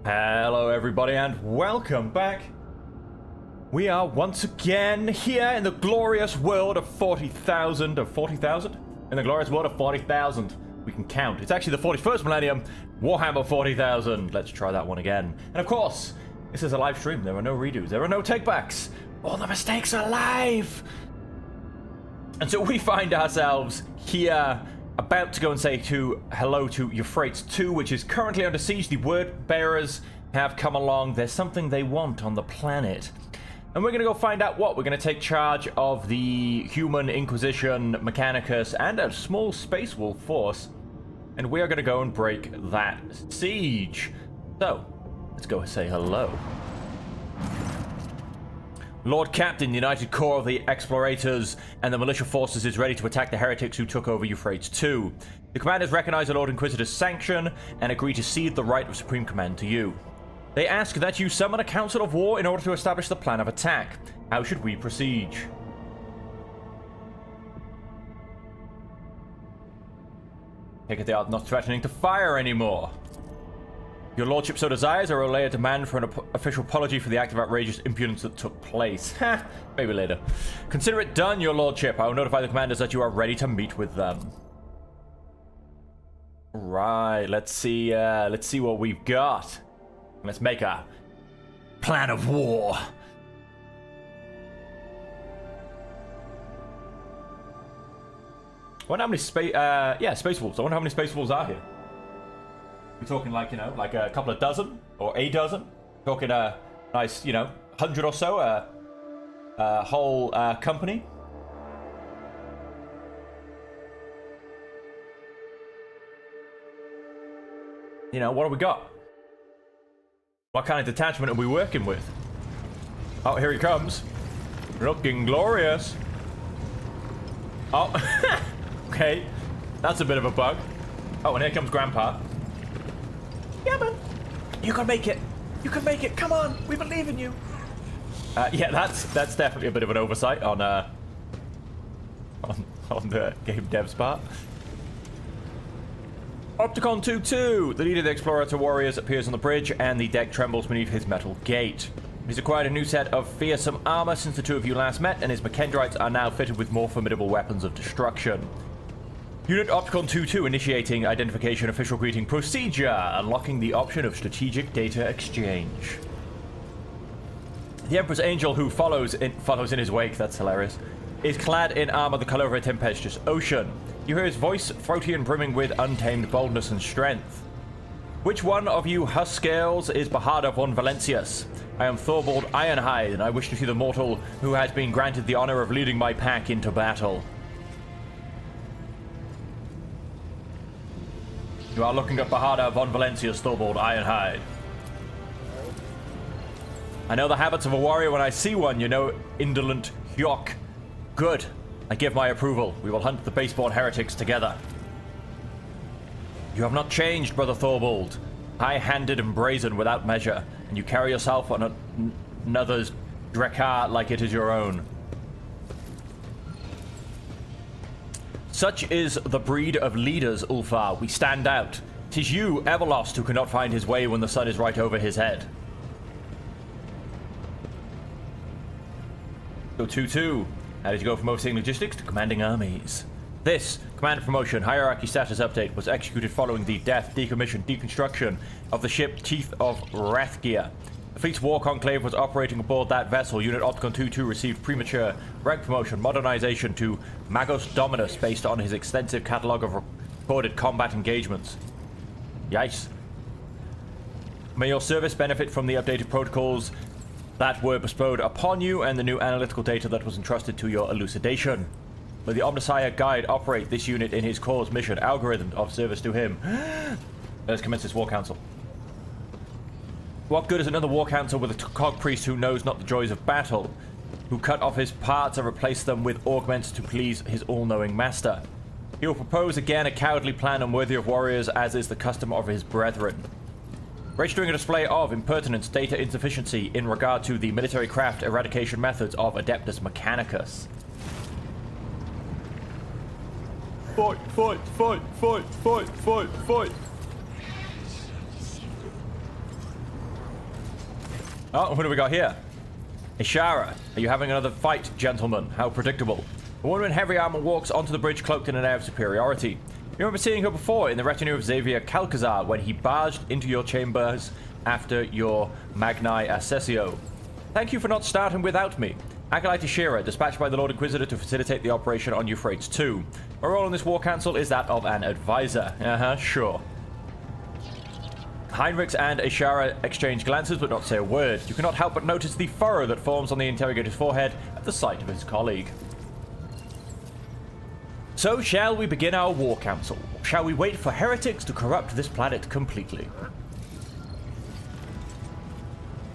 Hello everybody and welcome back. We are once again here in the glorious world of 40,000 of 40,000? In the glorious world of 40,000. We can count. It's actually the 41st millennium, Warhammer 40,000. Let's try that one again. And of course, this is a live stream. There are no redos. There are no takebacks. All the mistakes are live. And so we find ourselves here about to go and say hello to Euphrates 2, which is currently under siege. The word bearers have come along. There's something they want on the planet. And we're going to go find out what. We're going to take charge of the human Inquisition, Mechanicus, and a small Space Wolf force. And we are going to go and break that siege. So, let's go say hello. Lord Captain, the United Corps of the Explorators and the Militia Forces is ready to attack the heretics who took over Euphrates 2. The commanders recognize the Lord Inquisitor's sanction and agree to cede the right of supreme command to you. They ask that you summon a council of war in order to establish the plan of attack. How should we proceed? Take it they are not threatening to fire anymore. Your lordship so desires, I will lay a demand for an official apology for the act of outrageous impudence that took place. Ha! Maybe later. Consider it done, your lordship. I will notify the commanders that you are ready to meet with them. Right, let's see what we've got. Let's make a plan of war. I wonder how many Space Wolves. I wonder how many Space Wolves are here. We're talking like, you know, like a couple of dozen or a dozen. Talking a nice, 100 or so, a whole company. What do we got? What kind of detachment are we working with? Oh, here he comes. Looking glorious. Oh, okay. That's a bit of a bug. Oh, and here comes Grandpa. Yeah, man. You can make it. You can make it. Come on. We believe in you. Yeah, that's definitely a bit of an oversight on the game dev's part. Opticon 2-2. The leader of the Explorator Warriors appears on the bridge, and the deck trembles beneath his metal gate. He's acquired a new set of fearsome armor since the two of you last met, and his Mechendrites are now fitted with more formidable weapons of destruction. Unit Opticon 2-2 initiating identification official greeting procedure, unlocking the option of strategic data exchange. The Emperor's Angel, who follows in his wake, that's hilarious, is clad in armor the color of a tempestuous ocean. You hear his voice, throaty and brimming with untamed boldness and strength. Which one of you Huskales is Baharda von Valencius? I am Thorvald Ironhide, and I wish to see the mortal who has been granted the honor of leading my pack into battle. You are looking at Baharda von Valencius, Thorvald Ironhide. I know the habits of a warrior when I see one, indolent Hyok. Good. I give my approval. We will hunt the base-born heretics together. You have not changed, Brother Thorvald. High-handed and brazen without measure, and you carry yourself on another's Drekar like it is your own. Such is the breed of leaders, Ulfar. We stand out. 'Tis you, Everlost, who cannot find his way when the sun is right over his head. So 2-2. How did you go from overseeing logistics to commanding armies? This command promotion hierarchy status update was executed following the death, decommission, deconstruction of the ship Teeth of Rathgear. The fleet's war conclave was operating aboard that vessel. Unit Opticon 2-2 received premature rank promotion modernization to Magos Dominus based on his extensive catalog of recorded combat engagements. Yikes. May your service benefit from the updated protocols that were bestowed upon you and the new analytical data that was entrusted to your elucidation. May the Omnissiah Guide operate this unit in his Corps' mission algorithm of service to him. Let's commence this war council. What good is another war council with a cog priest who knows not the joys of battle, who cut off his parts and replace them with augments to please his all-knowing master? He will propose again a cowardly plan unworthy of warriors, as is the custom of his brethren. Registering a display of impertinence data insufficiency in regard to the military craft eradication methods of Adeptus Mechanicus. Fight, fight, fight, fight, fight, fight, fight. Oh, what do we got here? Ishara, are you having another fight, gentlemen? How predictable. A woman in heavy armor walks onto the bridge cloaked in an air of superiority. You remember seeing her before in the retinue of Xavier Calcazar when he barged into your chambers after your Magni Accessio. Thank you for not starting without me. Acolyte Ishira, dispatched by the Lord Inquisitor to facilitate the operation on Euphrates II. My role in this war council is that of an advisor. Sure. Heinrichs and Ishara exchange glances but not say a word. You cannot help but notice the furrow that forms on the interrogator's forehead at the sight of his colleague. So, shall we begin our war council? Or shall we wait for heretics to corrupt this planet completely?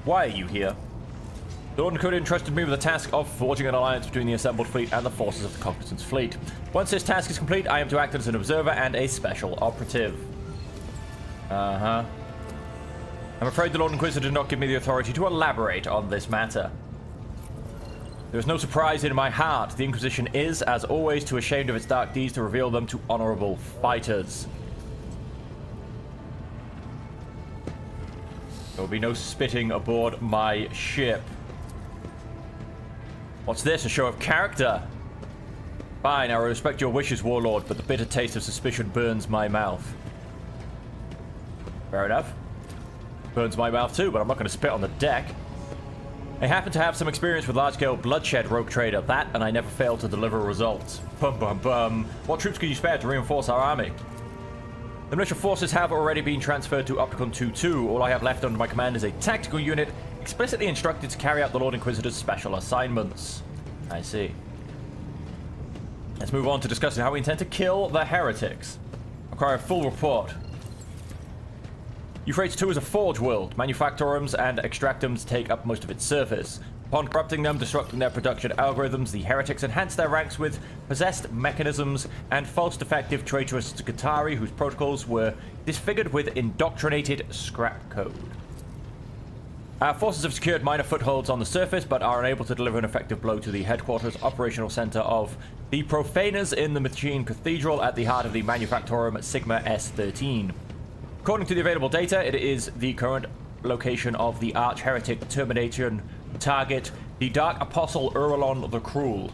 Why are you here? The Lord Inquisitor entrusted me with the task of forging an alliance between the assembled fleet and the forces of the Cognizance fleet. Once this task is complete, I am to act as an observer and a special operative. I'm afraid the Lord Inquisitor did not give me the authority to elaborate on this matter. There is no surprise in my heart. The Inquisition is, as always, too ashamed of its dark deeds to reveal them to honorable fighters. There will be no spitting aboard my ship. What's this? A show of character? Fine, I will respect your wishes, Warlord, but the bitter taste of suspicion burns my mouth. Fair enough. Burns my mouth too, but I'm not going to spit on the deck. I happen to have some experience with large-scale bloodshed, Rogue Trader. That, and I never fail to deliver results. Bum bum bum. What troops can you spare to reinforce our army? The militia forces have already been transferred to Opticon 2-2. All I have left under my command is a tactical unit explicitly instructed to carry out the Lord Inquisitor's special assignments. I see. Let's move on to discussing how we intend to kill the heretics. Require a full report. Euphrates II is a forge world. Manufactorums and extractums take up most of its surface. Upon corrupting them, disrupting their production algorithms, the heretics enhance their ranks with possessed mechanisms and false defective traitorous Gatari whose protocols were disfigured with indoctrinated scrap code. Our forces have secured minor footholds on the surface, but are unable to deliver an effective blow to the headquarters operational center of the Profaners in the Machine Cathedral at the heart of the Manufactorum Sigma S13. According to the available data, it is the current location of the arch-heretic termination target, the Dark Apostle Uralon the Cruel.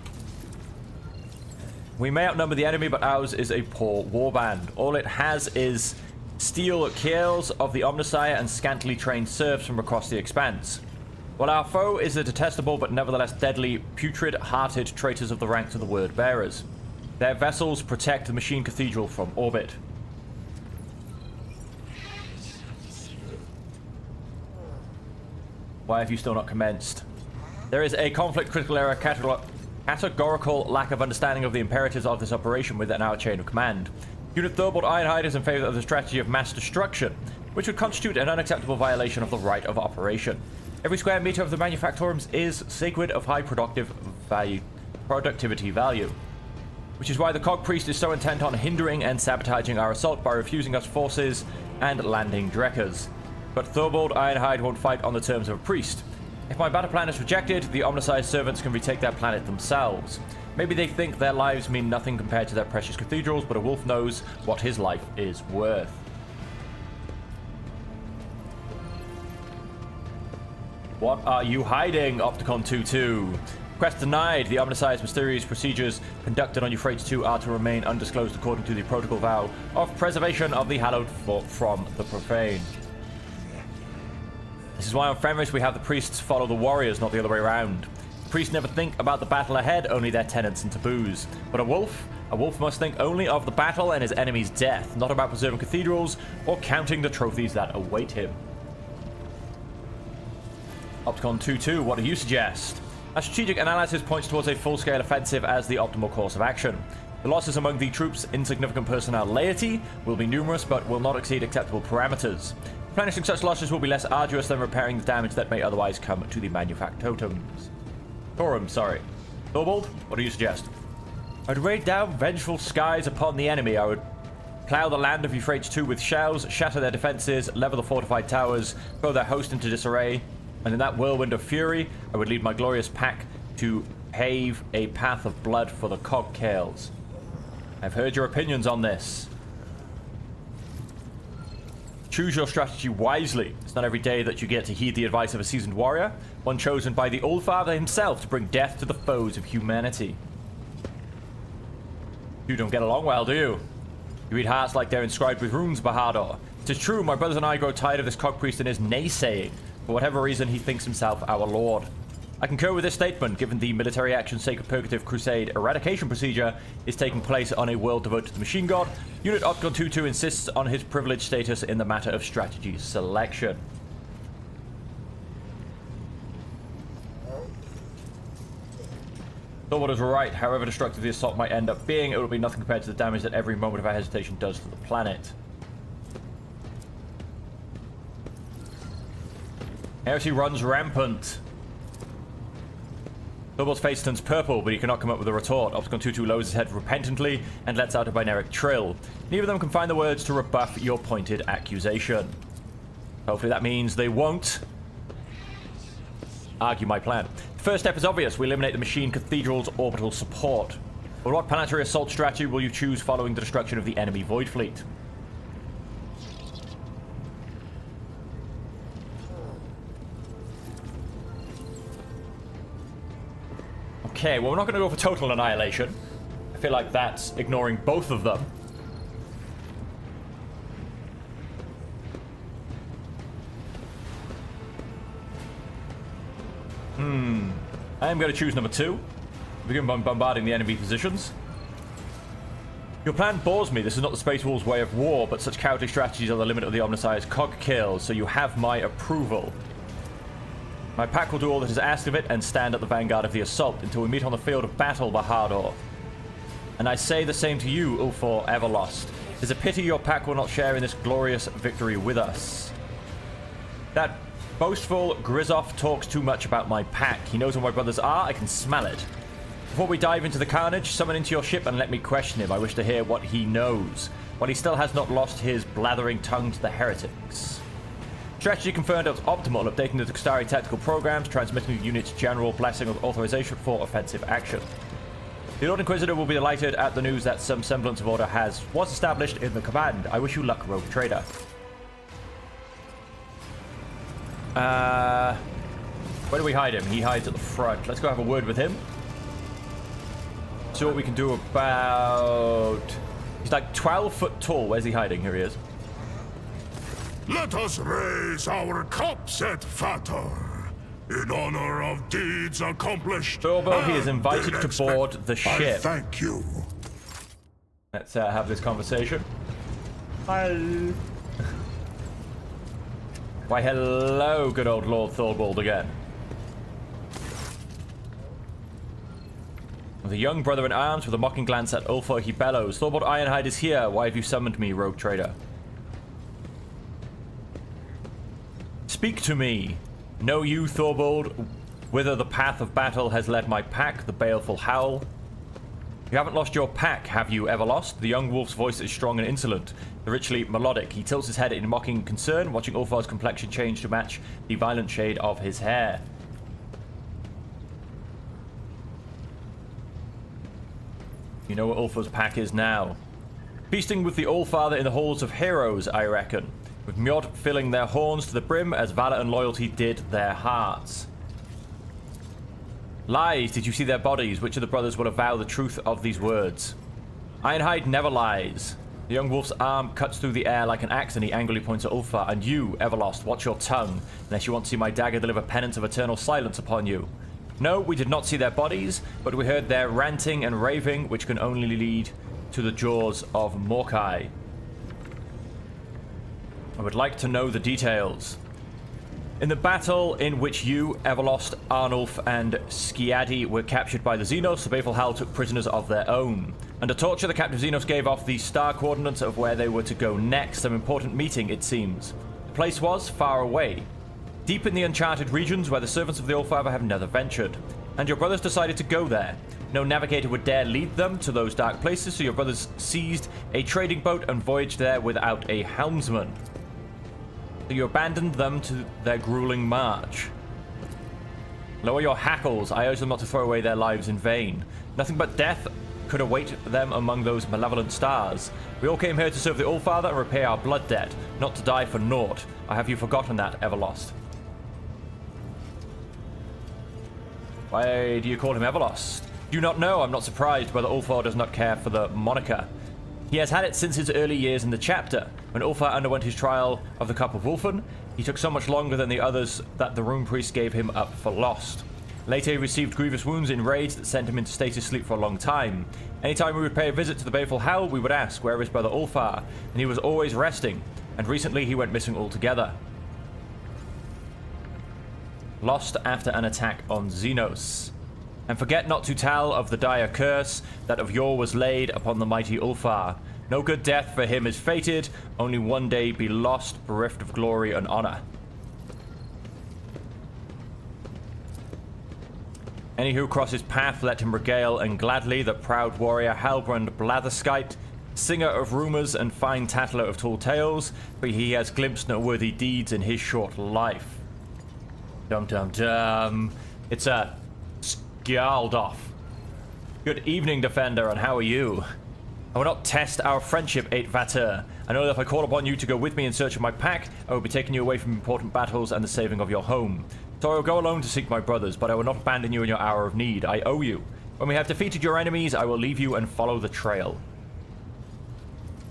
We may outnumber the enemy, but ours is a poor warband. All it has is steel keels of the Omnissiah and scantily trained serfs from across the expanse. While our foe is the detestable but nevertheless deadly, putrid-hearted traitors of the ranks of the Word Bearers. Their vessels protect the Machine Cathedral from orbit. Why have you still not commenced? There is a conflict critical error categorical lack of understanding of the imperatives of this operation within our chain of command. Unit Thurbold Ironhide is in favor of the strategy of mass destruction, which would constitute an unacceptable violation of the right of operation. Every square meter of the manufactorums is sacred of high productivity value, which is why the Cog Priest is so intent on hindering and sabotaging our assault by refusing us forces and landing Drekkers. But Thurbold Ironhide won't fight on the terms of a priest. If my battle plan is rejected, the Omnissiah servants can retake their planet themselves. Maybe they think their lives mean nothing compared to their precious cathedrals, but a wolf knows what his life is worth. What are you hiding, Opticon 2-2? Quest denied. The Omnissiah's mysterious procedures conducted on Euphrates II are to remain undisclosed according to the protocol vow of preservation of the hallowed from the profane. This is why on Fenris we have the priests follow the warriors, not the other way around. The priests never think about the battle ahead, only their tenets and taboos. But a wolf must think only of the battle and his enemy's death, not about preserving cathedrals or counting the trophies that await him. Opticon 2-2, what do you suggest? Our strategic analysis points towards a full-scale offensive as the optimal course of action. The losses among the troops' insignificant personnel laity will be numerous, but will not exceed acceptable parameters. Replenishing such losses will be less arduous than repairing the damage that may otherwise come to the Manufactorums. Thorvald, what do you suggest? I'd raid down vengeful skies upon the enemy. I would plow the land of Euphrates II with shells, shatter their defenses, level the fortified towers, throw their host into disarray, and in that whirlwind of fury, I would lead my glorious pack to pave a path of blood for the Cogcales. I've heard your opinions on this. Choose your strategy wisely. It's not every day that you get to heed the advice of a seasoned warrior, one chosen by the Allfather himself to bring death to the foes of humanity. You don't get along well, do you? You read hearts like they're inscribed with runes, Bahadur. It is true, my brothers and I grow tired of this cockpriest and his naysaying. For whatever reason, he thinks himself our lord. I concur with this statement, given the military action Sacred Purgative Crusade eradication procedure is taking place on a world devoted to the machine god. Unit Opticon 22 insists on his privileged status in the matter of strategy selection. Thorwald is right. However destructive the assault might end up being, it will be nothing compared to the damage that every moment of our hesitation does to the planet. Heresy runs rampant. Thorwald's face turns purple, but he cannot come up with a retort. Opticon 22 lowers his head repentantly and lets out a binaric trill. Neither of them can find the words to rebuff your pointed accusation. Hopefully that means they won't argue my plan. The first step is obvious. We eliminate the machine cathedral's orbital support. But what planetary assault strategy will you choose following the destruction of the enemy void fleet? Okay, well, we're not going to go for total annihilation. I feel like that's ignoring both of them. I am going to choose number 2. Begin bombarding the enemy positions. Your plan bores me. This is not the Space Wolves' way of war, but such cowardly strategies are the limit of the Omnissiah's cog kills, so you have my approval. My pack will do all that is asked of it and stand at the vanguard of the assault until we meet on the field of battle, Bahadur. And I say the same to you, Ulfor Everlost. It is a pity your pack will not share in this glorious victory with us. That boastful Grizoff talks too much about my pack. He knows where my brothers are. I can smell it. Before we dive into the carnage, summon into your ship and let me question him. I wish to hear what he knows, while he still has not lost his blathering tongue to the heretics. Strategy confirmed as optimal, updating the Tuxtari tactical programs, transmitting the unit's general blessing of authorization for offensive action. The Lord Inquisitor will be delighted at the news that some semblance of order was established in the command. I wish you luck, Rogue Trader. Where do we hide him? He hides at the front. Let's go have a word with him. See what we can do about... He's like 12 foot tall. Where's he hiding? Here he is. Let us raise our cups at Fator, in honor of deeds accomplished. Thorbo, he is invited to board the ship. I thank you. Let's have this conversation. Hi. Why, hello, good old Lord Thorvald again. With a young brother in arms with a mocking glance at Ulfa, he bellows, Thorvald Ironhide is here. Why have you summoned me, Rogue Trader? Speak to me. Know you, Thorvald, whither the path of battle has led my pack, the baleful howl? You haven't lost your pack, have you, Everlost? The young wolf's voice is strong and insolent, richly melodic. He tilts his head in mocking concern, watching Ulfar's complexion change to match the violent shade of his hair. You know what Ulfar's pack is now. Feasting with the Allfather in the halls of heroes, I reckon. With Mjod filling their horns to the brim as valor and loyalty did their hearts. Lies, did you see their bodies? Which of the brothers will avow the truth of these words? Ironhide never lies. The young wolf's arm cuts through the air like an axe and he angrily points at Ulfa. And you, Everlost, watch your tongue, unless you want to see my dagger deliver penance of eternal silence upon you. No, we did not see their bodies, but we heard their ranting and raving, which can only lead to the jaws of Morkai. I would like to know the details. In the battle in which you, Everlost, Arnulf, and Skiadi were captured by the Xenos, the Baleful Howl took prisoners of their own. Under torture, the captive Xenos gave off the star coordinates of where they were to go next, some important meeting, it seems. The place was far away, deep in the uncharted regions where the servants of the Allfather have never ventured. And your brothers decided to go there. No navigator would dare lead them to those dark places, so your brothers seized a trading boat and voyaged there without a helmsman. So you abandoned them to their grueling march. Lower your hackles. I urge them not to throw away their lives in vain. Nothing but death could await them among those malevolent stars. We all came here to serve the Allfather and repay our blood debt, not to die for naught. Or have you forgotten that, Everlost? Why do you call him Everlost? Do you not know? I'm not surprised Brother Ulfar does not care for the moniker. He has had it since his early years in the chapter. When Ulfar underwent his trial of the Cup of Ulfan, he took so much longer than the others that the Rune Priest gave him up for lost. Later he received grievous wounds in raids that sent him into stasis sleep for a long time. Anytime we would pay a visit to the Baleful Howl, we would ask, where is Brother Ulfar? And he was always resting, and recently he went missing altogether. Lost after an attack on Xenos. And forget not to tell of the dire curse that of yore was laid upon the mighty Ulfar. No good death for him is fated, only one day be lost, bereft of glory and honor. Any who cross his path, let him regale and gladly the proud warrior Halbrand Blatherskite, singer of rumors and fine tattler of tall tales, for he has glimpsed noteworthy deeds in his short life. Dum dum dum. It's a Skjaldoff. Good evening, Defender, and how are you? I will not test our friendship, 8 Vater. I know that if I call upon you to go with me in search of my pack, I will be taking you away from important battles and the saving of your home. So I will go alone to seek my brothers, but I will not abandon you in your hour of need. I owe you. When we have defeated your enemies, I will leave you and follow the trail.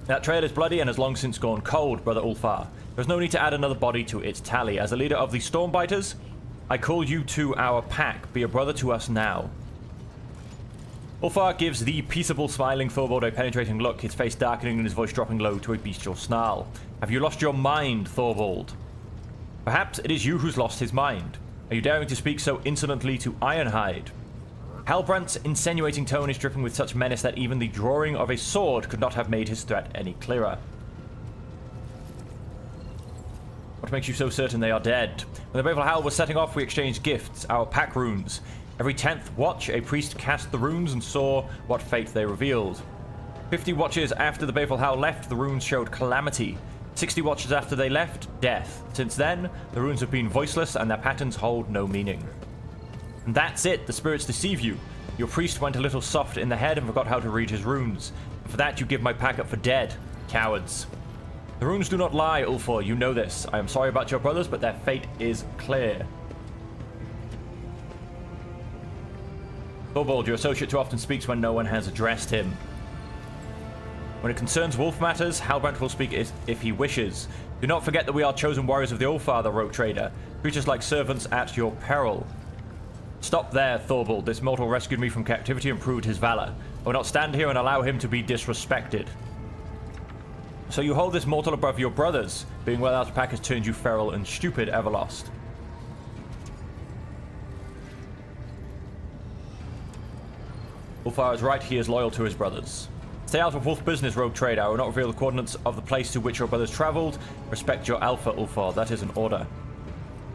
That trail is bloody and has long since gone cold, Brother Ulfar. There's no need to add another body to its tally. As a leader of the Stormbiters, I call you to our pack. Be a brother to us now. Ulfar gives the peaceable, smiling Thorvald a penetrating look, his face darkening and his voice dropping low to a bestial snarl. Have you lost your mind, Thorvald? Perhaps it is you who's lost his mind. Are you daring to speak so insolently to Ironhide? Halbrand's insinuating tone is dripping with such menace that even the drawing of a sword could not have made his threat any clearer. What makes you so certain they are dead? When the Baleful Howl was setting off, we exchanged gifts, our pack runes. Every 10th watch, a priest cast the runes and saw what fate they revealed. 50 watches after the Baleful Howl left, the runes showed calamity. 60 watches after they left, death. Since then, the runes have been voiceless and their patterns hold no meaning. And that's it, the spirits deceive you. Your priest went a little soft in the head and forgot how to read his runes. And for that you give my pack up for dead. Cowards. The runes do not lie, Ulfor, you know this. I am sorry about your brothers, but their fate is clear. Thorvald, your associate too often speaks when no one has addressed him. When it concerns wolf matters, Halbrand will speak if he wishes. Do not forget that we are chosen warriors of the Allfather, Rogue Trader. Treat us like servants at your peril. Stop there, Thorvald. This mortal rescued me from captivity and proved his valor. I will not stand here and allow him to be disrespected. So you hold this mortal above your brothers, being well out of pack has turned you feral and stupid, Everlost. Ulfar is right, he is loyal to his brothers. Stay out of wolf business, Rogue Trader. I will not reveal the coordinates of the place to which your brothers traveled. Respect your alpha, Ulfar. That is an order.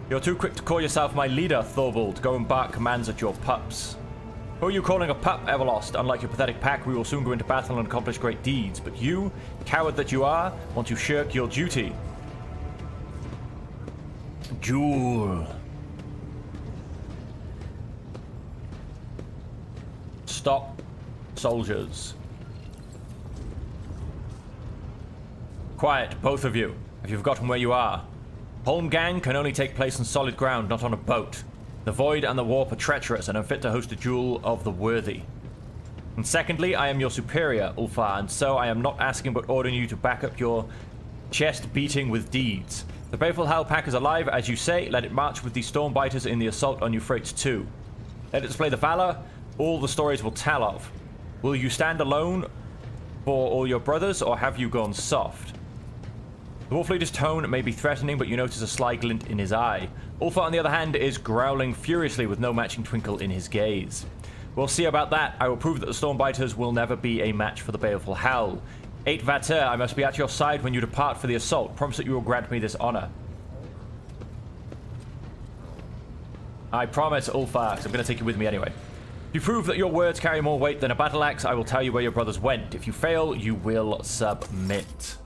You're too quick to call yourself my leader, Thorvald. Go and bark commands at your pups. Who are you calling a pup, Everlost? Unlike your pathetic pack, we will soon go into battle and accomplish great deeds. But you, coward that you are, want to shirk your duty. Jewel. Stop, soldiers. Quiet, both of you. Have you forgotten where you are? Holmgang can only take place on solid ground, not on a boat. The Void and the Warp are treacherous and unfit to host a duel of the worthy. And secondly, I am your superior, Ulfar, and so I am not asking but ordering you to back up your chest beating with deeds. The Baleful Howl pack is alive, as you say. Let it march with the Stormbiters in the assault on Euphrates 2. Let it display the valor all the stories will tell of. Will you stand alone for all your brothers, or have you gone soft? The Wolf Leader's tone may be threatening, but you notice a sly glint in his eye. Ulfar, on the other hand, is growling furiously with no matching twinkle in his gaze. We'll see about that. I will prove that the Stormbiters will never be a match for the Baleful Howl. 8 Vater, I must be at your side when you depart for the assault. Promise that you will grant me this honor. I promise, Ulfar, because I'm going to take you with me anyway. If you prove that your words carry more weight than a battle axe, I will tell you where your brothers went. If you fail, you will submit.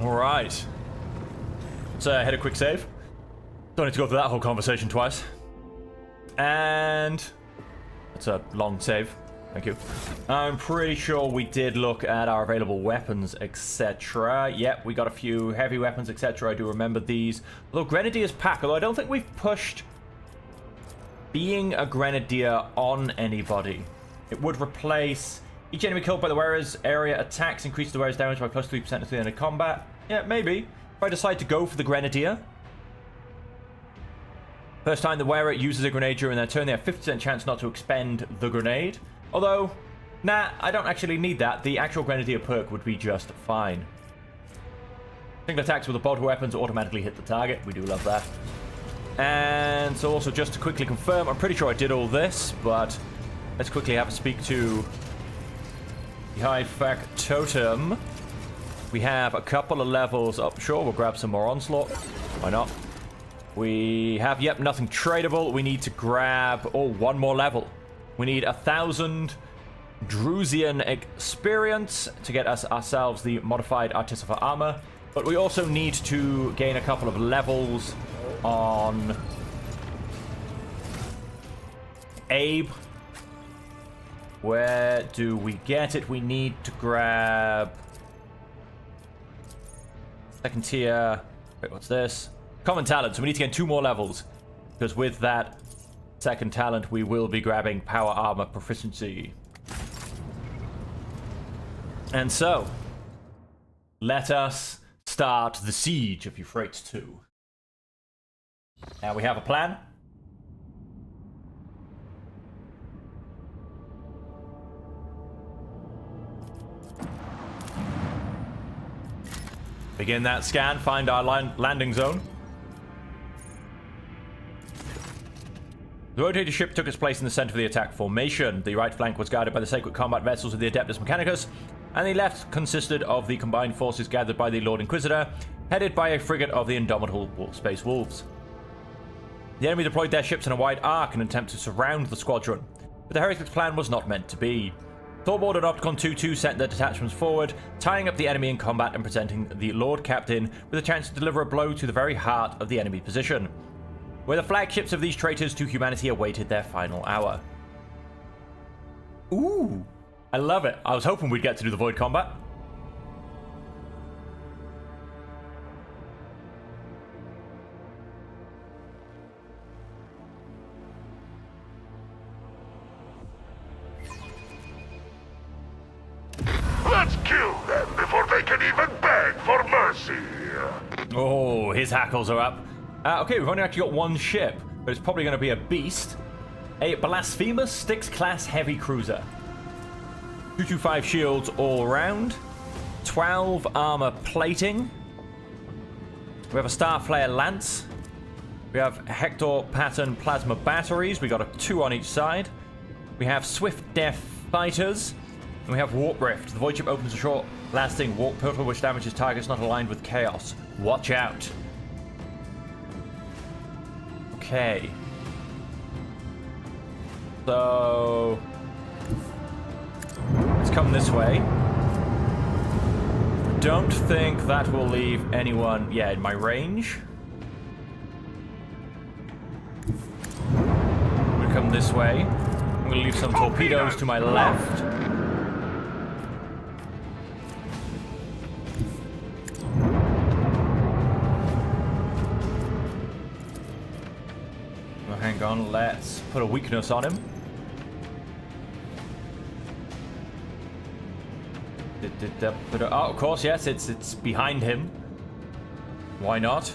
Alright. Let's hit a quick save. Don't need to go through that whole conversation twice. And that's a long save. Thank you. I'm pretty sure we did look at our available weapons, etc. Yep, we got a few heavy weapons, etc. I do remember these. Although Grenadier's pack, although I don't think we've pushed being a Grenadier on anybody. It would replace each enemy killed by the wearer's area attacks, increase the wearer's damage by plus 3% at the end of combat. Yeah, maybe. If I decide to go for the Grenadier. First time the wearer uses a grenade during their turn, they have 50% chance not to expend the grenade. Although, nah, I don't actually need that. The actual Grenadier perk would be just fine. Single attacks with the bolter weapons automatically hit the target. We do love that. And so also just to quickly confirm, I'm pretty sure I did all this, but let's quickly have a speak to the high factotum. We have a couple of levels up. Sure, we'll grab some more onslaught. Why not? We have, yep, nothing tradable. We need to grab, one more level. We need 1,000 Drusian experience to get us ourselves the modified Artificer armor. But we also need to gain a couple of levels on Abe. Where do we get it? We need to grab second tier. Wait, what's this? Common talent. So we need to get 2 more levels. Because with that second talent, we will be grabbing power armor proficiency. And so, let us start the siege of Euphrates 2. Now we have a plan. Begin that scan, find our landing zone. The rotated ship took its place in the center of the attack formation. The right flank was guarded by the sacred combat vessels of the Adeptus Mechanicus, and the left consisted of the combined forces gathered by the Lord Inquisitor, headed by a frigate of the indomitable Space Wolves. The enemy deployed their ships in a wide arc in an attempt to surround the squadron, but the Heretics' plan was not meant to be. Thorboard and Opticon 2-2 sent their detachments forward, tying up the enemy in combat and presenting the Lord Captain with a chance to deliver a blow to the very heart of the enemy position, where the flagships of these traitors to humanity awaited their final hour. Ooh, I love it. I was hoping we'd get to do the void combat. Let's kill them before they can even beg for mercy. Oh, his hackles are up. Okay, we've only actually got 1 ship, but it's probably going to be a beast. A Blasphemous Styx-class heavy cruiser. 225 shields all around. 12 armor plating. We have a Starflare Lance. We have Hector pattern plasma batteries. We got a 2 on each side. We have Swift Death fighters. And we have Warp Rift. The void ship opens a short-lasting warp portal which damages targets not aligned with chaos. Watch out. Okay. So let's come this way. Don't think that will leave anyone, in my range. We'll come this way. I'm going to leave some torpedoes to my left. Hang on, let's put a weakness on him. Oh, of course, yes, it's behind him. Why not?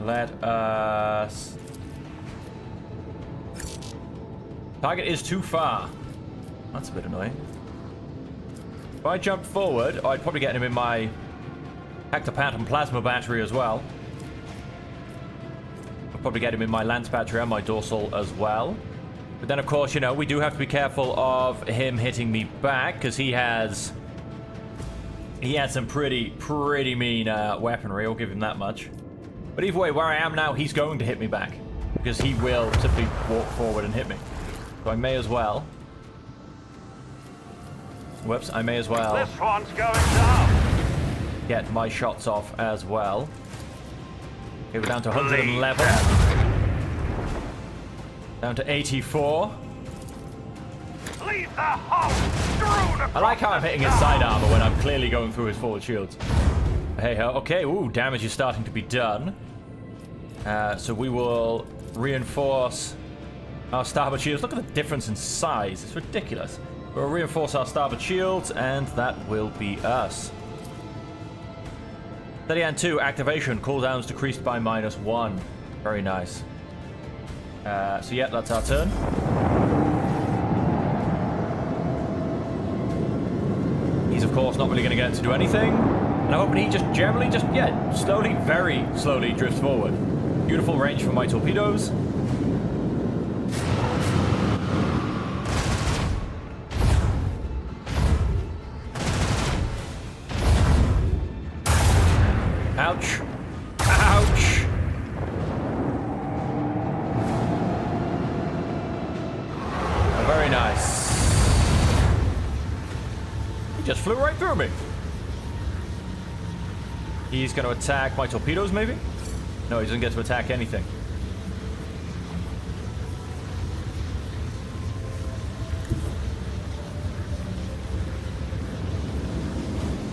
Let us... Target is too far. That's a bit annoying. If I jump forward, I'd probably get him in my Hectopatum plasma battery as well. Probably get him in my lance battery and my dorsal as well. But then, of course, we do have to be careful of him hitting me back because he has some pretty mean weaponry. I'll give him that much. But either way, where I am now, he's going to hit me back because he will simply walk forward and hit me. So I may as well. Whoops! I may as well. This one's going down. Get my shots off as well. Okay, we're down to 111. Down to 84. Leave the hull strewn across I like how I'm the hitting his sky. side armor when I'm clearly going through his forward shields. Hey ho. Okay, ooh, damage is starting to be done. So we will reinforce our starboard shields. Look at the difference in size. It's ridiculous. We'll reinforce our starboard shields, and that will be us. 30-2 activation. Cooldowns decreased by -1. Very nice. So yeah, that's our turn. He's of course not really going to get to do anything. And I'm hoping he just generally slowly, very slowly drifts forward. Beautiful range for my torpedoes. Ouch. Ouch. Very nice. He just flew right through me. He's going to attack my torpedoes, maybe? No, he doesn't get to attack anything.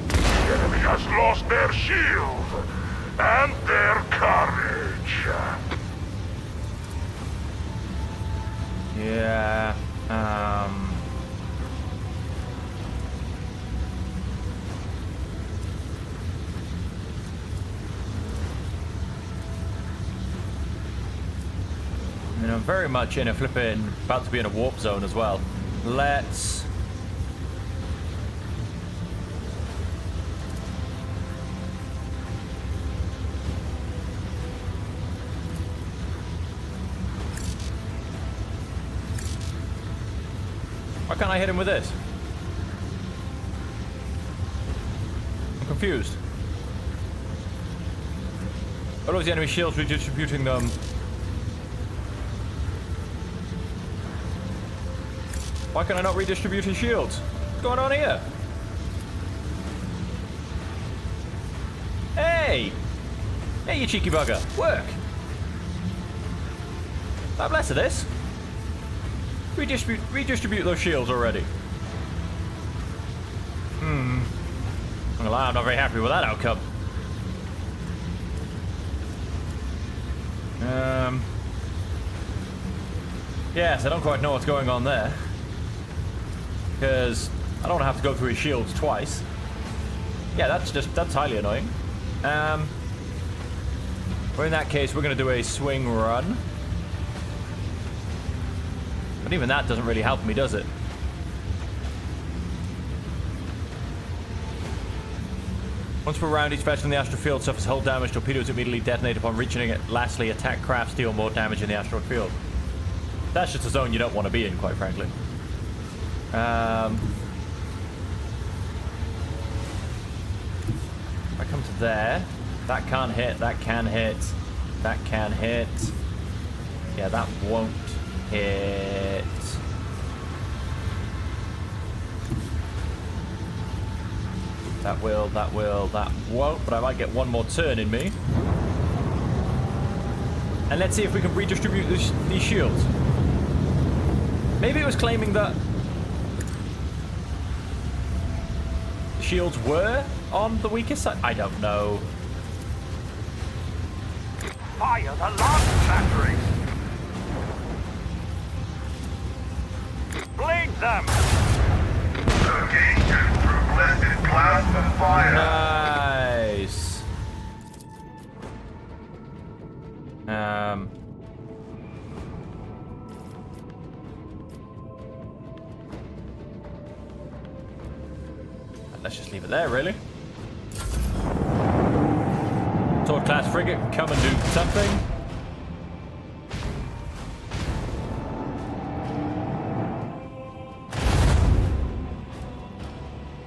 The enemy has lost their shield and their courage. Yeah, I mean, I'm very much in a about to be in a warp zone as well. Let's... Why can't I hit him with this? I'm confused. What was the enemy shields redistributing them? Why can I not redistribute his shields? What's going on here? Hey! Hey, you cheeky bugger. Work! Have less of this. Redistribute those shields already. I'm gonna lie, I'm not very happy with that outcome. Yes, I don't quite know what's going on there. Because I don't have to go through his shields twice. Yeah, that's highly annoying. Well, in that case, we're gonna do a swing run. But even that doesn't really help me, does it? Once per round, each vessel in the astral field suffers hull damage. Torpedoes immediately detonate upon reaching it. Lastly, attack crafts deal more damage in the astral field. That's just a zone you don't want to be in, quite frankly. If I come to there, that can't hit, that can hit, that can hit. Yeah, that won't hit. That won't, but I might get one more turn in me. And let's see if we can redistribute these shields. Maybe it was claiming that the shields were on the weakest side. I don't know. Fire the last battery! Blink them! Engaged through blended plasma fire. Nice. Let's just leave it there, really. Sword class frigate can come and do something.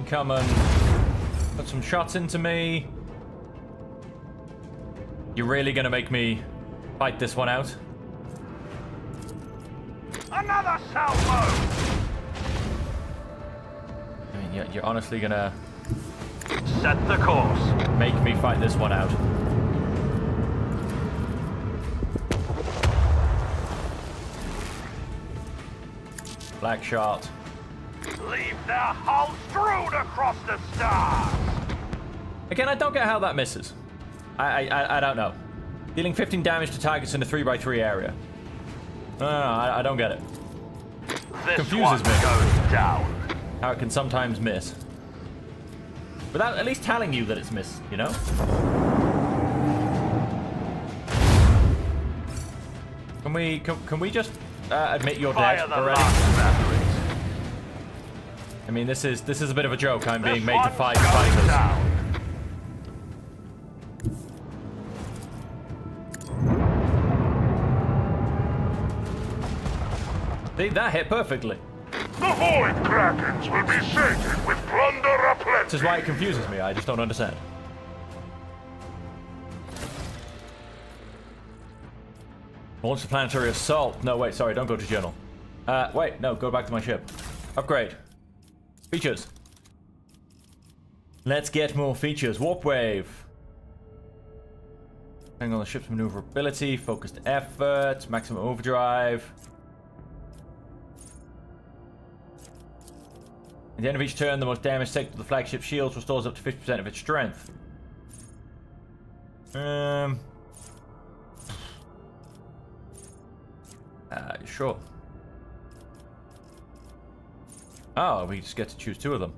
Come and put some shots into me. You're really gonna make me fight this one out? Another salvo! I mean, you're honestly gonna Set the course. make me fight this one out. Black shot. Leave their hull strewn across the stars. Again, I don't get how that misses. I don't know. Dealing 15 damage to targets in a 3x3 area. No, I don't get it. This Confuses one me. goes down. How it can sometimes miss. Without at least telling you that it's missed, you know? Can we just admit you're Fire dead the already? last batteries. I mean, this is a bit of a joke. I'm being This made to one's fight going fighters. down. See, that hit perfectly. The Void Krakens will be sated with plunder aplenty. This is why it confuses me. I just don't understand. Launch the planetary assault. No, wait, sorry, don't go to journal. Wait, no, go back to my ship. Upgrade. Features. Let's get more features. Warp wave. Depending on the ship's maneuverability, focused effort, maximum overdrive. At the end of each turn, the most damage taken to the flagship shields restores up to 50% of its strength. Sure. Oh, we just get to choose two of them.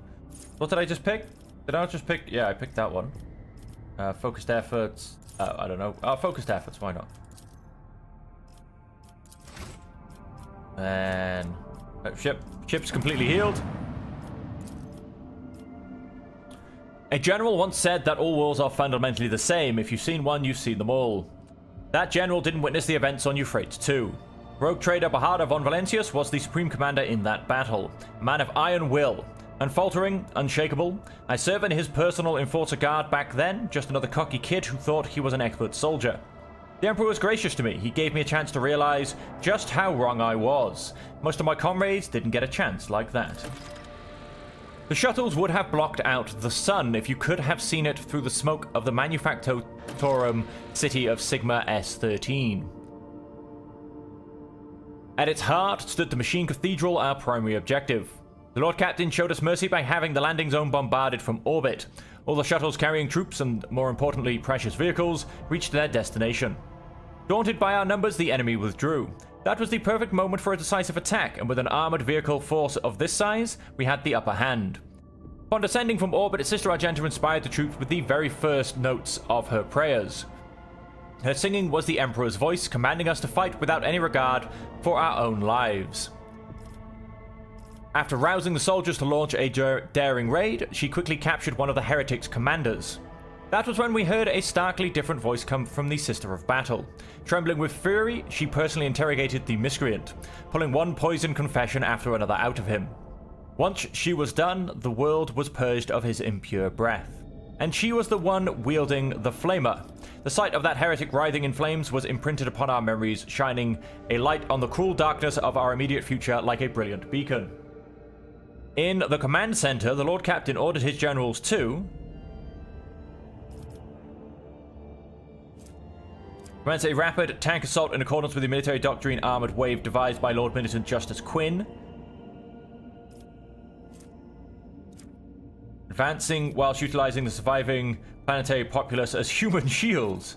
What did I just pick? Did I not just pick? Yeah, I picked that one. Focused efforts. I don't know. Focused efforts. Why not? And ship's completely healed. A general once said that all wars are fundamentally the same. If you've seen one, you've seen them all. That general didn't witness the events on Euphrates 2. Rogue trader Bajada von Valencius was the supreme commander in that battle. A man of iron will. Unfaltering, unshakable. I served in his personal enforcer guard back then, just another cocky kid who thought he was an expert soldier. The Emperor was gracious to me. He gave me a chance to realize just how wrong I was. Most of my comrades didn't get a chance like that. The shuttles would have blocked out the sun if you could have seen it through the smoke of the manufactorum city of Sigma S13. At its heart stood the Machine Cathedral, our primary objective. The Lord Captain showed us mercy by having the landing zone bombarded from orbit. All the shuttles carrying troops and, more importantly, precious vehicles reached their destination. Daunted by our numbers, the enemy withdrew. That was the perfect moment for a decisive attack, and with an armored vehicle force of this size, we had the upper hand. Upon descending from orbit, Sister Argenta inspired the troops with the very first notes of her prayers. Her singing was the Emperor's voice, commanding us to fight without any regard for our own lives. After rousing the soldiers to launch a daring raid, she quickly captured one of the heretics' commanders. That was when we heard a starkly different voice come from the Sister of Battle. Trembling with fury, she personally interrogated the miscreant, pulling one poison confession after another out of him. Once she was done, the world was purged of his impure breath. And she was the one wielding the flamer. The sight of that heretic writhing in flames was imprinted upon our memories, shining a light on the cruel darkness of our immediate future like a brilliant beacon. In the command center, the Lord Captain ordered his generals to commence a rapid tank assault in accordance with the military doctrine armored wave devised by Lord Militant Justice Quinn. Advancing whilst utilizing the surviving planetary populace as human shields.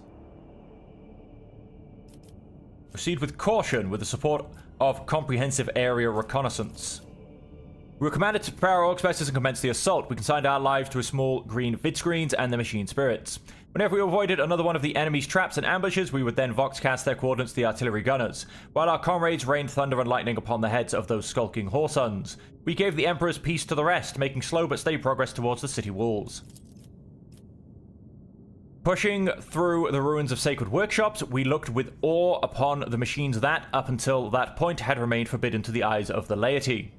Proceed with caution with the support of comprehensive area reconnaissance. We were commanded to prepare our Orc and commence the assault. We consigned our lives to a small green vid screens and the machine spirits. Whenever we avoided another one of the enemy's traps and ambushes, we would then voxcast their coordinates to the artillery gunners, while our comrades rained thunder and lightning upon the heads of those skulking whoresuns. We gave the Emperor's peace to the rest, making slow but steady progress towards the city walls. Pushing through the ruins of sacred workshops, we looked with awe upon the machines that, up until that point, had remained forbidden to the eyes of the laity.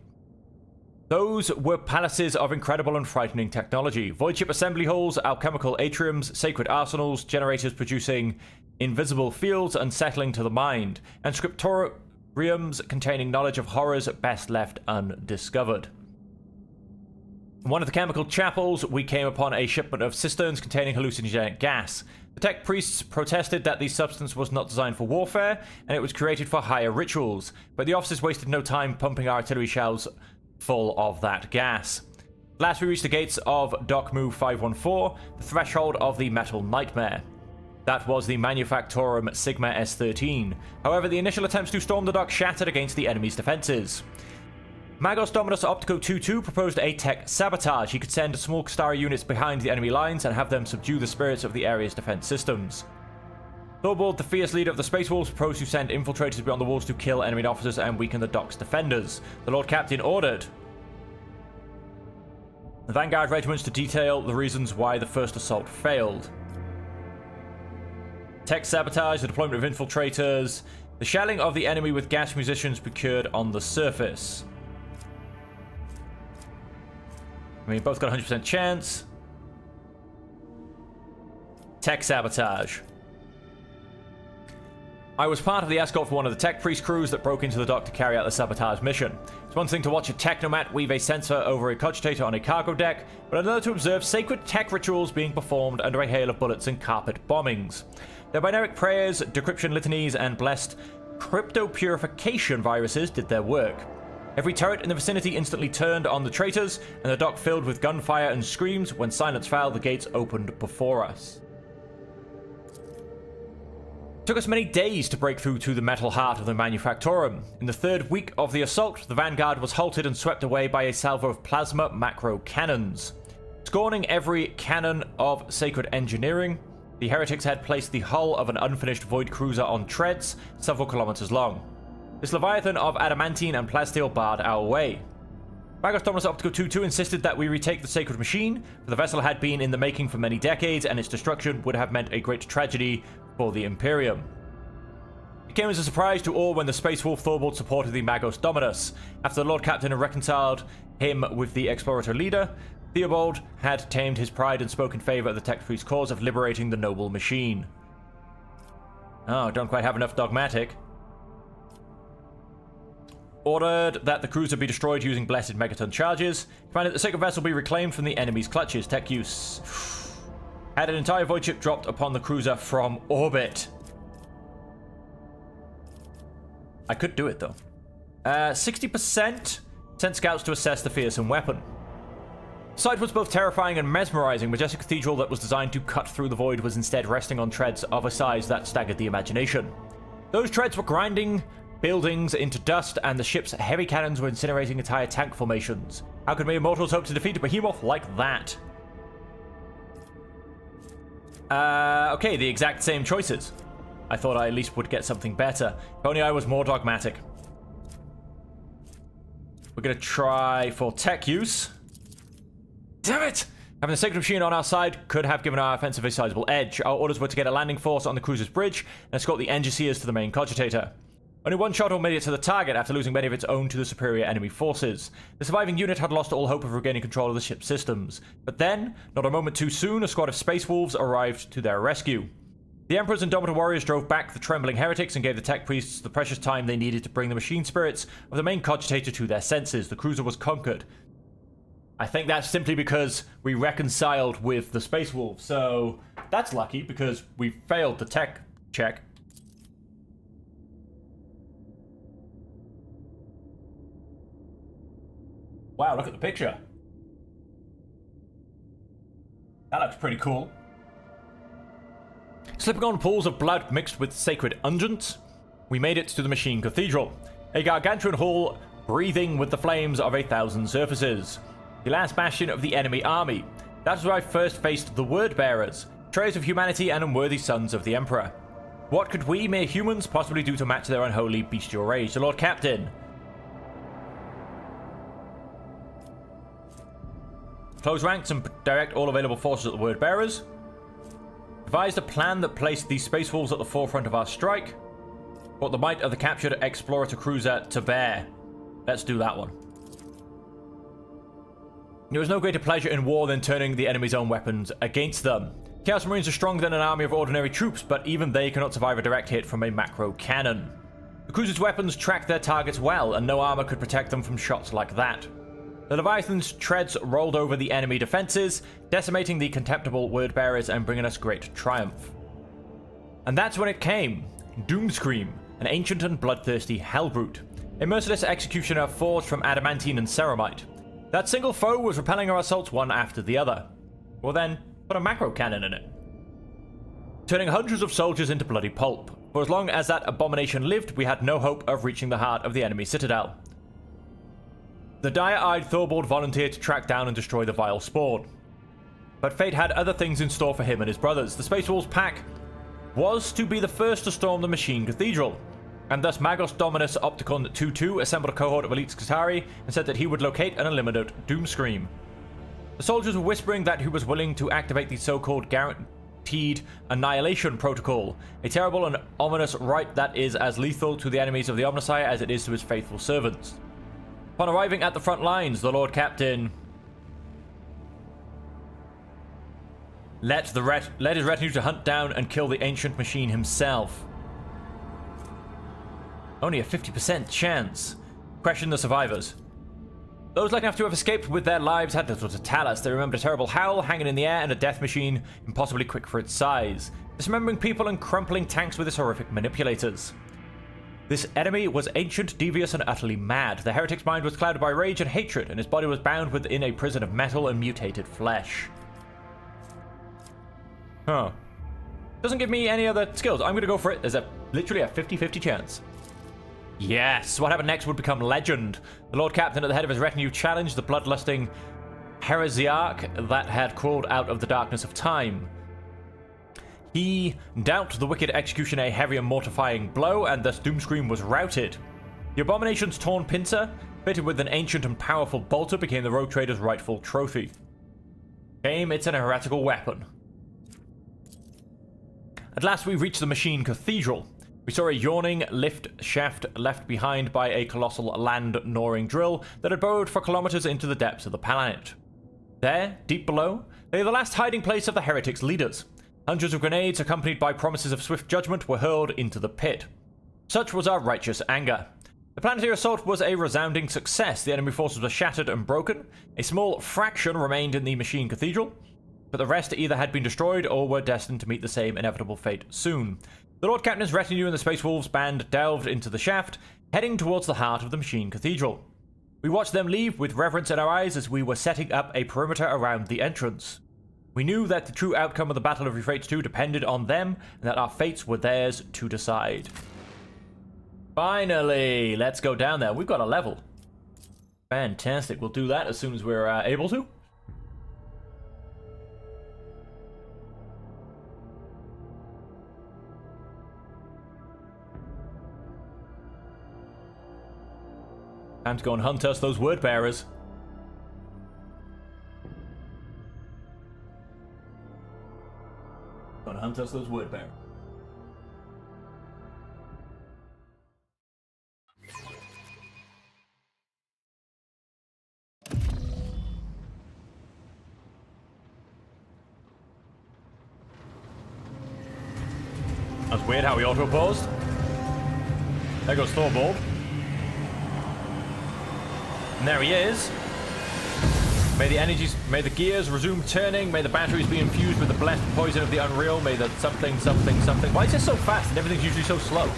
Those were palaces of incredible and frightening technology. Void ship assembly halls, alchemical atriums, sacred arsenals, generators producing invisible fields unsettling to the mind, and scriptoriums containing knowledge of horrors best left undiscovered. In one of the chemical chapels, we came upon a shipment of cisterns containing hallucinogenic gas. The tech priests protested that the substance was not designed for warfare, and it was created for higher rituals, but the officers wasted no time pumping artillery shells full of that gas. Last we reached the gates of Dock Move 514, the threshold of the Metal Nightmare. That was the Manufactorum Sigma S13. However, the initial attempts to storm the dock shattered against the enemy's defenses. Magos Dominus Optico 22 proposed a tech sabotage. He could send small Kastari units behind the enemy lines and have them subdue the spirits of the area's defense systems. Thorvald, the fierce leader of the Space Wolves, proposed to send infiltrators beyond the walls to kill enemy officers and weaken the dock's defenders. The Lord Captain ordered the Vanguard regiments to detail the reasons why the first assault failed. Tech sabotage, the deployment of infiltrators, the shelling of the enemy with gas munitions procured on the surface. I mean, both got a 100% chance. Tech sabotage. I was part of the escort for one of the tech priest crews that broke into the dock to carry out the sabotage mission. It's one thing to watch a technomat weave a sensor over a cogitator on a cargo deck, but another to observe sacred tech rituals being performed under a hail of bullets and carpet bombings. Their binaric prayers, decryption litanies, and blessed crypto-purification viruses did their work. Every turret in the vicinity instantly turned on the traitors, and the dock filled with gunfire and screams. When silence fell, the gates opened before us. It took us many days to break through to the metal heart of the Manufactorum. In the third week of the assault, the vanguard was halted and swept away by a salvo of plasma macro cannons. Scorning every canon of sacred engineering, the heretics had placed the hull of an unfinished void cruiser on treads several kilometers long. This leviathan of adamantine and plasteel barred our way. Magos Dominus Optico 22 insisted that we retake the sacred machine, for the vessel had been in the making for many decades, and its destruction would have meant a great tragedy for the Imperium. It came as a surprise to all when the Space Wolf Thorvald supported the Magos Dominus. After the Lord Captain had reconciled him with the Explorator leader, Theobald had tamed his pride and spoke in favor of the Tech Priest's cause of liberating the noble machine. Oh, don't quite have enough dogmatic. Ordered that the cruiser be destroyed using blessed megaton charges. Commanded that the sacred vessel be reclaimed from the enemy's clutches. Tech use. Had an entire void ship dropped upon the cruiser from orbit. I could do it though. 60%. Sent scouts to assess the fearsome weapon. The sight was both terrifying and mesmerizing. Majestic cathedral that was designed to cut through the void was instead resting on treads of a size that staggered the imagination. Those treads were grinding buildings into dust, and the ship's heavy cannons were incinerating entire tank formations. How could mere mortals hope to defeat a behemoth like that? Okay, the exact same choices. I thought I at least would get something better. If only I was more dogmatic. We're gonna try for tech use. Damn it! Having the sacred machine on our side could have given our offensive a sizable edge. Our orders were to get a landing force on the cruiser's bridge and escort the engineers to the main cogitator. Only one shuttle made it to the target after losing many of its own to the superior enemy forces. The surviving unit had lost all hope of regaining control of the ship's systems. But then, not a moment too soon, a squad of Space Wolves arrived to their rescue. The Emperor's Indomitable warriors drove back the trembling heretics and gave the tech priests the precious time they needed to bring the machine spirits of the main cogitator to their senses. The cruiser was conquered. I think that's simply because we reconciled with the Space Wolves, so that's lucky because we failed the tech check. Wow, look at the picture. That looks pretty cool. Slipping on pools of blood mixed with sacred unguents, we made it to the Machine Cathedral, a gargantuan hall breathing with the flames of 1,000 surfaces. The last bastion of the enemy army. That was where I first faced the Word-Bearers, traitors of humanity and unworthy sons of the Emperor. What could we, mere humans, possibly do to match their unholy bestial rage? The Lord Captain. Close ranks and direct all available forces at the Word-Bearers. Devised a plan that placed these Space Wolves at the forefront of our strike. Brought the might of the captured Explorator cruiser to bear. Let's do that one. There was no greater pleasure in war than turning the enemy's own weapons against them. Chaos Marines are stronger than an army of ordinary troops, but even they cannot survive a direct hit from a macro cannon. The cruiser's weapons tracked their targets well, and no armor could protect them from shots like that. The Leviathan's treads rolled over the enemy defenses, decimating the contemptible word-bearers and bringing us great triumph. And that's when it came. Doomscream, an ancient and bloodthirsty hellbrute. A merciless executioner forged from adamantine and ceramite. That single foe was repelling our assaults one after the other. Well then, put a macro cannon in it. Turning hundreds of soldiers into bloody pulp. For as long as that abomination lived, we had no hope of reaching the heart of the enemy citadel. The dire-eyed Thorvald volunteered to track down and destroy the vile spawn. But fate had other things in store for him and his brothers. The Space Wolves pack was to be the first to storm the Machine Cathedral, and thus Magos Dominus Opticon 22 assembled a cohort of elite Skitarii and said that he would locate and eliminate Doomscream. The soldiers were whispering that he was willing to activate the so-called Guaranteed Annihilation Protocol, a terrible and ominous rite that is as lethal to the enemies of the Omnissiah as it is to his faithful servants. Upon arriving at the front lines, the Lord Captain led his retinue to hunt down and kill the ancient machine himself. Only a 50% chance. Question the survivors. Those lucky enough to have escaped with their lives had little to tell us. They remembered a terrible howl hanging in the air and a death machine impossibly quick for its size. Dismembering people and crumpling tanks with its horrific manipulators. This enemy was ancient, devious, and utterly mad. The heretic's mind was clouded by rage and hatred, and his body was bound within a prison of metal and mutated flesh. Huh. Doesn't give me any other skills. I'm going to go for it. There's literally a 50-50 chance. Yes, what happened next would become legend. The Lord Captain at the head of his retinue challenged the bloodlusting heresiarch that had crawled out of the darkness of time. He dealt the wicked executioner a heavy and mortifying blow, and thus Doomscream was routed. The abomination's torn pincer, fitted with an ancient and powerful bolter, became the rogue trader's rightful trophy. It's an heretical weapon. At last we reached the Machine Cathedral. We saw a yawning lift shaft left behind by a colossal land-gnawing drill that had burrowed for kilometers into the depths of the planet. There, deep below, lay the last hiding place of the heretics' leaders. Hundreds of grenades, accompanied by promises of swift judgment, were hurled into the pit. Such was our righteous anger. The planetary assault was a resounding success. The enemy forces were shattered and broken. A small fraction remained in the Machine Cathedral, but the rest either had been destroyed or were destined to meet the same inevitable fate soon. The Lord Captain's retinue and the Space Wolves band delved into the shaft, heading towards the heart of the Machine Cathedral. We watched them leave with reverence in our eyes as we were setting up a perimeter around the entrance. We knew that the true outcome of the Battle of Euphrates 2 depended on them, and that our fates were theirs to decide. Finally, let's go down there. We've got a level. Fantastic. We'll do that as soon as we're able to. Time to go and hunt us those word bearers. Go and hunt us those word bearers. That's weird how he auto-paused. There goes Thorvald. And there he is. May the gears resume turning. May the batteries be infused with the blessed poison of the unreal. May the something. Why is this so fast and everything's usually so slow?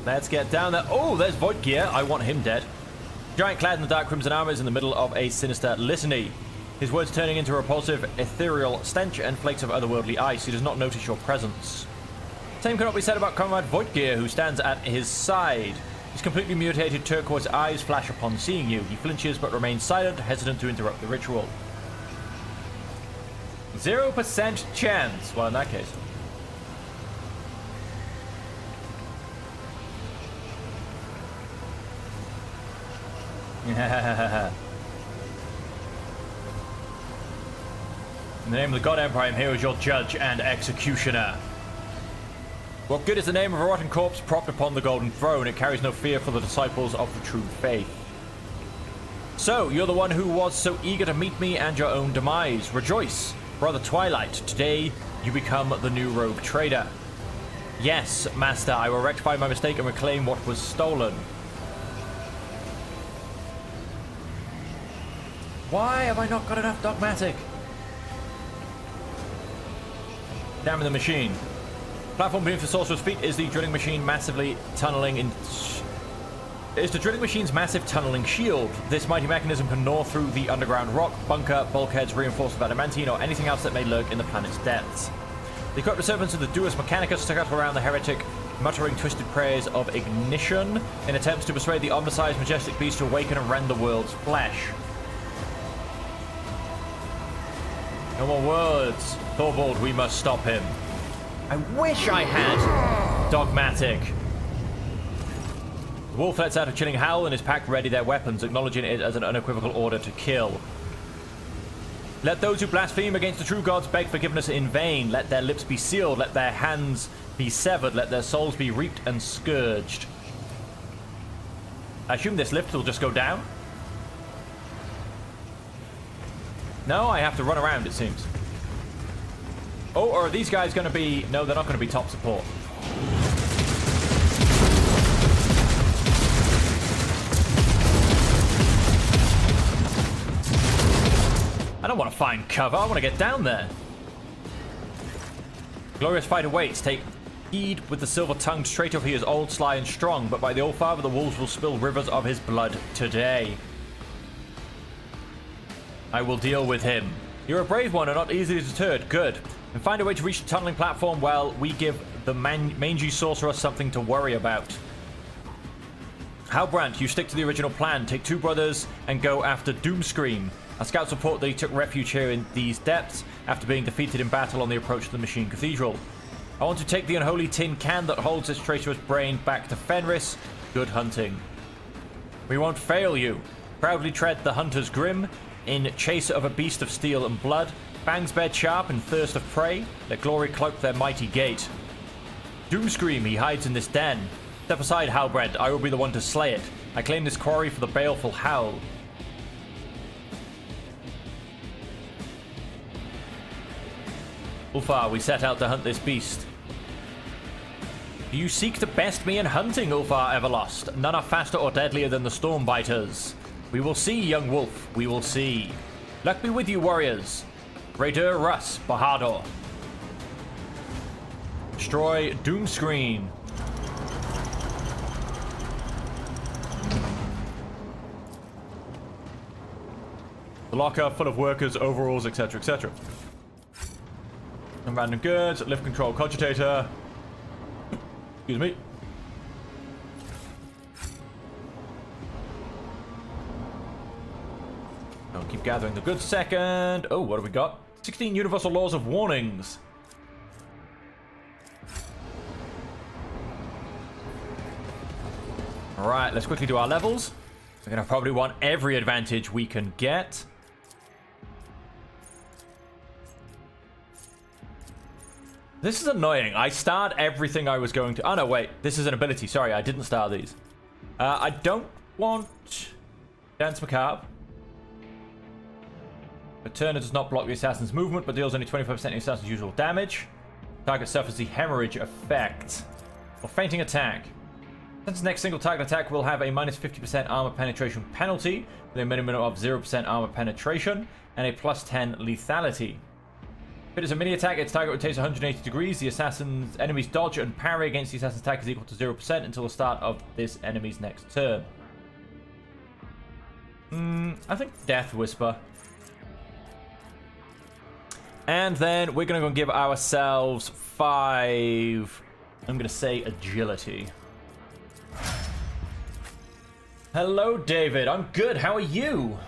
Let's get down there. Oh, there's Void Gear. I want him dead. Giant clad in the dark crimson armor is in the middle of a sinister litany. His words turning into repulsive, ethereal stench and flakes of otherworldly ice. He does not notice your presence. Same cannot be said about Comrade Voidgear, who stands at his side. His completely mutated turquoise eyes flash upon seeing you. He flinches but remains silent, hesitant to interrupt the ritual. 0% chance. Well, in that case. In the name of the God Emperor, I am here as your judge and executioner. What good is the name of a rotten corpse propped upon the golden throne? It carries no fear for the disciples of the true faith. So, you're the one who was so eager to meet me and your own demise. Rejoice, Brother Twilight. Today, you become the new rogue trader. Yes, Master, I will rectify my mistake and reclaim what was stolen. Why have I not got enough dogmatic? Damn the machine. Platform beneath the sorcerer's feet is the drilling machine massively tunneling in. Is the drilling machine's massive tunneling shield. This mighty mechanism can gnaw through the underground rock, bunker, bulkheads reinforced with adamantine, or anything else that may lurk in the planet's depths. The equipped servants of the Deus Mechanicus stuck out around the heretic, muttering twisted prayers of ignition in attempts to persuade the omnisized majestic beast to awaken and rend the world's flesh. No more words. Thorvald, we must stop him. I wish I had dogmatic. The wolf lets out a chilling howl and his pack ready their weapons, acknowledging it as an unequivocal order to kill. Let those who blaspheme against the true gods beg forgiveness in vain. Let their lips be sealed. Let their hands be severed. Let their souls be reaped and scourged. I assume this lift will just go down. No, I have to run around, it seems. Oh, or are these guys going to be... No, they're not going to be top support. I don't want to find cover. I want to get down there. Glorious fighter waits. Take heed with the silver-tongued traitor. He is old, sly, and strong. But by the All-Father, the wolves will spill rivers of his blood today. I will deal with him. You're a brave one and not easily deterred. Good. And find a way to reach the tunneling platform while we give the mangy sorcerer something to worry about. Halbrand, you stick to the original plan. Take 2 brothers and go after Doomscream. Our scouts report that he took refuge here in these depths after being defeated in battle on the approach to the Machine Cathedral. I want to take the unholy tin can that holds this traitorous brain back to Fenris. Good hunting. We won't fail you. Proudly tread the hunter's grim. In chase of a beast of steel and blood, fangs bared sharp in thirst of prey, let glory cloak their mighty gate. Doomscream, he hides in this den. Step aside, Halbrand, I will be the one to slay it. I claim this quarry for the baleful howl. Ulfar, we set out to hunt this beast. Do you seek to best me in hunting, Ulfar Everlost? None are faster or deadlier than the Stormbiters. We will see, young wolf, we will see. Luck be with you, warriors. Raider Russ, Bahadur. Destroy Doomscreen. The locker full of workers, overalls, etc., etc. Some random goods, lift control cogitator. Excuse me. I'll keep gathering the goods second. Oh, what have we got? 16 universal laws of warnings. Alright, let's quickly do our levels. We're going to probably want every advantage we can get. This is annoying. I starred everything I was going to... Oh, no, wait. This is an ability. Sorry, I didn't star these. I don't want... Dance Macabre. The turner does not block the assassin's movement, but deals only 25% of the assassin's usual damage. Target suffers the hemorrhage effect. Or fainting attack. Since the next single target attack will have a minus 50% armor penetration penalty, with a minimum of 0% armor penetration, and a plus 10 lethality. If it is a mini attack, its target rotates 180 degrees. The assassin's enemy's dodge and parry against the assassin's attack is equal to 0% until the start of this enemy's next turn. I think Death Whisper. And then we're going to go and give ourselves 5... I'm going to say agility. Hello, David. I'm good. How are you?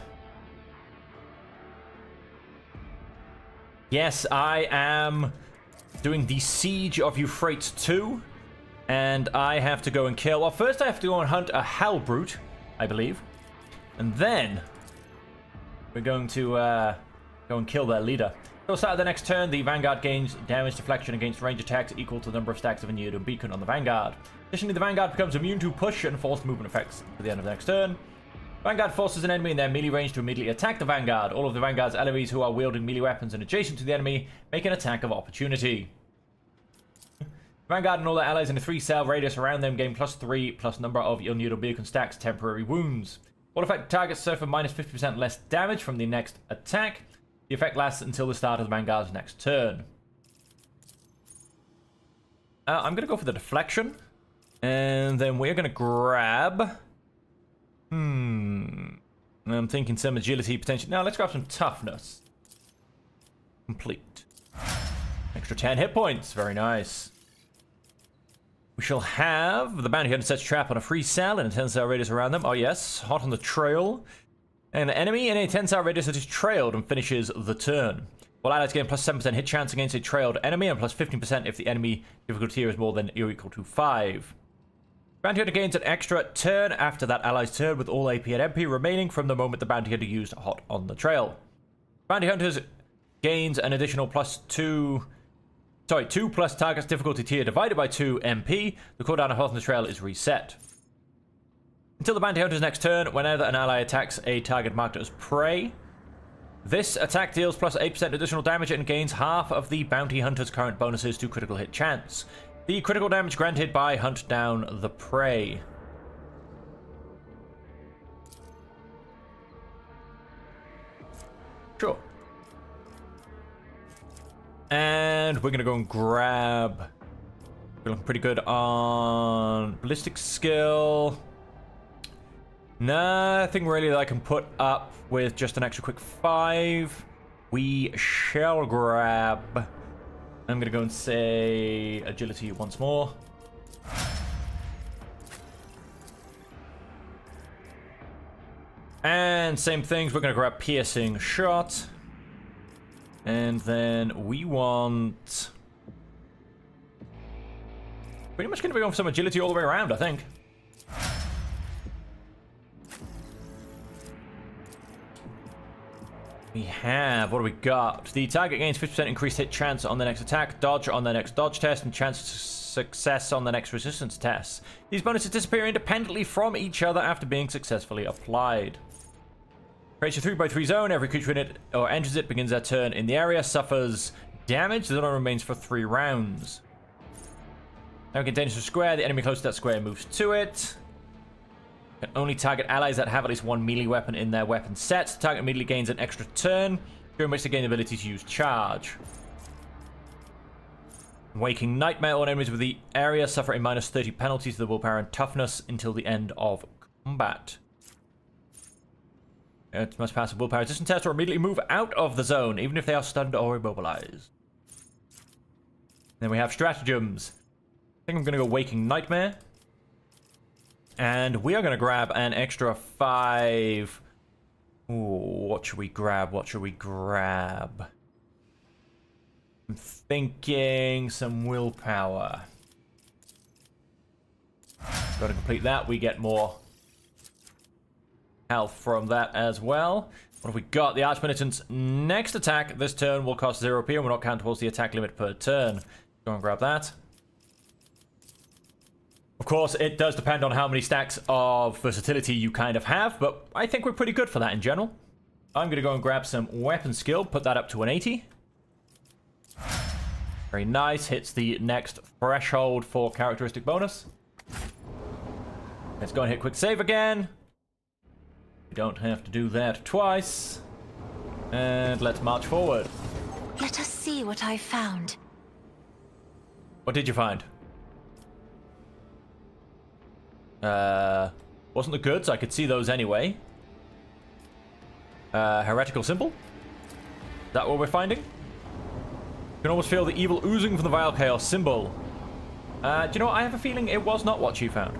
Yes, I am doing the Siege of Euphrates 2. And I have to go and kill... Well, first I have to go and hunt a Hellbrute, I believe. And then we're going to go and kill their leader. So start of the next turn, the Vanguard gains damage deflection against range attacks equal to the number of stacks of a Neodon Beacon on the Vanguard. Additionally, the Vanguard becomes immune to push and forced movement effects at the end of the next turn. Vanguard forces an enemy in their melee range to immediately attack the Vanguard. All of the Vanguard's enemies who are wielding melee weapons and adjacent to the enemy make an attack of opportunity. Vanguard and all their allies in a 3-cell radius around them gain +3 plus number of your Neodon Beacon stacks temporary wounds. All affected targets suffer minus 50% less damage from the next attack. The effect lasts until the start of the Vanguard's next turn. I'm going to go for the deflection. And then we're going to grab... I'm thinking some agility potentially. Now, let's grab some toughness. Complete. Extra 10 hit points. Very nice. We shall have... The bounty hunter sets trap on a free cell and a 10-cell radius around them. Oh, yes. Hot on the trail. And an enemy in a 10-cell radius that is trailed and finishes the turn. While allies gain plus 7% hit chance against a trailed enemy and plus 15% if the enemy difficulty here is more than or equal to 5. Bounty hunter gains an extra turn after that ally's turn with all AP and MP remaining from the moment the bounty hunter used hot on the trail. Bounty hunters gains an additional +2 plus target's difficulty tier divided by 2 MP. The cooldown of hot on the trail is reset. Until the bounty hunter's next turn, whenever an ally attacks a target marked as prey, this attack deals plus 8% additional damage and gains half of the bounty hunter's current bonuses to critical hit chance. The critical damage granted by hunt down the prey. Sure. And we're gonna go and grab... Feeling pretty good on ballistic skill. Nothing really that I can put up with just an extra quick 5. We shall grab... I'm going to go and say agility once more. And same things, we're going to grab piercing shot. And then we want... Pretty much going to be going for some agility all the way around, I think. We have, what do we got? The target gains 50% increased hit chance on the next attack, dodge on the next dodge test, and chance of success on the next resistance test. These bonuses disappear independently from each other after being successfully applied. Creates a 3x3 zone. Every creature in it or enters it begins their turn in the area, suffers damage. The zone remains for 3 rounds. Now it contains a square. The enemy close to that square moves to it. Can only target allies that have at least 1 melee weapon in their weapon set. The target immediately gains an extra turn, during which they gain the ability to use charge. Waking Nightmare. All enemies with the area suffer a minus 30 penalty to the willpower and toughness until the end of combat. It must pass a willpower resistance test or immediately move out of the zone, even if they are stunned or immobilized. Then we have stratagems. I think I'm going to go Waking Nightmare. And we are going to grab an extra 5. Ooh, what should we grab? What should we grab? I'm thinking some willpower. Got to complete that. We get more health from that as well. What have we got? The Archpenitent's next attack this turn will cost 0p and will not count towards the attack limit per turn. Go and grab that. Of course, it does depend on how many stacks of versatility you kind of have, but I think we're pretty good for that in general. I'm going to go and grab some weapon skill, put that up to an 80. Very nice, hits the next threshold for characteristic bonus. Let's go and hit quick save again. You don't have to do that twice. And let's march forward. Let us see what I found. What did you find? Wasn't the goods? I could see those anyway. Heretical symbol? Is that what we're finding? You can almost feel the evil oozing from the vile chaos symbol. Do you know what? I have a feeling it was not what she found.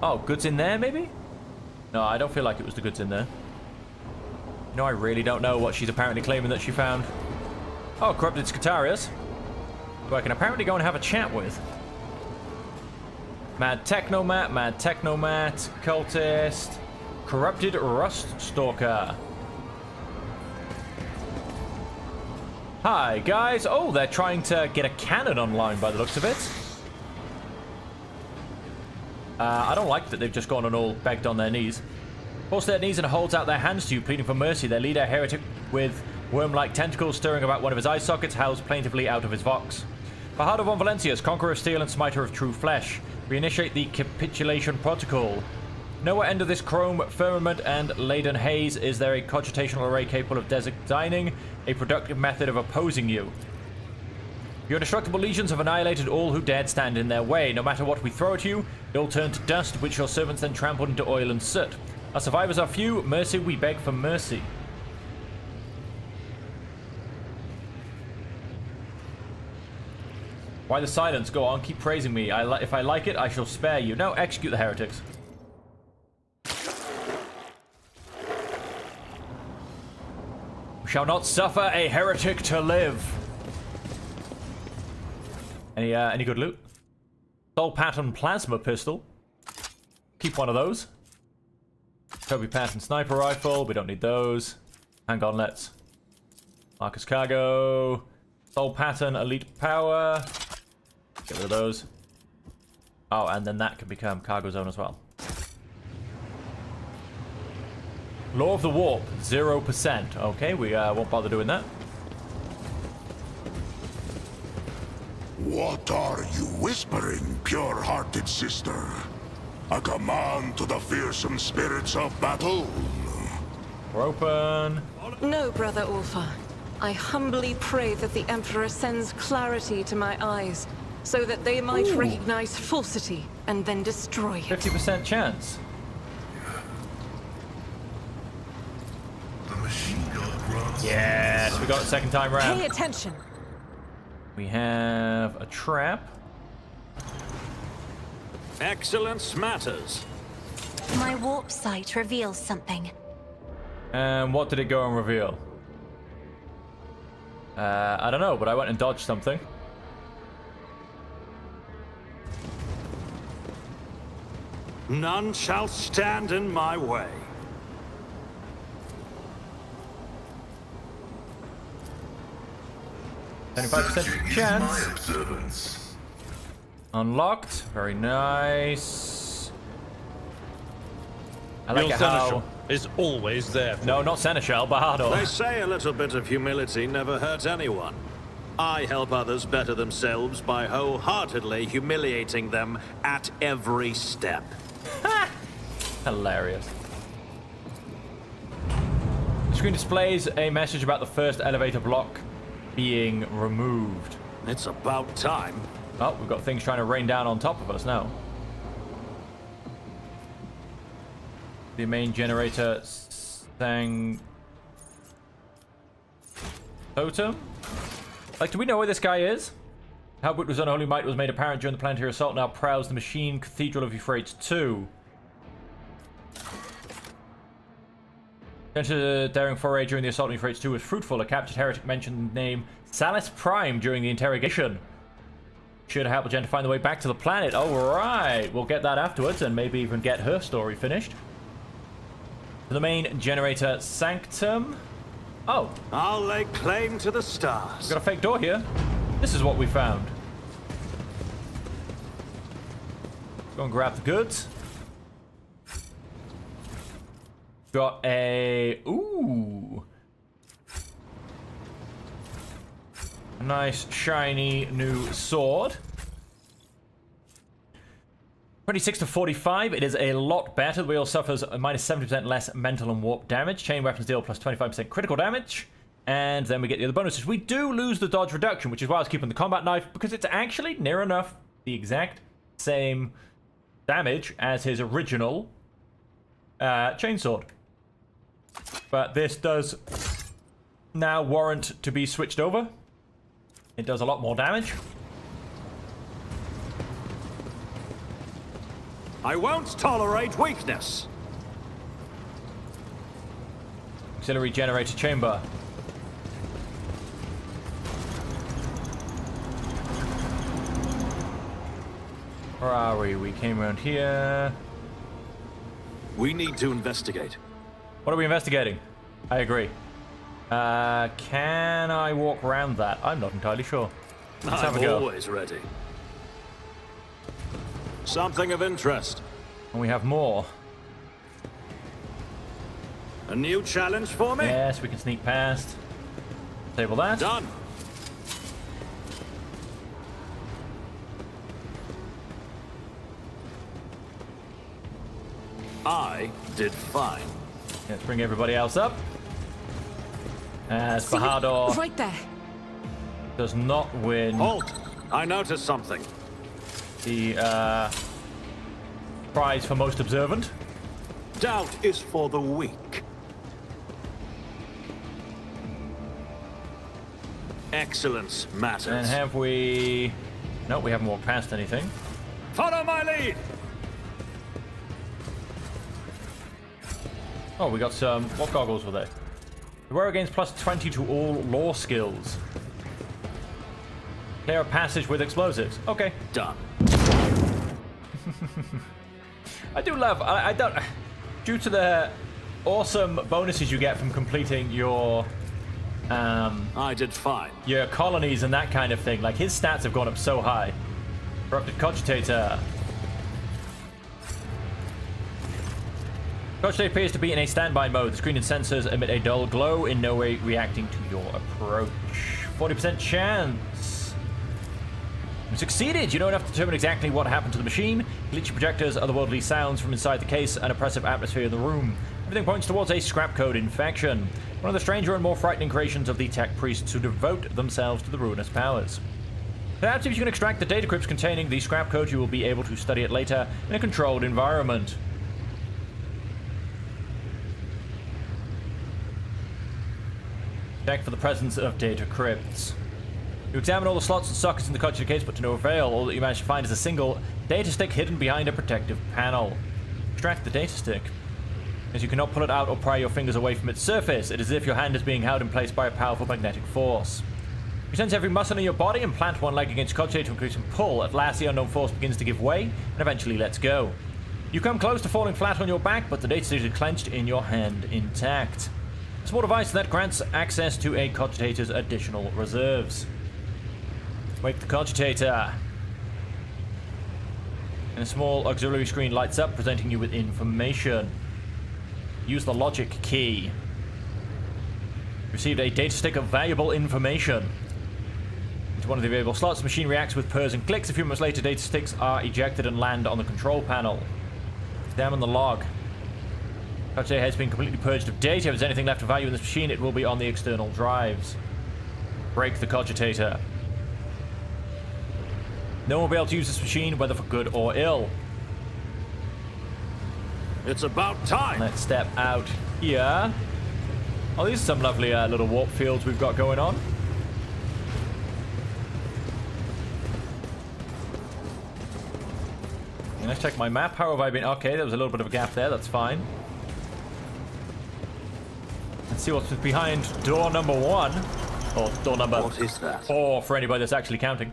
Oh, goods in there, maybe? No, I don't feel like it was the goods in there. No, I really don't know what she's apparently claiming that she found. Oh, corrupted Scutarius. Who I can apparently go and have a chat with. Mad Technomat, Cultist, Corrupted Rust Stalker. Hi, guys. Oh, they're trying to get a cannon online by the looks of it. I don't like that they've just gone and all begged on their knees. Falls to their knees and holds out their hands to you, pleading for mercy. Their leader, heretic with worm-like tentacles stirring about one of his eye sockets, howls plaintively out of his vox. Fajardo von Valencius, conqueror of steel and smiter of true flesh. We initiate the capitulation protocol. Nowhere end of this chrome firmament and laden haze is there a cogitational array capable of designing a productive method of opposing you. Your destructible legions have annihilated all who dared stand in their way. No matter what we throw at you, it will turn to dust, which your servants then trampled into oil and soot. Our survivors are few. Mercy, we beg for mercy. Why the silence? Go on, keep praising me. If I like it, I shall spare you. No, execute the heretics. We shall not suffer a heretic to live. Any good loot? Soul Pattern Plasma Pistol. Keep one of those. Kobe Pattern Sniper Rifle. We don't need those. Handgauntlets. Marcus Cargo. Soul Pattern Elite Power. Get rid of those. Oh, and then that can become Cargo Zone as well. Law of the Warp, 0%. Okay, we won't bother doing that. What are you whispering, pure-hearted sister? A command to the fearsome spirits of battle? We're open. No, Brother Ulfa. I humbly pray that the Emperor sends clarity to my eyes, so that they might recognize falsity and then destroy it. 50% chance. Yes, we got it second time round. Pay attention. We have a trap. Excellence matters. My warp sight reveals something. And what did it go and reveal? I don't know, but I went and dodged something. None shall stand in my way. $25% chance. Unlocked. Very nice. I like Your it how... seneschal is always there. No, not Seneschal, Bahado. They say a little bit of humility never hurt anyone. I help others better themselves by wholeheartedly humiliating them at every step. Hilarious. The screen displays a message about the first elevator block being removed. It's about time. Oh, we've got things trying to rain down on top of us now. The main generator sang... Totem? Like, do we know where this guy is? How Halbert was unholy might was made apparent during the planetary assault, now prowls the machine Cathedral of Euphrates 2. Generator's daring foray during the assault on Euphrates 2 was fruitful. A captured heretic mentioned the name Salis Prime during the interrogation. Should help Jen to find the way back to the planet. Alright, we'll get that afterwards and maybe even get her story finished. The main generator sanctum. Oh. I'll lay claim to the stars. We've got a fake door here. This is what we found. Go and grab the goods. Got a... Ooh. A nice, shiny, new sword. 26 to 45. It is a lot better. The wheel suffers a minus 70% less mental and warp damage. Chain weapons deal plus 25% critical damage. And then we get the other bonuses. We do lose the dodge reduction, which is why I was keeping the combat knife, because it's actually near enough the exact same damage as his original chainsword. But this does now warrant to be switched over. It does a lot more damage. I won't tolerate weakness. Auxiliary generator chamber. Where are we? We came around here. We need to investigate. What are we investigating? I agree. Can I walk around that? I'm not entirely sure. Let's have a I'm go. always ready. Something of interest. And we have more. A new challenge for me? Yes, we can sneak past. Disable that. Done. I did fine. Let's bring everybody else up. As See, Bahadur right there. does not win Halt! I noticed something. the prize for most observant. Doubt is for the weak. Excellence matters. And have we... No, we haven't walked past anything. Follow my lead! Oh, we got some... What goggles were they? The wearer gains plus 20 to all law skills. Clear a passage with explosives. Okay. Done. I do love... I don't... Due to the awesome bonuses you get from completing your... I did fine. your colonies and that kind of thing. Like, his stats have gone up so high. Corrupted Cogitator. Cogitator appears to be in a standby mode. The screen and sensors emit a dull glow, in no way reacting to your approach. 40% chance. You succeeded! You know enough to determine exactly what happened to the machine. Glitchy projectors, otherworldly sounds from inside the case, and oppressive atmosphere in the room. Everything points towards a scrap code infection. One of the stranger and more frightening creations of the tech priests who devote themselves to the ruinous powers. Perhaps if you can extract the data crypts containing the scrap code, you will be able to study it later in a controlled environment. Check for the presence of data crypts. You examine all the slots and sockets in the Cogitator case, but to no avail. All that you manage to find is a single data stick hidden behind a protective panel. Extract the data stick. As you cannot pull it out or pry your fingers away from its surface, it is as if your hand is being held in place by a powerful magnetic force. You sense every muscle in your body and plant one leg against Cogitator to increase and pull. At last, the unknown force begins to give way and eventually lets go. You come close to falling flat on your back, but the data stick is clenched in your hand intact. A small device that grants access to a Cogitator's additional reserves. Wake the Cogitator. And a small auxiliary screen lights up, presenting you with information. Use the logic key. Received a data stick of valuable information. Into one of the available slots, the machine reacts with purrs and clicks. A few moments later, data sticks are ejected and land on the control panel. Examine the log. Cogitator has been completely purged of data. If there's anything left of value in this machine, it will be on the external drives. Break the Cogitator. No one will be able to use this machine, whether for good or ill. It's about time. Let's step out here. Oh, these are some lovely little warp fields we've got going on. And let's check my map. How have I been? Okay, there was a little bit of a gap there. That's fine. Let's see what's behind door number 1. Or door number What is that? 4 for anybody that's actually counting.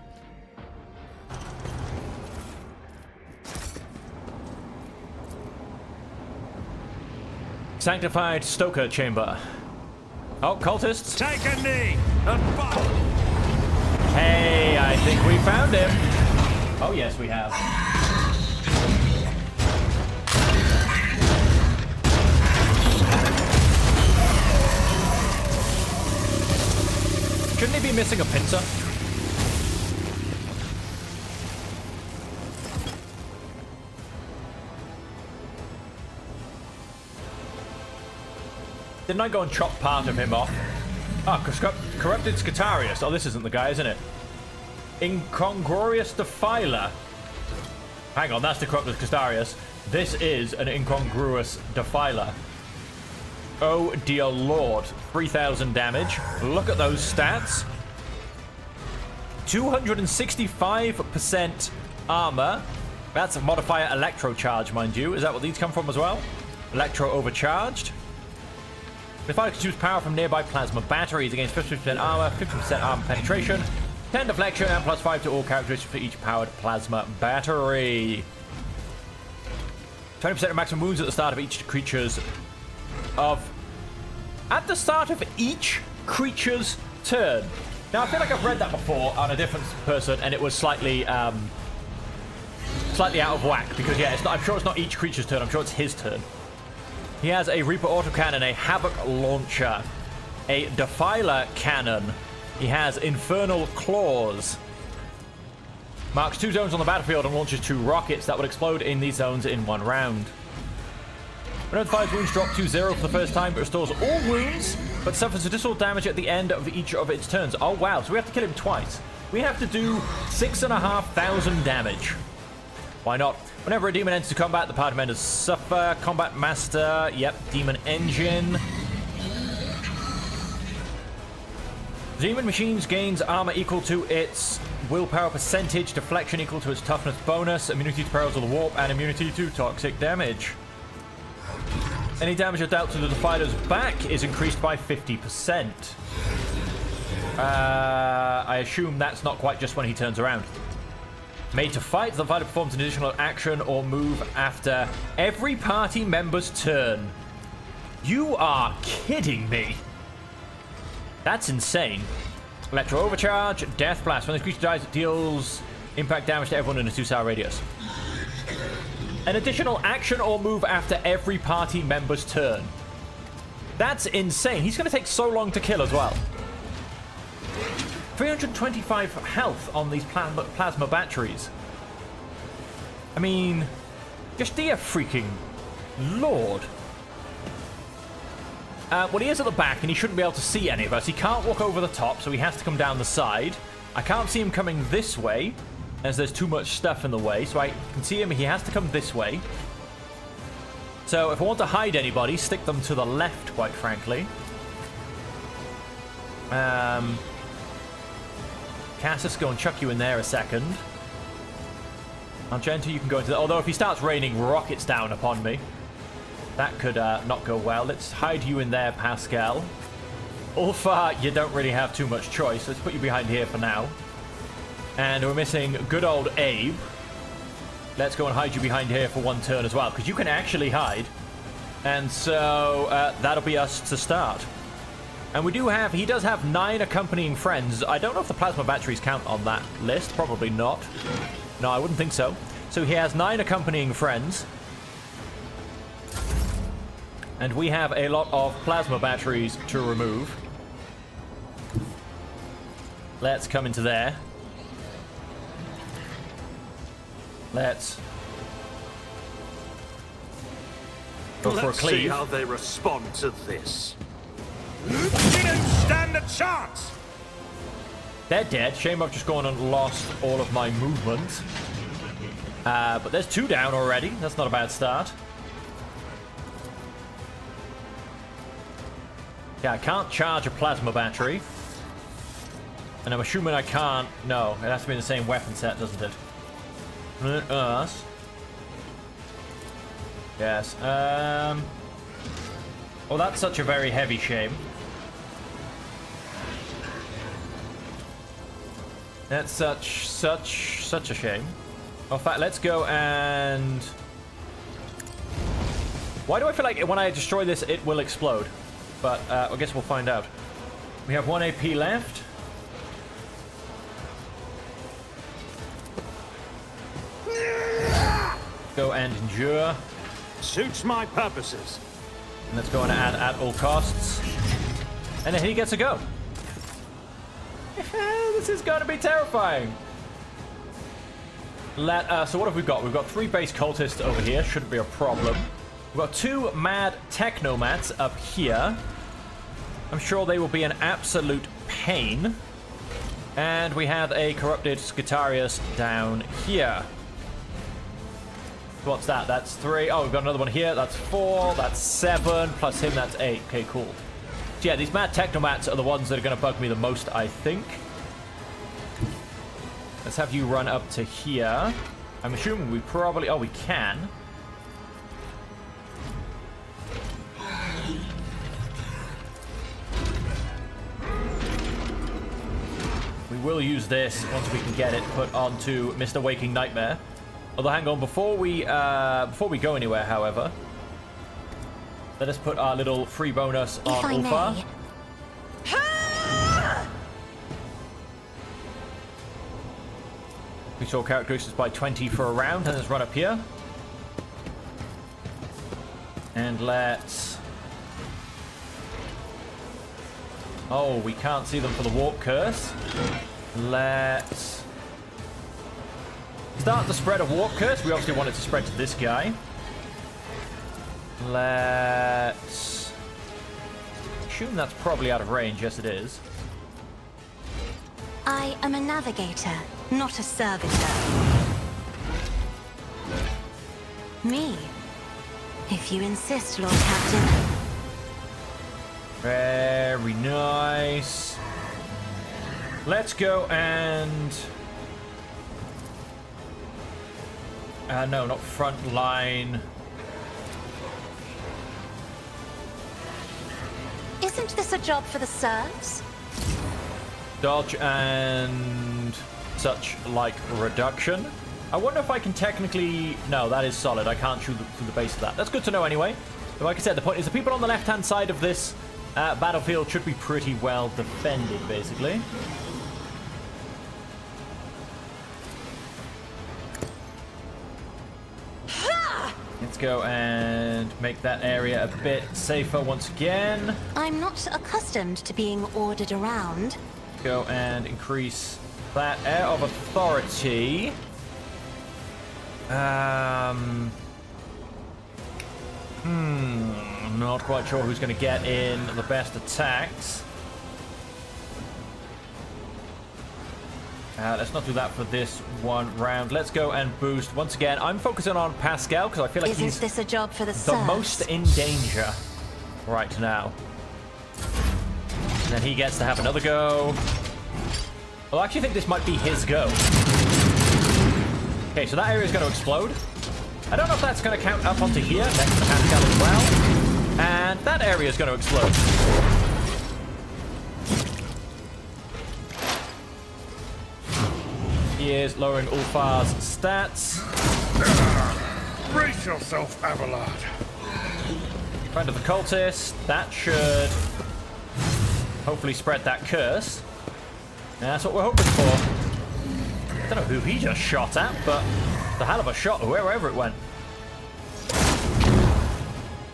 Sanctified Stoker Chamber. Oh, cultists. Take a knee and butt. Hey, I think we found him. Oh, yes, we have. Shouldn't he be missing a pincer? Didn't I go and chop part of him off? Ah, Corrupted Scutarius. Oh, this isn't the guy, isn't it? Incongruous Defiler. Hang on, that's the Corrupted Scutarius. This is an Incongruous Defiler. Oh, dear lord. 3,000 damage. Look at those stats. 265% armor. That's a modifier Electro Charge, mind you. Is that what these come from as well? Electro Overcharged. The fighter consumes power from nearby plasma batteries against 50% armor, 50% armor penetration, 10 deflection, and plus 5 to all characteristics for each powered plasma battery. 20% of maximum wounds at the start of each creature's turn. Now I feel like I've read that before on a different person, and it was slightly out of whack because yeah, it's not, I'm sure it's not each creature's turn. I'm sure it's his turn. He has a Reaper autocannon, a Havoc launcher, a Defiler cannon. He has Infernal Claws. Marks 2 zones on the battlefield and launches 2 rockets that would explode in these zones in 1 round. When fires wounds drop to 0 for the first time, it restores all wounds, but suffers additional damage at the end of each of its turns. Oh wow, so we have to kill him twice. We have to do 6,500 damage. Why not? Whenever a demon enters combat, the party members suffer. Combat Master, yep, Demon Engine. Demon Machines gains armor equal to its willpower percentage, deflection equal to its toughness bonus, immunity to perils of the warp, and immunity to toxic damage. Any damage dealt to the Defiler's back is increased by 50%. I assume that's not quite just when he turns around. Made to fight, the Defiler performs an additional action or move after every party member's turn. You are kidding me. That's insane. Electro Overcharge, Death Blast. When the creature dies, it deals impact damage to everyone in a 2-star radius. An additional action or move after every party member's turn. That's insane. He's going to take so long to kill as well. 325 health on these plasma batteries. I mean, just dear freaking lord. Well, he is at the back, and he shouldn't be able to see any of us. He can't walk over the top, so he has to come down the side. I can't see him coming this way, as there's too much stuff in the way. So I can see him. He has to come this way. So if I want to hide anybody, stick them to the left, quite frankly. Cassus, go and chuck you in there a second. Argento, you can go into the... Although if he starts raining rockets down upon me, that could not go well. Let's hide you in there, Pascal. Ulfa, you don't really have too much choice. Let's put you behind here for now. And we're missing good old Abe. Let's go and hide you behind here for one turn as well, because you can actually hide. And so that'll be us to start. And we do have, he does have 9 accompanying friends. I don't know if the plasma batteries count on that list. Probably not. No, I wouldn't think so. So he has 9 accompanying friends. And we have a lot of plasma batteries to remove. Let's come into there. Let's go for a cleave. Let's see how they respond to this. You don't stand a chance! They're dead. Shame I've just gone and lost all of my movement. But there's 2 down already. That's not a bad start. Yeah, I can't charge a plasma battery. And I'm assuming I can't... No, it has to be in the same weapon set, doesn't it? Us. Yes. Oh, that's such a very heavy shame. That's such a shame. In fact, let's go and... Why do I feel like when I destroy this, it will explode? But I guess we'll find out. We have 1 AP left. Go and endure. Suits my purposes. And let's go and add at all costs. And then he gets a go. This is going to be terrifying. So what have we got? We've got 3 base cultists over here. Shouldn't be a problem. We've got 2 mad technomats up here. I'm sure they will be an absolute pain. And we have a corrupted Scutarius down here. What's that? That's 3. Oh, we've got another one here. That's 4. That's 7. Plus him, that's 8. Okay, cool. So yeah, these mad technomats are the ones that are going to bug me the most, I think. Let's have you run up to here. I'm assuming we probably... Oh, we can. We will use this once we can get it put onto Mr. Waking Nightmare. Although, hang on, before we go anywhere, however, let us put our little free bonus on Ulfa. We saw characteristics by 20 for a round, and let's run up here. And let's... Oh, we can't see them for the warp curse. Let's start the spread of warp curse. We obviously want it to spread to this guy. Let's assume that's probably out of range. Yes, it is. I am a navigator, not a servitor. Me, if you insist, Lord Captain. Very nice. Let's go and... no, not front line. Isn't this a job for the serfs? Dodge and such like reduction. I wonder if I can technically... No, that is solid. I can't shoot through the base of that. That's good to know anyway. But like I said, the point is the people on the left-hand side of this battlefield should be pretty well defended, basically. Let's go and make that area a bit safer once again. I'm not accustomed to being ordered around. Go and increase that air of authority. Not quite sure who's going to get in the best attacks. Let's not do that for this one round. Let's go and boost once again. I'm focusing on Pascal because I feel like Isn't this a job for the the serfs? most in danger right now. And then he gets to have another go. Well, I actually think this might be his go. Okay, so that area is going to explode. I don't know if that's going to count up onto here next to Pascal as well. And that area is going to explode. He is lowering Ulfar's stats. Brace yourself, Abelard. Friend of the cultist. That should hopefully spread that curse. And that's what we're hoping for. I don't know who he just shot at, but it's a hell of a shot wherever it went.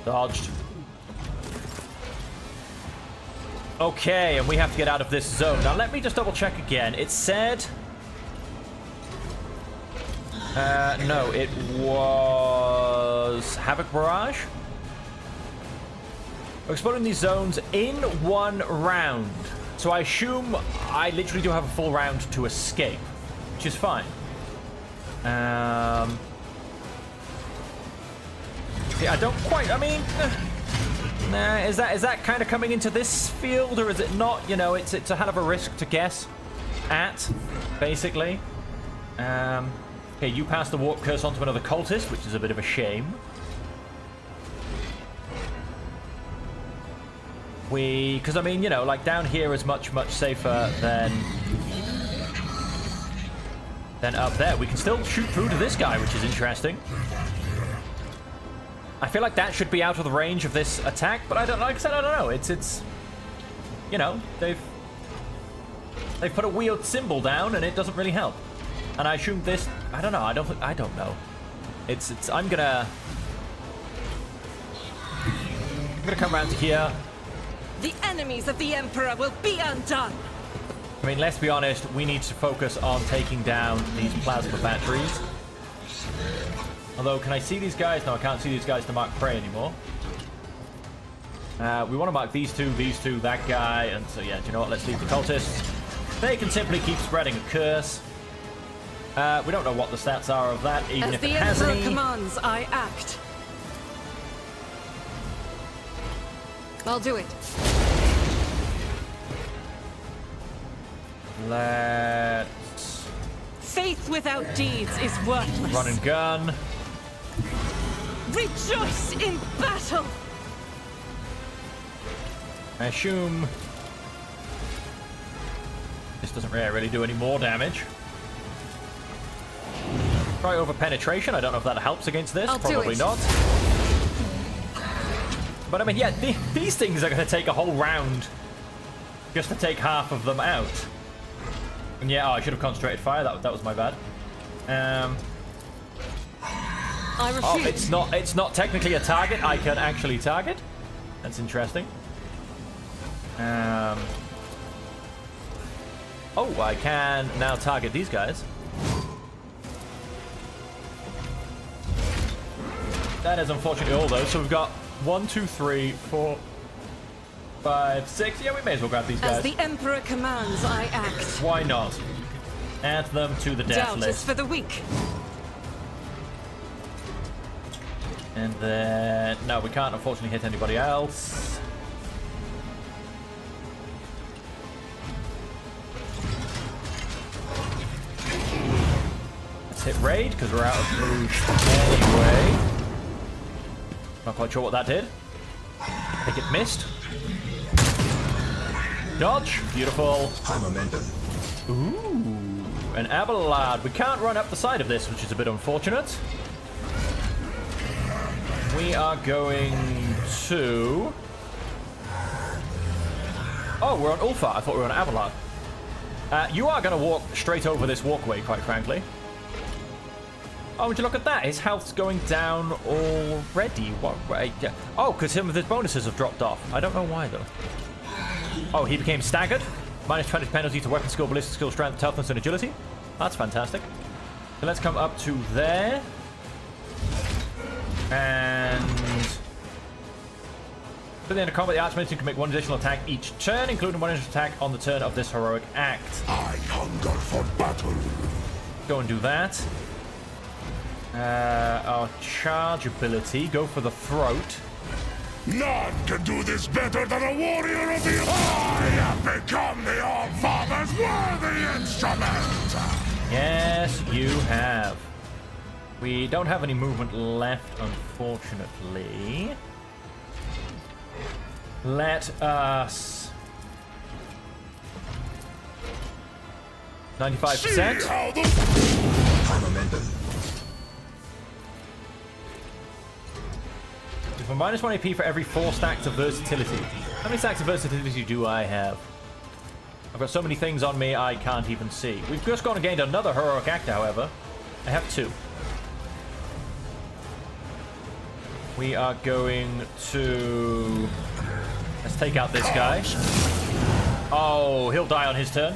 Dodged. Okay, and we have to get out of this zone. Now let me just double check again. It said... no, it was Havoc Barrage. We're exploring these zones in one round. So I assume I literally do have a full round to escape, which is fine. See, I don't quite, I mean... Nah, is that kind of coming into this field, or is it not? You know, it's a hell of a risk to guess at, basically. Okay, you pass the warp curse onto another cultist, which is a bit of a shame. Because I mean, you know, like down here is much safer than up there. We can still shoot through to this guy, which is interesting. I feel like that should be out of the range of this attack, but I don't, like I said, I don't know. It's, you know, they've put a weird symbol down, and it doesn't really help. And I assume this, I don't know. I don't know. I'm gonna come around to here. The enemies of the Emperor will be undone. I mean, let's be honest. We need to focus on taking down these plasma batteries. Although, can I see these guys? No, I can't see these guys to mark prey anymore. We want to mark these two, that guy, and so yeah. Do you know what? Let's leave the cultists. They can simply keep spreading a curse. We don't know what the stats are of that, even if it has any. As the Emperor commands, I act. I'll do it. Let's... Faith without deeds is worthless. Run and gun. Rejoice in battle! I assume this doesn't really do any more damage. Try over penetration. I don't know if that helps against this. I'll Probably do it. not. But I mean, yeah, these things are going to take a whole round just to take half of them out. And yeah, I should have concentrated fire. That was my bad. I refuse. Oh, it's not technically a target. I can actually target. That's interesting. Oh, I can now target these guys. That is unfortunately all those. So we've got 1, 2, 3, 4, 5, 6. Yeah, we may as well grab these guys. As the Emperor commands, I act. Why not? Add them to the death Doubt is list. for the weak. And then... No, we can't unfortunately hit anybody else. Let's hit raid, because we're out of move anyway. Not quite sure what that did. I think it missed. Dodge. Beautiful. High momentum. Ooh. An Abelard. We can't run up the side of this, which is a bit unfortunate. We are going to... Oh, we're on Ulfa. I thought we were on Abelard. You are going to walk straight over this walkway, quite frankly. Oh, would you look at that? His health's going down already. What? Yeah. Oh, because some of his bonuses have dropped off. I don't know why, though. Oh, he became staggered. Minus 20 penalty to weapon skill, ballistic skill, strength, toughness, and agility. That's fantastic. So let's come up to there. And... At the end of combat, the Archmage can make one additional attack each turn, including one additional attack on the turn of this heroic act. I hunger for battle. Go and do that. Our charge ability, go for the throat. None can do this better than a warrior of the... I have become the All-Father's worthy instrument! Yes, you have. We don't have any movement left, unfortunately. Let us... 95%. See how the... High momentum. For minus 1 AP for every 4 stacks of versatility. How many stacks of versatility do I have? I've got so many things on me I can't even see. We've just gone and gained another heroic act, however. I have 2. We are going to... Let's take out this guy. Oh, he'll die on his turn.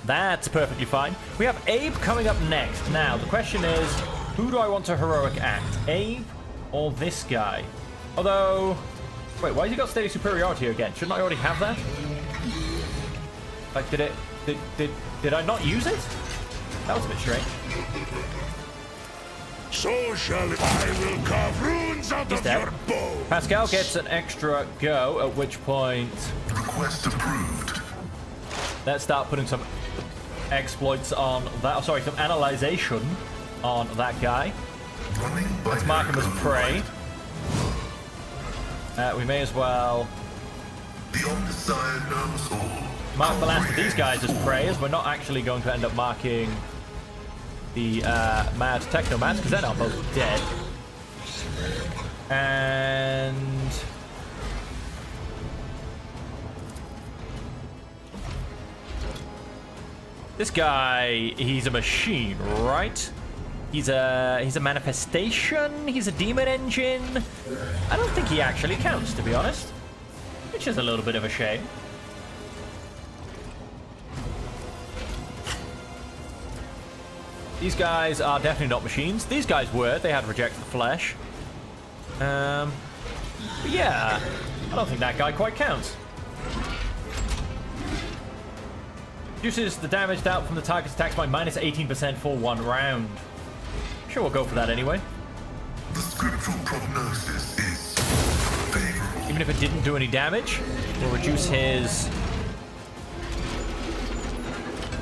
That's perfectly fine. We have Abe coming up next. Now, the question is, who do I want to heroic act? Abe or this guy? Although... Wait, why has he got steady superiority again? Shouldn't I already have that? Like, did it... Did I not use it? That was a bit strange. So shall it. I will carve runes out of dead. your bow. Pascal gets an extra go, at which point... Request approved. Let's start putting some exploits on that. Oh, sorry, some analyzation on that guy. Let's mark him as prey. We may as well The Omniscient knows all. mark the last of these guys as prey, as we're not actually going to end up marking the Mad Technomancer, because they're now both dead. And... this guy, he's a machine, right? He's a manifestation, he's a demon engine. I don't think he actually counts, to be honest. Which is a little bit of a shame. These guys are definitely not machines. These guys were. They had Reject the Flesh. But yeah, I don't think that guy quite counts. Reduces the damage dealt from the target's attacks by minus 18% for 1 round. Sure, we'll go for that anyway. The scriptural prognosis is favorable. Even if it didn't do any damage, we'll reduce his...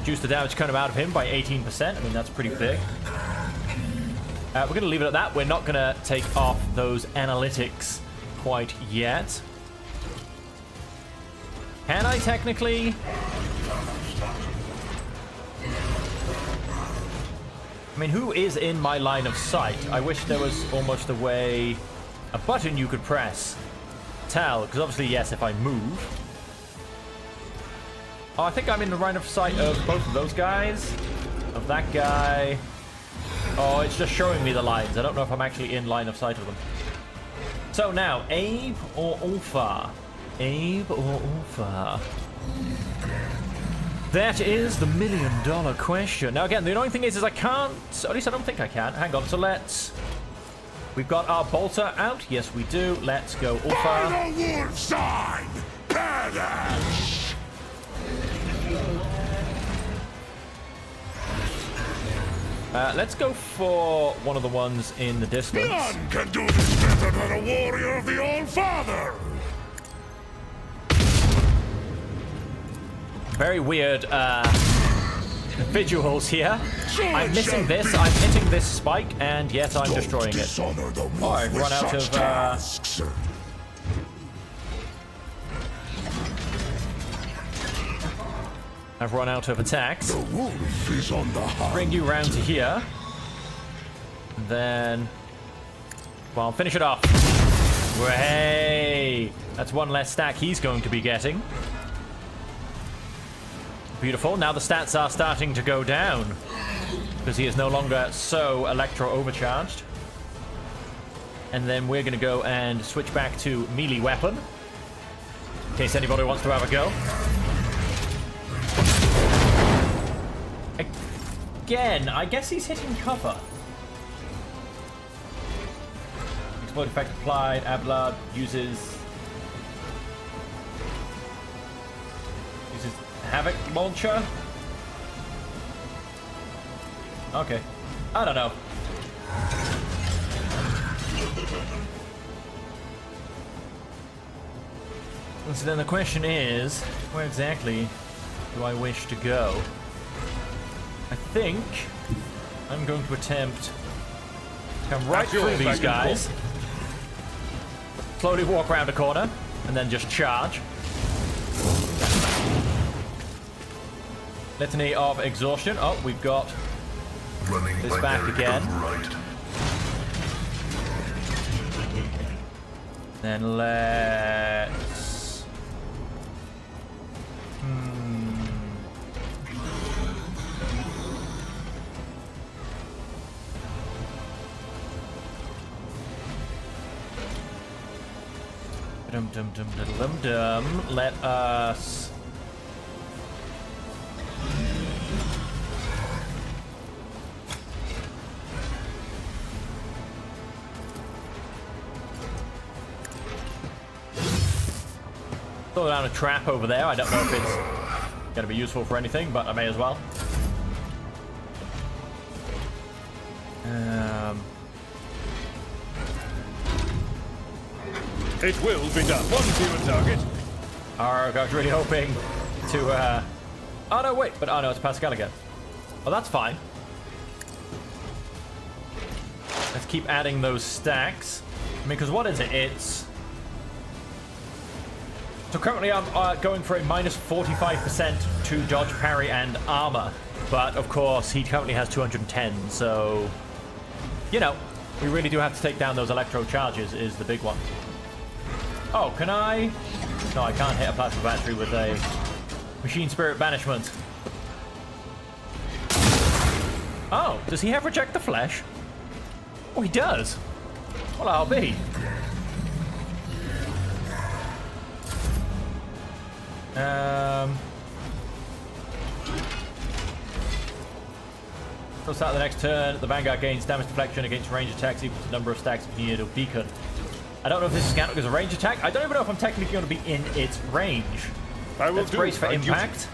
reduce the damage kind of out of him by 18%. I mean, that's pretty big. We're going to leave it at that. We're not going to take off those analytics quite yet. Can I technically? I mean, who is in my line of sight? I wish there was almost a way, a button you could press. Tell, because obviously, yes, if I move. Oh, I think I'm in the line of sight of both of those guys. Of that guy. Oh, it's just showing me the lines. I don't know if I'm actually in line of sight of them. So now, Abe or Ulfa? Abe or Ulfa? That is the $1 million question. Now again, the annoying thing is I can't, at least I don't think I can. Hang on, so let's... We've got our bolter out. Yes, we do. Let's go By Ulfa. the wolf sign, perish! Let's go for one of the ones in the distance. None can do this better than a warrior of the All-Father! Very weird visuals here. Sword I'm missing shall this. be- I'm hitting this spike, and yet I'm destroying it. Dishonor the wolf Oh, I've with run out such of, tasks. I've run out of attacks. The wolf is on the hunt. Bring you round to here. Then, well, finish it off. Hey, that's one less stack he's going to be getting. Beautiful. Now the stats are starting to go down because he is no longer so electro overcharged. And then we're going to go and switch back to melee weapon in case anybody wants to have a go. Again, I guess he's hitting cover. Explode effect applied. Ablard uses Havoc launcher. Okay, I don't know. So then the question is, where exactly do I wish to go? I think I'm going to attempt to come right That's yours, through these back and guys. Slowly walk around a corner, and then just charge. Litany of exhaustion. Oh, we've got Running this back again. Right. Then let's... Dum-dum-dum-dum-dum. Let us... throw down a trap over there. I don't know if it's going to be useful for anything, but I may as well. It will be done. One fewer target. I was really hoping to, oh no, wait, but oh no, it's Pascal again. Oh, that's fine. Let's keep adding those stacks. I mean, because what is it? It's... So currently I'm going for a minus 45% to dodge, parry, and armor. But, of course, he currently has 210, so... You know, we really do have to take down those electro charges is the big one. Oh, can I? No, I can't hit a plasma battery with a machine spirit banishment. Oh, does he have reject the flesh? Oh, he does. Well, I'll be. So start the next turn. The Vanguard gains damage deflection against range attacks equal to the number of stacks near a beacon. I don't know if this is counted as a range attack. I don't even know if I'm technically going to be in its range. I will Let's brace for impact.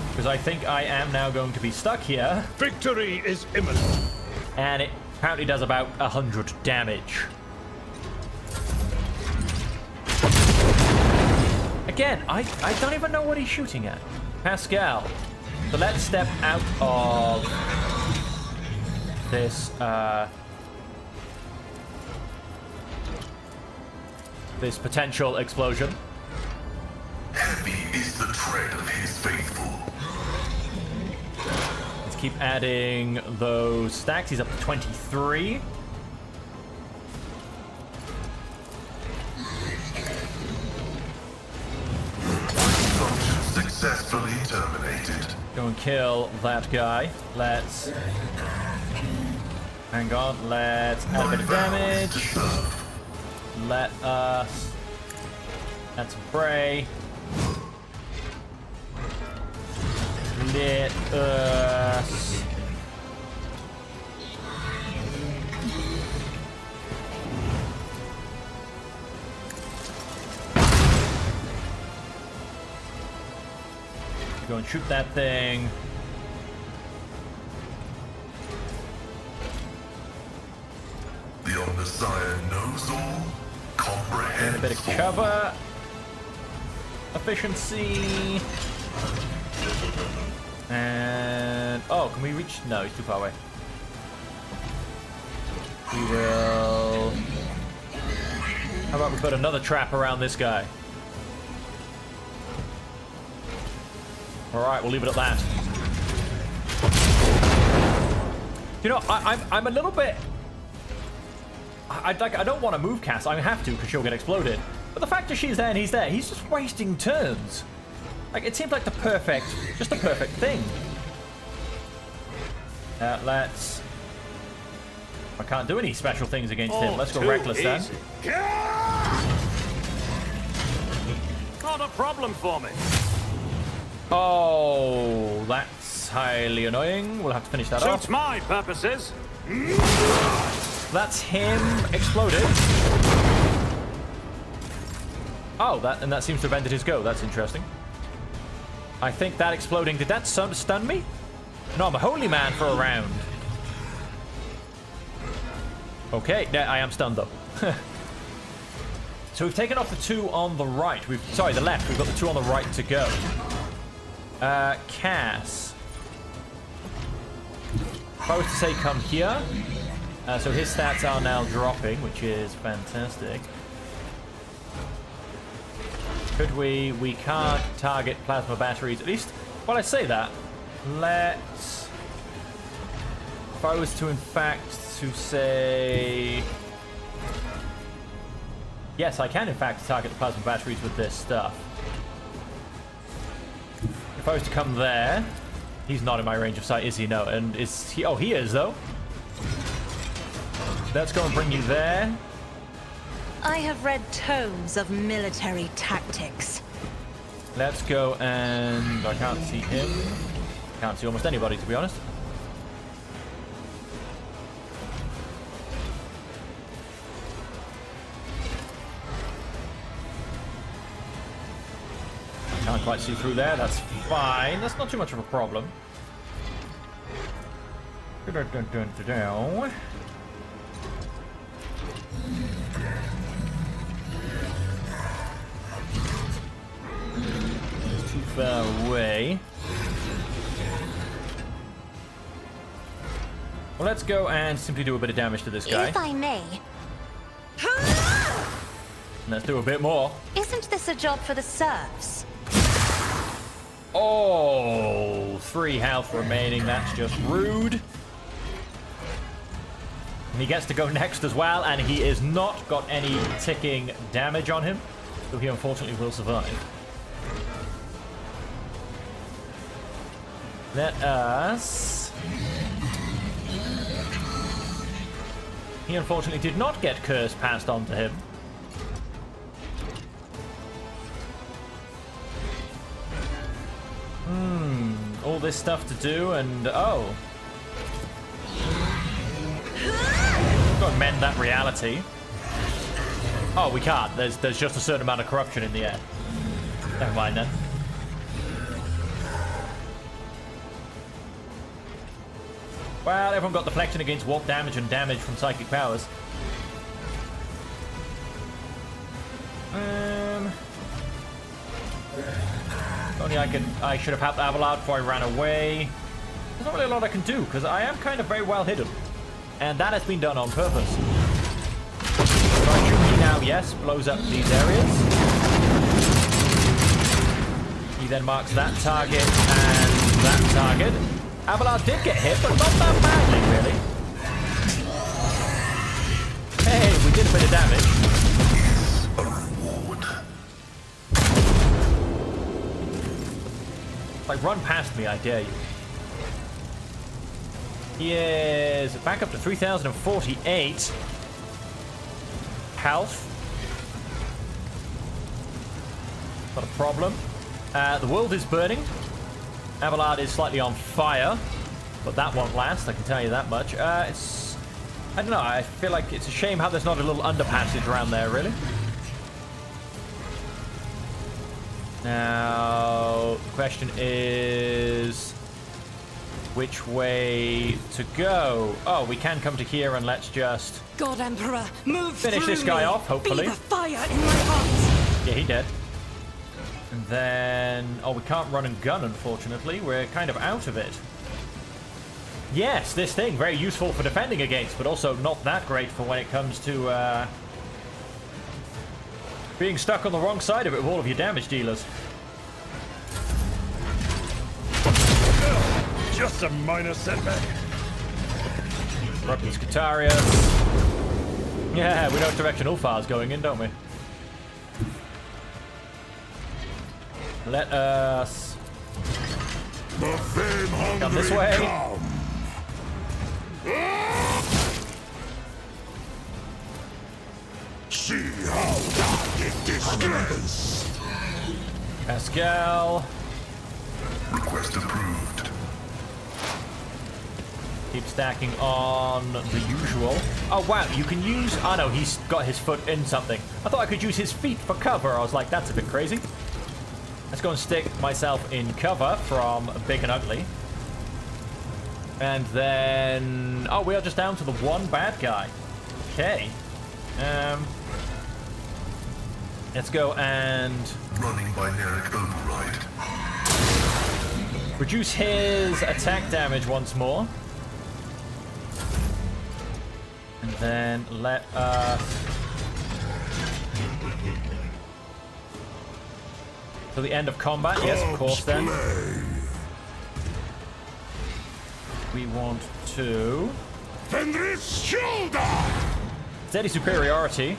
Because I think I am now going to be stuck here. Victory is imminent. And it apparently does about 100 damage. Again, I don't even know what he's shooting at. Pascal. So let's step out of this, this potential explosion. Heavy is the tread of his faithful. Let's keep adding those stacks. He's up to 23. Function successfully terminated. Go and kill that guy. Let's... Hang on. Let's add a bit of damage. Let us... add some spray. Let us... Go and shoot that thing. The Omnissiah knows all, comprehends And a bit of cover. Efficiency. And... oh, can we reach? No, he's too far away. We will... how about we put another trap around this guy? Alright, we'll leave it at that. You know, I'm a little bit... I don't want to move Cass. I have to because she'll get exploded. But the fact that she's there and he's there, he's just wasting turns. Like, it seems like the perfect thing. Let's... I can't do any special things against him. Let's go reckless then. Not a problem for me. Oh, that's highly annoying. We'll have to finish that off. Suits my purposes. That's him exploded. Oh, that seems to have ended his go. That's interesting. I think that exploding... did that stun me? No, I'm a holy man for a round. Okay, yeah, I am stunned though. So we've taken off the two on the right. Sorry, the left. We've got the two on the right to go. Cass. If I was to say come here, so his stats are now dropping, which is fantastic. Could we? We can't target plasma batteries. At least, while I say that, let's... if I was to, in fact, to say... yes, I can, in fact, target the plasma batteries with this stuff. If I was to come there... he's not in my range of sight, is he? No. And is he... oh, he is, though. Let's go and bring you there. I have read tomes of military tactics. Let's go and... I can't see him. Can't see almost anybody, to be honest. Can't quite see through there. That's fine. That's not too much of a problem. It's too far away. Well, let's go and simply do a bit of damage to this guy. If I may. Let's do a bit more. Isn't this a job for the serfs? Oh, 3 health remaining. That's just rude. And he gets to go next as well, and he is not got any ticking damage on him, so he unfortunately will survive. Let us... he unfortunately did not get curse passed on to him. All this stuff to do, and oh. Got to mend that reality. Oh, we can't. There's just a certain amount of corruption in the air. Never mind then. Well, everyone got deflection against warp damage and damage from psychic powers. Only I should have helped Abelard before I ran away. There's not really a lot I can do, because I am kind of very well hidden. And that has been done on purpose. So I shoot me now, yes, blows up these areas. He then marks that target and that target. Abelard did get hit, but not that badly, really. Hey, we did a bit of damage. Like, run past me, I dare you. He is back up to 3,048 health. Not a problem. The world is burning. Abelard is slightly on fire, but that won't last, I can tell you that much. I don't know, I feel like it's a shame how there's not a little underpassage around there, really. Now, the Question is which way to go? Oh, we can come to here and let's just God Emperor, move finish through this guy me. off, hopefully. Be the fire in my heart. Yeah, he did. And then... Oh, we can't run and gun, unfortunately. We're kind of out of it. Yes, this thing, very useful for defending against, but also not that great for when it comes to being stuck on the wrong side of it with all of your damage dealers. Just a minor setback. Ruptors Katarius. Yeah, we know what direction Ulfar's going in, don't we? Let us The fame hungry come this way. come. See how dark it disgrace. Pascal. Request approved. Keep stacking on the usual. Oh, wow, you can use... Oh, no, he's got his foot in something. I thought I could use his feet for cover. I was like, that's a bit crazy. Let's go and stick myself in cover from Big and Ugly. And then... Oh, we are just down to the one bad guy. Okay. Let's go and... Running binaric override. reduce his attack damage once more. And then let us... to the end of combat. Yes, of course, then. We want to... Fenris shoulder! steady superiority.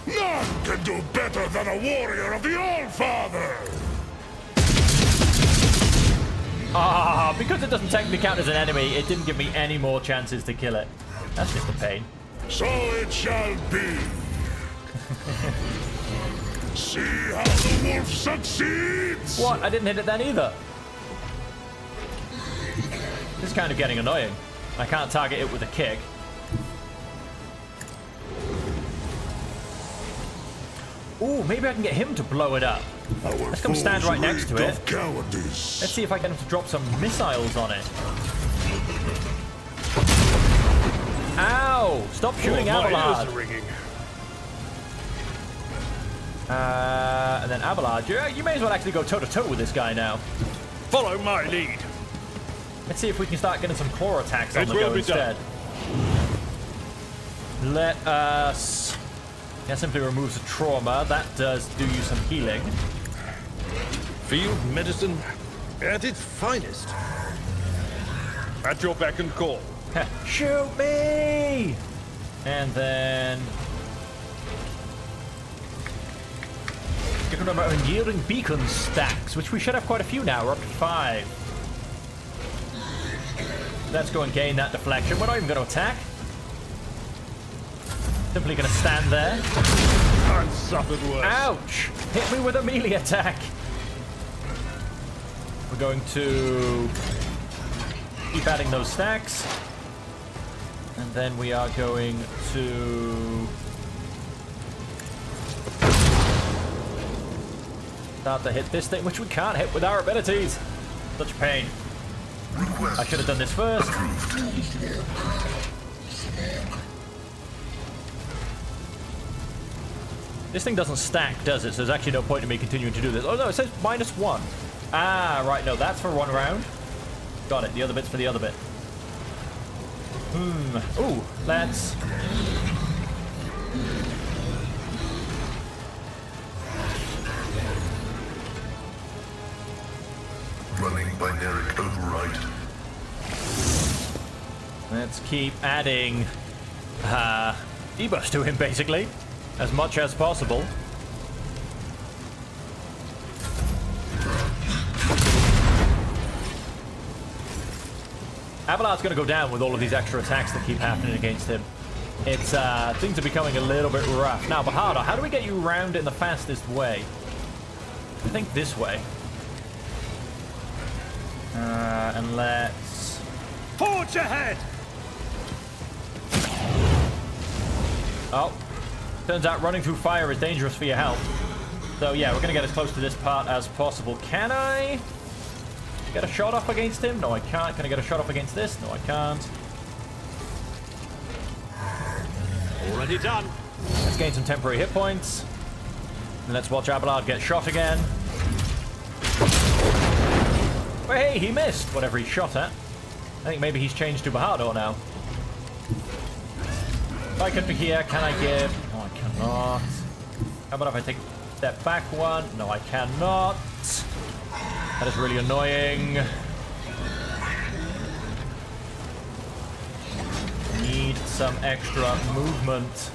None can do better than a warrior of the All-Father! Ah, because it doesn't technically count as an enemy, it didn't give me any more chances to kill it. That's just a pain. So it shall be. See how the wolf succeeds? What? I didn't hit it then either. This is kind of getting annoying. I can't target it with a kick. Ooh, maybe I can get him to blow it up. Let's come stand right next to it. Let's see if I get him to drop some missiles on it. Ow! Stop shooting Abelard. And then Abelard, you may as well actually go toe-to-toe with this guy now. Follow my lead. Let's see if we can start getting some claw attacks on the go instead. Let us... that simply removes the trauma. That does do you some healing. Field medicine at its finest. At your beck and call. Shoot me! And then... get rid of our unyielding beacon stacks, which we should have quite a few now. We're up to 5. Let's go and gain that deflection. We're not even going to attack. Simply going to stand there. I've suffered worse. Ouch! Hit me with a melee attack. We're going to keep adding those stacks. And then we are going to start to hit this thing, which we can't hit with our abilities. Such a pain. I should have done this first. This thing doesn't stack, does it? So there's actually no point in me continuing to do this. Oh no, it says -1. Ah, right, no, that's for one round. Got it, the other bit's for the other bit. Ooh, let's... Running binaric override. let's keep adding debuffs to him, basically. As much as possible. Abelard's going to go down with all of these extra attacks that keep happening against him. It's things are becoming a little bit rough. Now, Bahada, how do we get you round in the fastest way? I think this way. And let's... Forge ahead! Oh. Turns out running through fire is dangerous for your health. So yeah, we're gonna get as close to this part as possible. Can I get a shot off against him? No, I can't. Can I get a shot off against this? No, I can't. Already done. Let's gain some temporary hit points. And let's watch Abelard get shot again. Oh, hey, he missed whatever he shot at. I think maybe he's changed to Bahadur now. If I come to here, can I give... No, I cannot. How about if I take a step back one? No, I cannot. That is really annoying. Need some extra movement.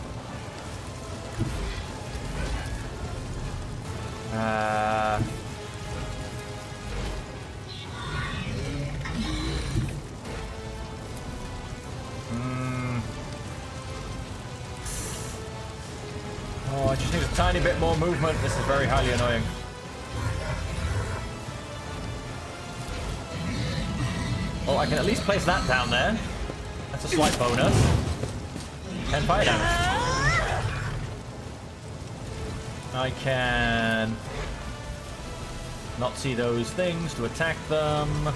Oh, I just need a tiny bit more movement. This is very highly annoying. Oh, I can at least place that down there. That's a slight bonus. 10 fire damage. I can not see those things to attack them.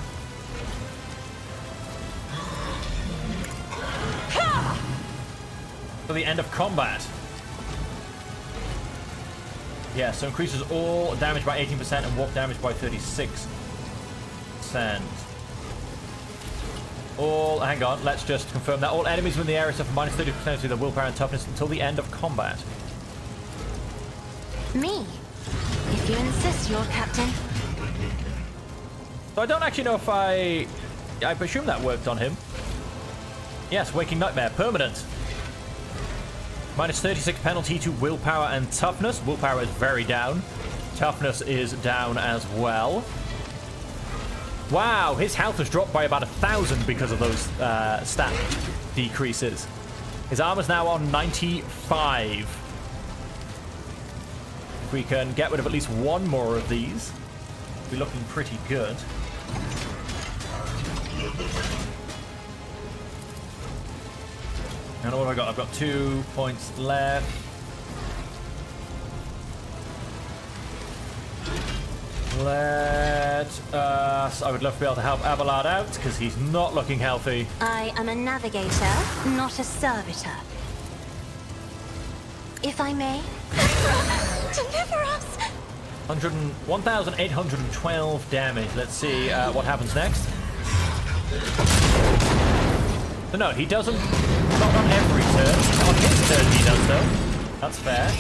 For the end of combat. Yeah, so increases all damage by 18% and warp damage by 36%. All, hang on, let's just confirm that. All enemies within the area suffer minus 30% to their willpower and toughness until the end of combat. Me? If you insist, Lord Captain. So I don't actually know if I presume that worked on him. Yes, Waking Nightmare, permanent. Minus 36 penalty to willpower and toughness. Willpower is very down. Toughness is down as well. Wow, his health has dropped by about 1,000 because of those stat decreases. His armor's now on 95. If we can get rid of at least one more of these, we're looking pretty good. And what have I got? I've got 2 points left. Let us... I would love to be able to help Abelard out, because he's not looking healthy. I am a navigator, not a servitor. If I may. Deliver us! 1,812 damage. Let's see what happens next. No, he doesn't. Not on every turn. On his turn, he does, though. That's fair.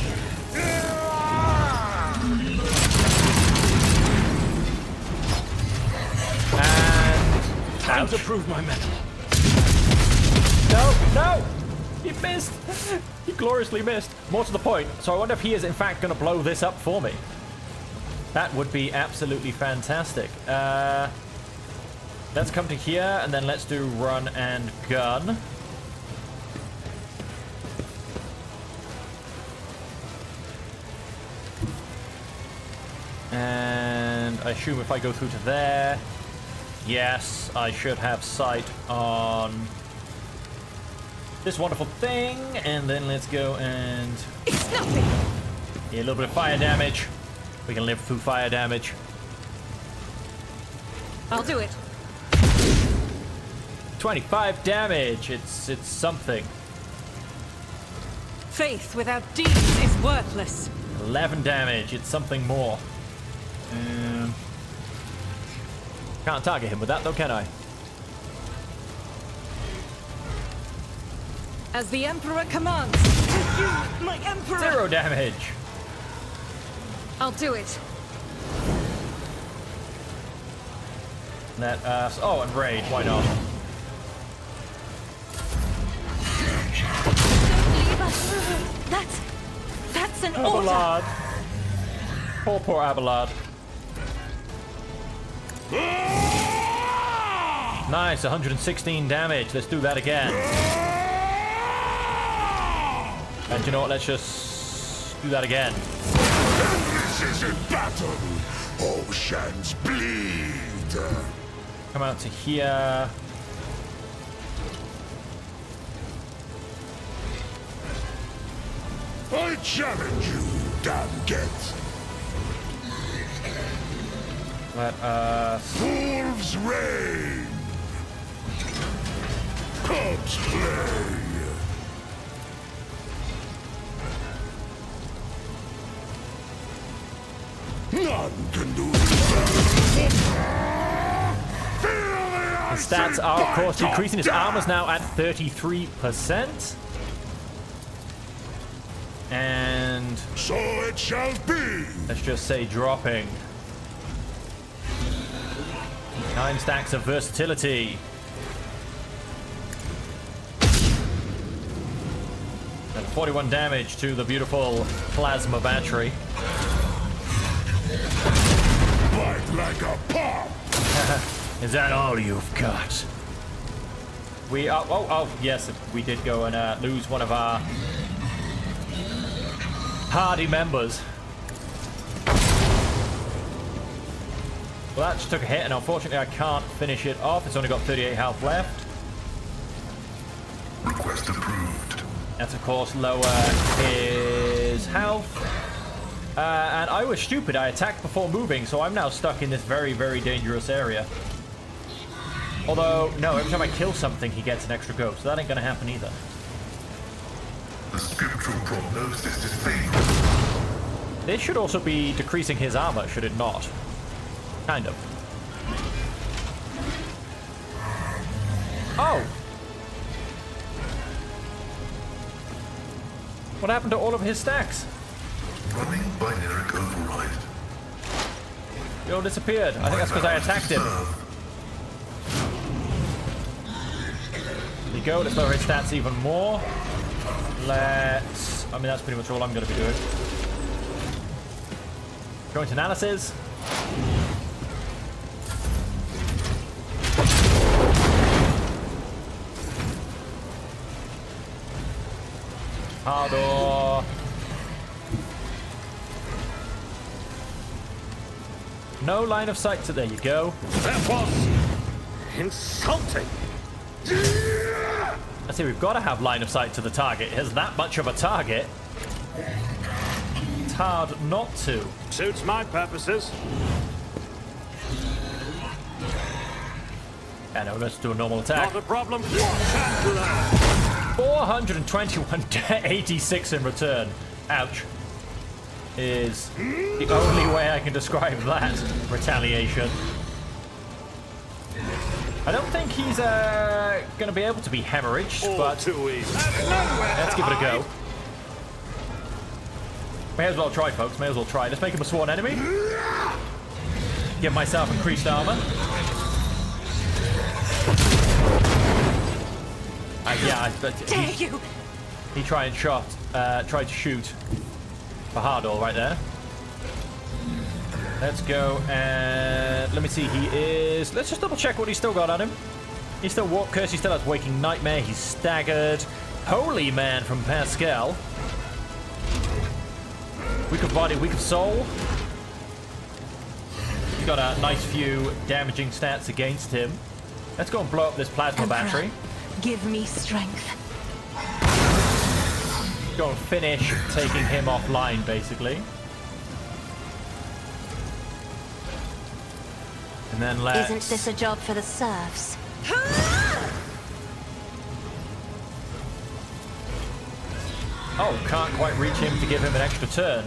And Time to prove my mettle. no, no, he missed. He gloriously missed. More to the point. So I wonder if he is in fact going to blow this up for me. That would be absolutely fantastic. Let's come to here, and then let's do run and gun. And I assume if I go through to there, yes, I should have sight on this wonderful thing. And then let's go and... It's nothing! Yeah, a little bit of fire damage. We can live through fire damage. I'll do it. 25 damage. It's something. Faith without deeds is worthless. 11 damage. It's something more. Can't target him with that, though, can I? As the Emperor commands. To you, my Emperor! 0 damage. I'll do it. Let us... Oh, and rage. Why not? Don't leave us. That's an order. Abelard. Poor Abelard. Nice, 116 damage. Let's do that again. And you know what? Let's just do that again. This is in battle. Oceans bleed. Come out to here. I challenge you, damn get. Let us... Wolves reign. Cubs play. None can do this. His stats are, of course, decreasing. His armor's now at 33%. And... so it shall be. let's just say dropping. 9 stacks of versatility. And 41 damage to the beautiful plasma battery. Bite like a pop. Is that all you've got? We are... oh, yes, we did go and lose one of our hardy members. Well, that just took a hit, and unfortunately I can't finish it off. It's only got 38 health left. Request approved. That's, of course, lower his health. And I was stupid. I attacked before moving, so I'm now stuck in this very, very dangerous area. Although, no, every time I kill something, he gets an extra go, so that ain't gonna happen either. The scriptural prognosis is favorable. This should also be decreasing his armor, should it not? Kind of. Oh! What happened to all of his stacks? Running binary override. They all disappeared. I think that's because I attacked him. There you go, let's lower his stats even more. Let's... I mean, that's pretty much all I'm going to be doing. Going to analysis. Hardor. No line of sight to... there you go. That was insulting. I see, we've got to have line of sight to the target. It has that much of a target. It's hard not to. Suits my purposes. Yeah, no, let's do a normal attack. Not a problem. 421 86 in return. Ouch. Is the only way I can describe that. Retaliation. I don't think he's going to be able to be hemorrhaged, but too easy. let's give it a go. May as well try, folks. May as well try. Let's make him a sworn enemy. Give myself increased armor. Yeah, he tried to shoot for Hardall right there. Let's go and let me see. He is. Let's just double check what he's still got on him. He's still Warp Curse. He still has Waking Nightmare. He's staggered. Holy Man from Pascal. Weak of Body, Weak of Soul. He's got a nice few damaging stats against him. Let's go and blow up this plasma battery. Give me strength. Go and finish taking him offline, basically. And then let's... Isn't this a job for the serfs? Oh, can't quite reach him to give him an extra turn.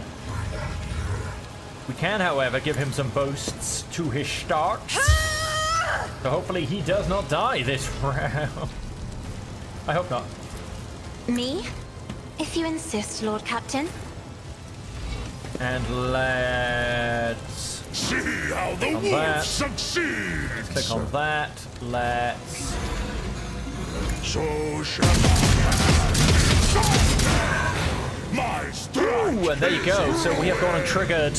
We can, however, give him some boosts to his starts. So hopefully he does not die this round. I hope not. Me? If you insist, Lord Captain. And let's... See how the wolf succeeds. click on that. Let's... So shall my strength. Ooh, and there you go. So we have gone and triggered...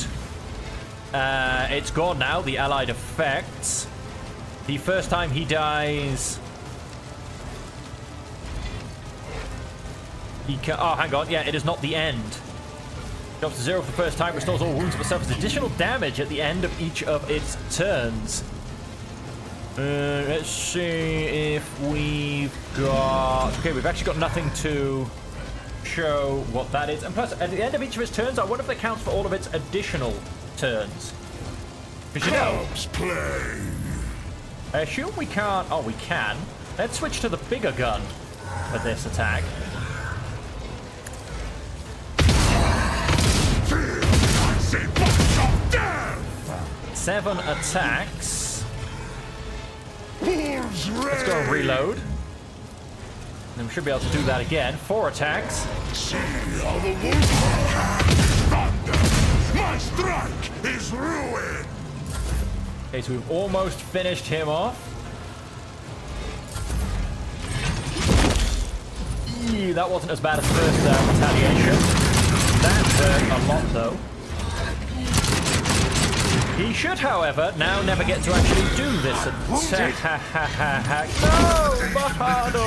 it's gone now, the allied effects. The first time he dies... He can... oh, hang on. Yeah, it is not the end. Drops to 0 for the first time, restores all wounds, but suffers additional damage at the end of each of its turns. Let's see if we've got... okay, we've actually got nothing to show what that is. And plus, at the end of each of its turns, I wonder if that counts for all of its additional turns. Because you know, Corpse plane. I assume we can't. Oh, we can. Let's switch to the bigger gun for this attack. Feel the icy blast of death. 7 attacks. Wolves Let's go and reload. And we should be able to do that again. 4 attacks. See how the wolves hand is thunder. My strike is ruin. Okay, so we've almost finished him off. Eee, that wasn't as bad as the first retaliation. That hurt a lot, though. He should, however, now never get to actually do this attack. No, Mahado!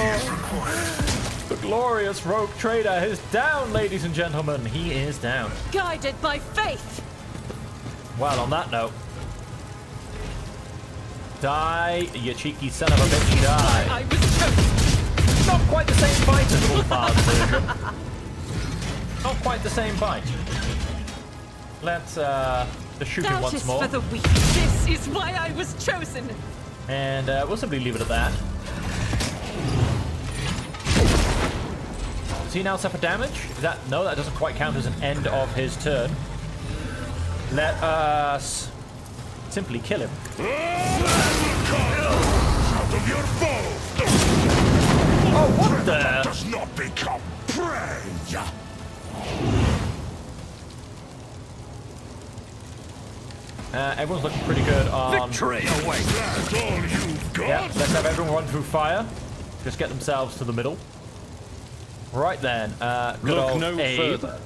The glorious rogue trader is down, ladies and gentlemen. He is down. Guided by faith! Well, on that note, die, you cheeky son of a bitch, die. I was chosen! Not quite the same fight as Ulfar's version. Not quite the same fight. Let's just shoot him Doubt once is more. for the weak. This is why I was chosen! And we'll simply leave it at that. Does he now suffer damage? Is that no, that doesn't quite count as an end of his turn. Let us simply kill him. Out of your bow. Oh, what the? Does not become prey. Everyone's looking pretty good on... Victory awaits. That's all you've got. Yeah, let's have everyone run through fire. Just get themselves to the middle. Right then, good Look old no Abe. further.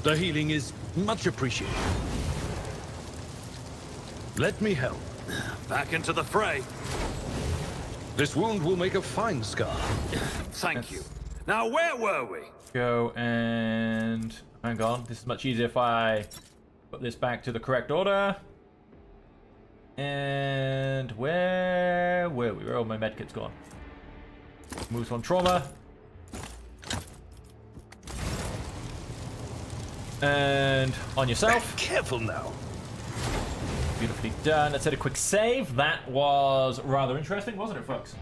The healing is much appreciated. Let me help. Back into the fray. This wound will make a fine scar. Thank you. Now, where were we? Go and... Hang on, this is much easier if I put this back to the correct order. And where were we? Where are all my medkits gone? Moves on trauma. And on yourself. Careful now. Beautifully done. Let's hit a quick save. That was rather interesting, wasn't it, folks?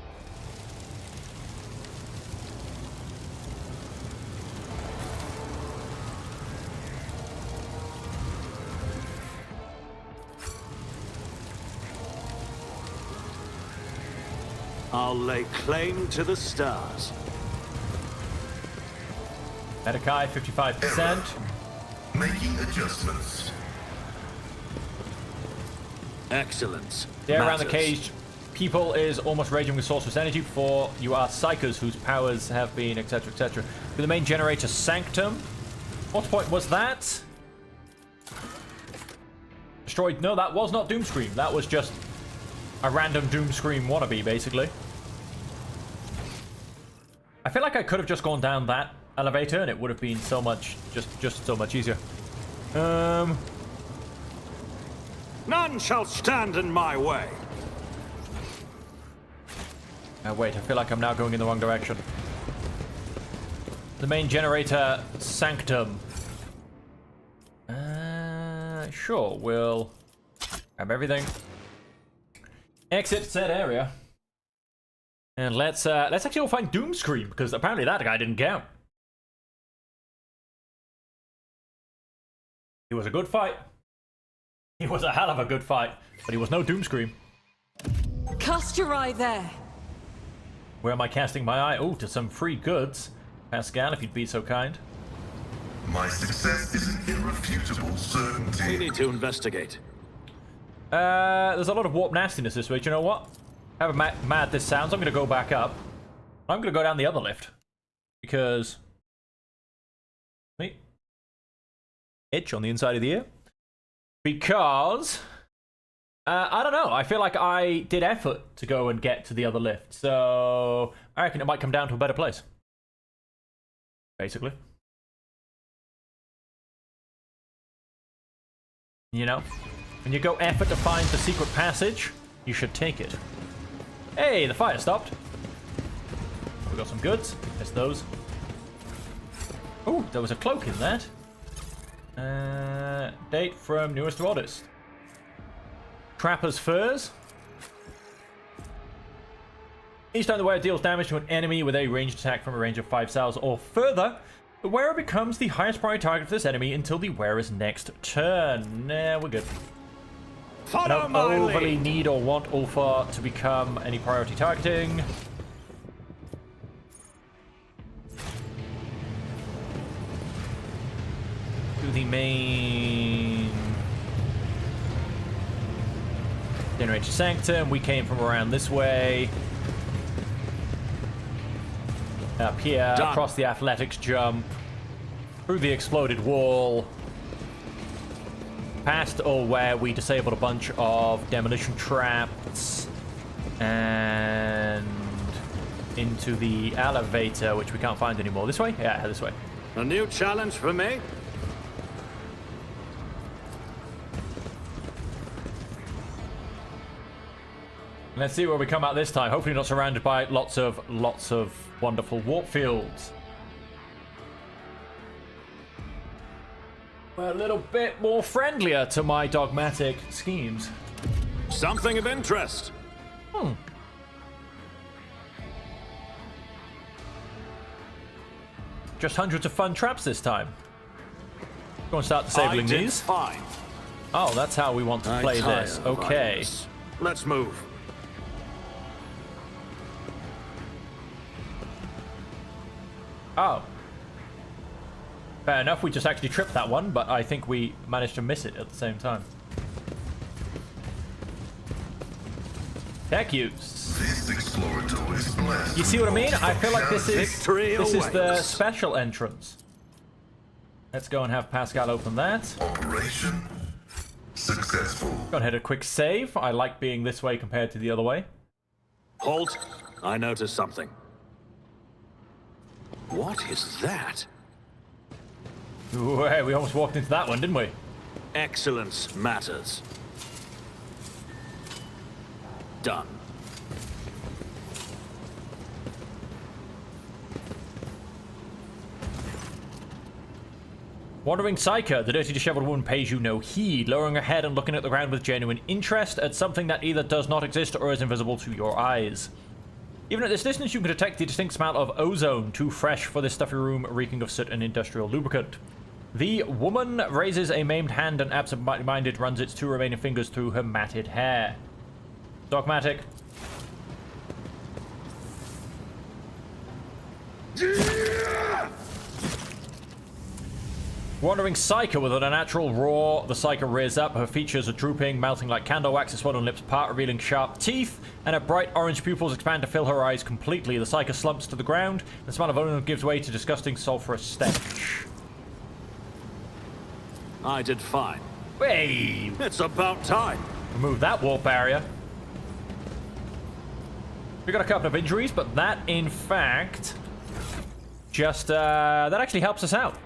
I'll lay claim to the stars. Medikai, 55%. Making adjustments. Excellence. The air around the matters. caged people is almost raging with sorcerous energy before you are psychers whose powers have been, etc., etc. With the main generator Sanctum. What point was that? Destroyed. No, that was not Doomscream. That was just a random Doomscream wannabe, basically. I feel like I could have just gone down that elevator and it would have been so much, just so much easier. None shall stand in my way. Wait, I feel like I'm now going in the wrong direction. The main generator Sanctum. Sure, we'll grab everything. Exit said area. And let's actually go find Doomscream, because apparently that guy didn't count. It was a good fight. He was a hell of a good fight, but he was no Doomscream. Cast your eye there. Where am I casting my eye? Oh, to some free goods. Pascal, if you'd be so kind. My success is an irrefutable We certainty. need to investigate. There's a lot of warp nastiness this way. Do you know what? However mad this sounds, I'm going to go back up. I'm going to go down the other lift. Because... Wait. Itch on the inside of the ear. Because... I don't know. I feel like I did effort to go and get to the other lift. So... I reckon it might come down to a better place. Basically. You know? When you go effort to find the secret passage, you should take it. Hey, the fire stopped. We got some goods. There's those. Oh, there was a cloak in that. Date from newest to oldest. Trapper's Furs. Each time the wearer deals damage to an enemy with a ranged attack from a range of 5 cells or further, the wearer becomes the highest priority target for this enemy until the wearer's next turn. Nah, we're good. I don't overly need or want Ulfa to become any priority targeting. To the main Generator Sanctum. We came from around this way. Up here, across the athletics jump, through the exploded wall, past where we disabled a bunch of demolition traps, and into the elevator, which we can't find anymore. This way? Yeah, this way. A new challenge for me? Let's see where we come out this time. Hopefully not surrounded by lots of wonderful warp fields. We're a little bit more friendlier to my dogmatic schemes. Something of interest. Just hundreds of fun traps this time. Go and start disabling these. Fine. Oh, that's how we want to play this. Okay. Let's move. Oh. Fair enough, we just actually tripped that one, but I think we managed to miss it at the same time. Tech use. This exploratory is blessed. You see what I mean? I feel like this is the awaits. special entrance. Let's go and have Pascal open that. Operation successful. Go and hit a quick save. I like being this way compared to the other way. Halt. I noticed something. What is that? Ooh, hey, we almost walked into that one, didn't we? Excellence matters. Done. Wandering Psyker, the dirty disheveled woman pays you no heed, lowering her head and looking at the ground with genuine interest at something that either does not exist or is invisible to your eyes. Even at this distance, you can detect the distinct smell of ozone, too fresh for this stuffy room reeking of soot and industrial lubricant. The woman raises a maimed hand and absent-minded runs its 2 remaining fingers through her matted hair. Dogmatic. Wandering Psyker with an unnatural roar, the Psyker rears up, her features are drooping, melting like candle wax, her swollen lips part, revealing sharp teeth, and her bright orange pupils expand to fill her eyes completely. The Psyker slumps to the ground, the smell of ozone gives way to disgusting sulfurous stench. I did fine. Hey! It's about time. Remove that warp barrier. We got a couple of injuries, but that, in fact, just, that actually helps us out.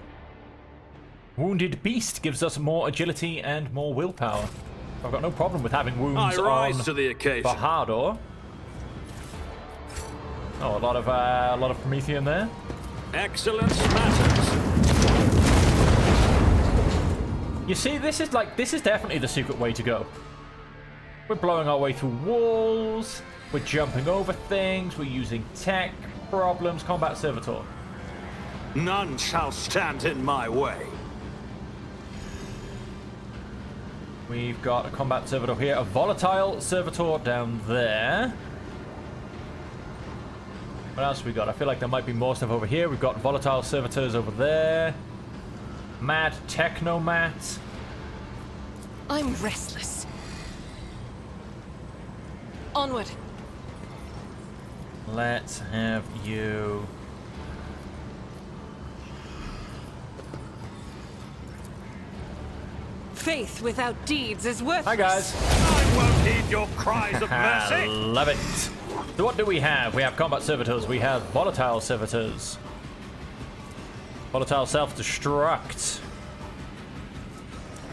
Wounded Beast gives us more agility and more willpower. I've got no problem with having wounds I rise on to the occasion. Bahador. Oh, a lot of Promethean there. Excellence matters. You see, this is definitely the secret way to go. We're blowing our way through walls. We're jumping over things. We're using tech problems. Combat Servitor. None shall stand in my way. We've got a combat servitor here, a volatile servitor down there. What else we got? I feel like there might be more stuff over here. We've got volatile servitors over there. Mad Technomat. I'm restless. Onward. Let's have you. Faith without deeds is worthless. Hi guys. I won't heed your cries of I mercy. love it. So what do we have? We have combat servitors. We have volatile servitors. Volatile self-destruct.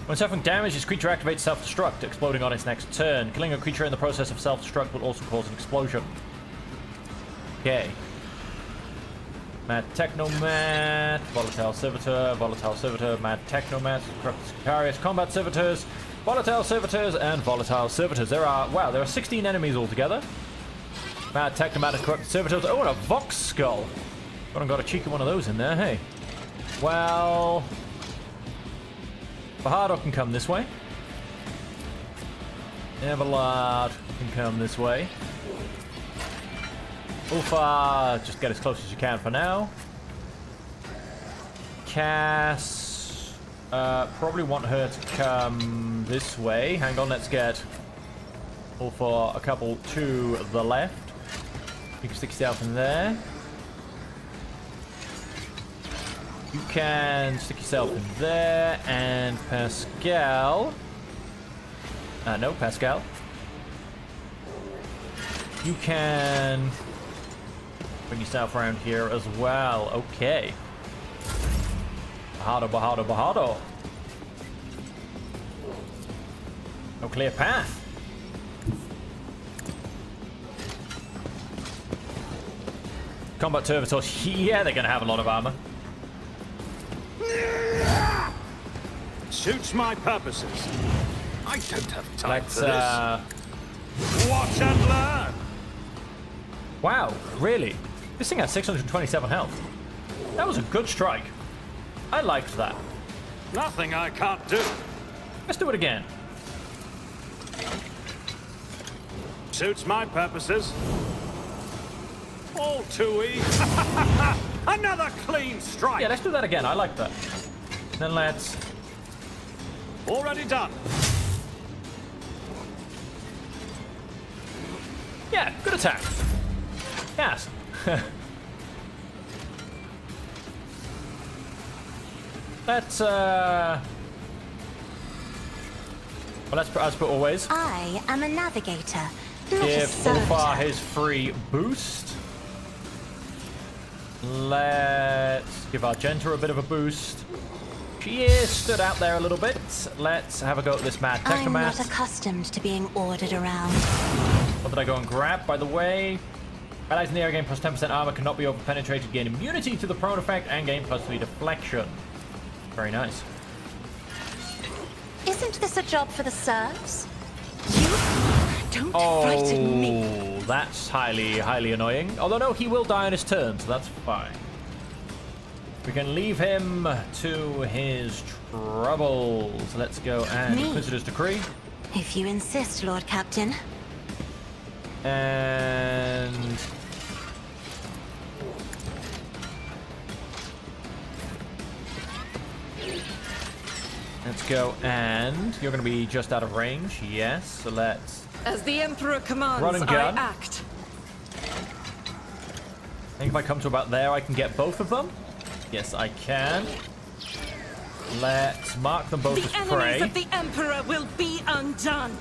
When suffering damage, this creature activates self-destruct, exploding on its next turn. Killing a creature in the process of self-destruct will also cause an explosion. Okay. Mad Technomat, Volatile Servitor, Mad Technomat, Corruptus Sicarius, Combat Servitors. Volatile servitors and volatile servitors. There are 16 enemies altogether. Mad technomatic corrupted servitors. Oh, and a Vox skull. Got a cheeky one of those in there, hey. Well, Fajardo can come this way. Everlard can come this way. Ulfa, just get as close as you can for now. Cass, probably want her to come this way. Hang on, let's get Ulfa a couple to the left. You can stick yourself in there. You can stick yourself in there, and Pascal. No, Pascal. You can bring yourself around here as well. Okay. Bajado. No clear path. Combat servitors. Yeah, they're gonna have a lot of armor. Suits my purposes. I don't have time Let's, for this. Watch and learn. Wow, really? This thing has 627 health. That was a good strike. I liked that. Nothing I can't do. Let's do it again. Suits my purposes. All too easy. Another clean strike. Yeah, let's do that again. I like that. Then let's... Already done. Yeah, good attack. Yes. Let's, well, let's put always. I am a navigator, not a Give servitor. Ulfar his free boost. Let's give Argenta a bit of a boost. She is stood out there a little bit. Let's have a go at this mad I'm not technomat. accustomed to being ordered around. What did I go and grab, by the way? Allies in the air gain plus 10% armor, cannot be over-penetrated, gain immunity to the prone effect, and gain plus 3 deflection. Very nice. Isn't this a job for the serfs? You don't frighten me. Oh, that's highly annoying. Although, no, he will die on his turn, so that's fine. We can leave him to his troubles. Let's go and Me? Inquisitor's Decree. If you insist, Lord Captain. And... let's go, and you're going to be just out of range, yes, so let's... As the Emperor commands, Run and gun. I act. I think if I come to about there, I can get both of them. Yes, I can. Let's mark them both The as enemies prey. of the Emperor will be undone.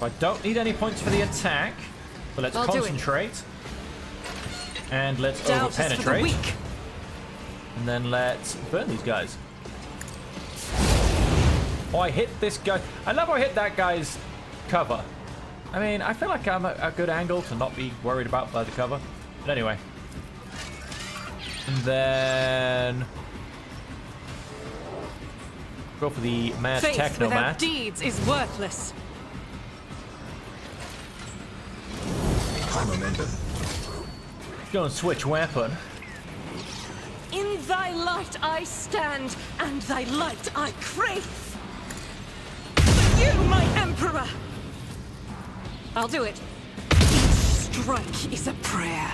I don't need any points for the attack, but let's I'll do it. concentrate. And let's Doubt is for the over-penetrate. weak. And then let's burn these guys. Oh, I hit this guy. I love how I hit that guy's cover. I mean, I feel like I'm a good angle to not be worried about by the cover. But anyway. And then... go for the mad Faith without technomat. deeds is worthless. Go and switch weapon. In thy light I stand, and thy light I crave. For you, my Emperor! I'll do it. Each strike is a prayer.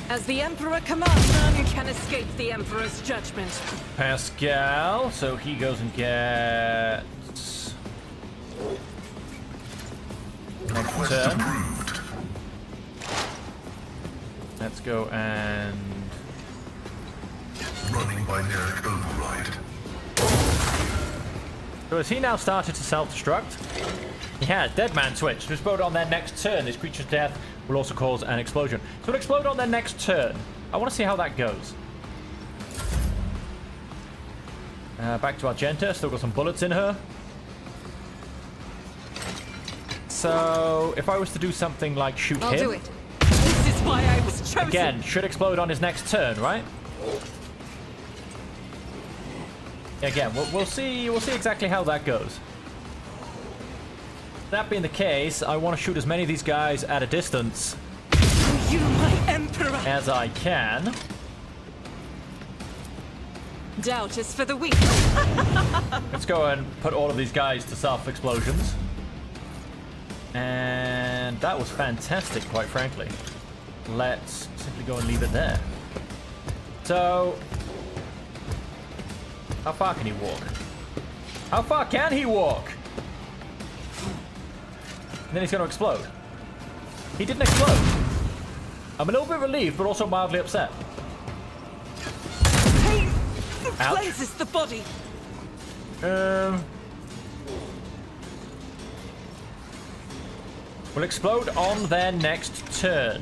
As the Emperor commands, none can escape the Emperor's judgment. Pascal, so he goes and gets... next turn. Let's go and... Running binary override. so has he now started to self-destruct? Yeah, dead man switch. To explode on their next turn. This creature's death will also cause an explosion. So it'll explode on their next turn. I want to see how that goes. Back to Argenta. Still got some bullets in her. So if I was to do something like shoot I'll him... do it. This is why I was chosen. Again, should explode on his next turn, right? Again, we'll see. We'll see exactly how that goes. That being the case, I want to shoot as many of these guys at a distance You, my emperor. as I can. Doubt is for the weak. Let's go and put all of these guys to self-explosions. And that was fantastic, quite frankly. Let's simply go and leave it there. So, how far can he walk? How far can he walk? And then he's going to explode. He didn't explode. I'm a little bit relieved, but also mildly upset. Pain Ouch. cleanses the body. Will explode on their next turn.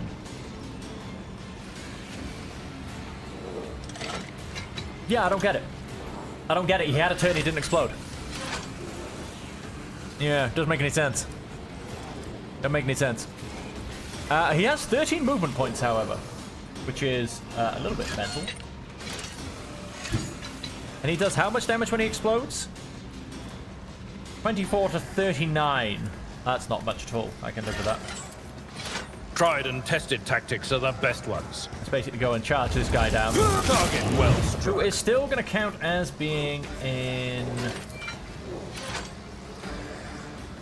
Yeah, I don't get it. I don't get it. He had a turn, he didn't explode. Yeah, doesn't make any sense. Doesn't make any sense. He has 13 movement points, however, which is a little bit mental. And he does how much damage when he explodes? 24 to 39. That's not much at all. I can live with that. Tried and tested tactics are the best ones. Let's basically go and charge this guy down. Target well Who struck. is still going to count as being in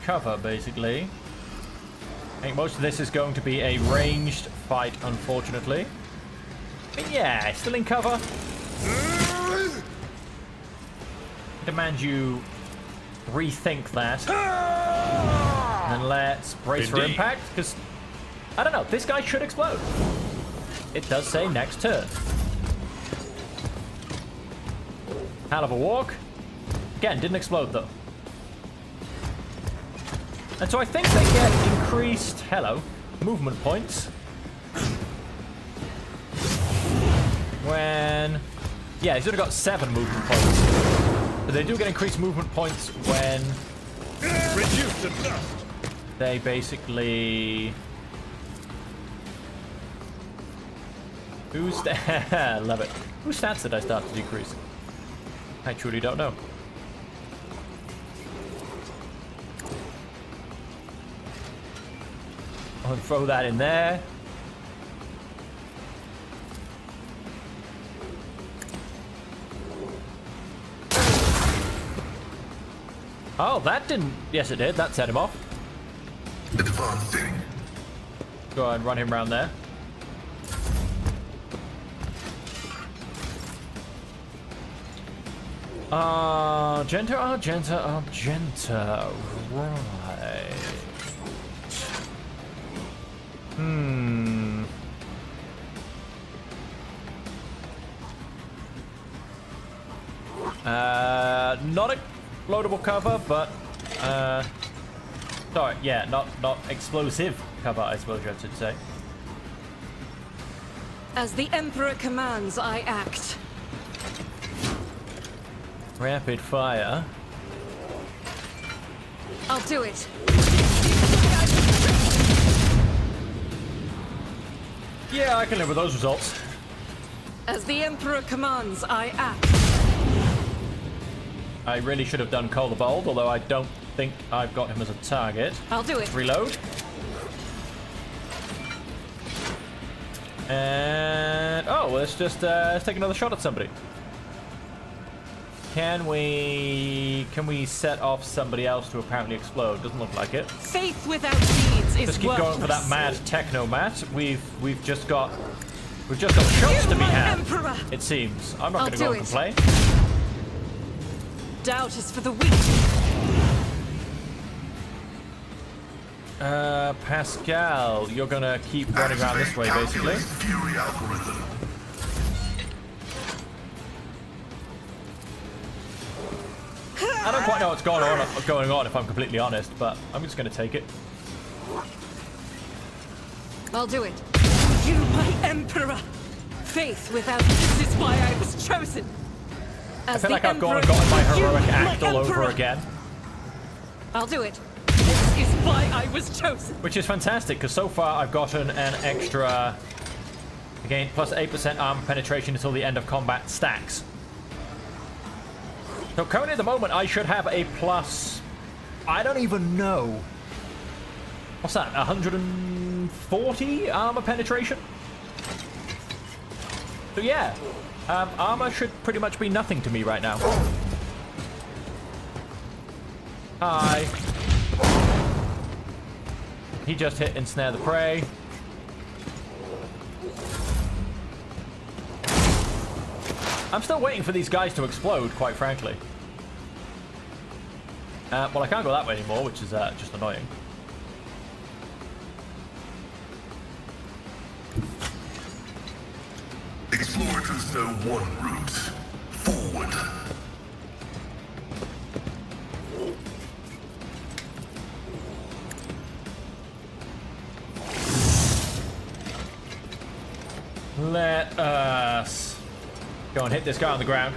cover, basically. I think most of this is going to be a ranged fight, unfortunately. But yeah, still in cover. I demand you rethink that. And let's brace for Indeed. impact, because, I don't know, this guy should explode. It does say next turn. Hell of a walk. Again, didn't explode, though. And so I think they get increased, movement points. When... Yeah, he's only got 7 movement points. But they do get increased movement points when... Reduce the dust. They basically... Who's... Love it. Whose stats did I start to decrease? I truly don't know. I'll throw that in there. Oh, that didn't... Yes, it did. That set him off. Advancing. Go ahead and run him around there. Argenta, Argenta, Argenta. Right. Not explodable cover, but sorry, yeah, not explosive cover, I suppose I should say. As the Emperor commands, I act. Rapid fire. I'll do it. Yeah, I can live with those results. As the Emperor commands, I act. I really should have done Cola Bold, although I don't think I've got him as a target. I'll do it. Reload. And oh, let's just let's take another shot at somebody. Can we set off somebody else to apparently explode? Doesn't look like it. Faith without deeds is Just keep worthless. going for that mad techno mat. We've just got shots to be my had. Emperor. It seems. I'm not I'll going to go do and it. complain. Doubt is for the weak. Pascal, you're gonna keep running around this way, basically. Fury algorithm. I don't quite know what's going on, if I'm completely honest, but I'm just gonna take it. I'll do it. You, my Emperor. Faith without this is why I was chosen. I As feel the like I've gone and Emperor, gotten my you, heroic my act all over Emperor. again. I'll do it. This is why I was chosen. Which is fantastic, because so far I've gotten an extra Again, plus 8% armor penetration until the end of combat stacks. So currently at the moment, I should have a plus... I don't even know. What's that? 140 armor penetration? So yeah, armor should pretty much be nothing to me right now. Hi. He just hit ensnare the prey. I'm still waiting for these guys to explode, quite frankly. Well, I can't go that way anymore, which is just annoying. Explore to Zone 1 route. Forward. Let us go and hit this guy on the ground.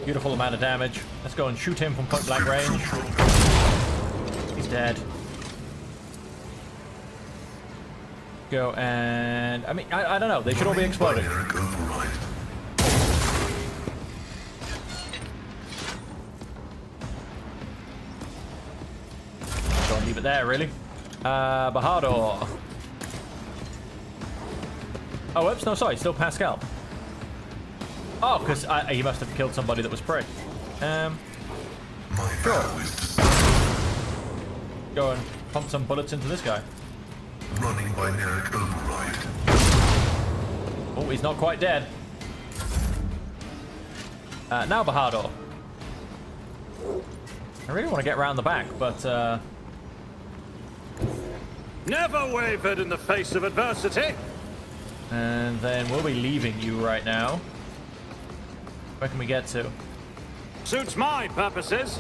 Beautiful amount of damage. Let's go and shoot him from point blank range. He's dead. Go and... I mean, I don't know. They should all be exploding. Don't leave it there, really. Bahadur. Oh, oops, no, sorry, still Pascal. Oh, because he must have killed somebody that was prey. Sure. Go and pump some bullets into this guy. Running binaric override. Oh, he's not quite dead. Now Bahadur. I really want to get around the back, but Never wavered in the face of adversity. and then we'll be leaving you right now. Where can we get to? Suits my purposes.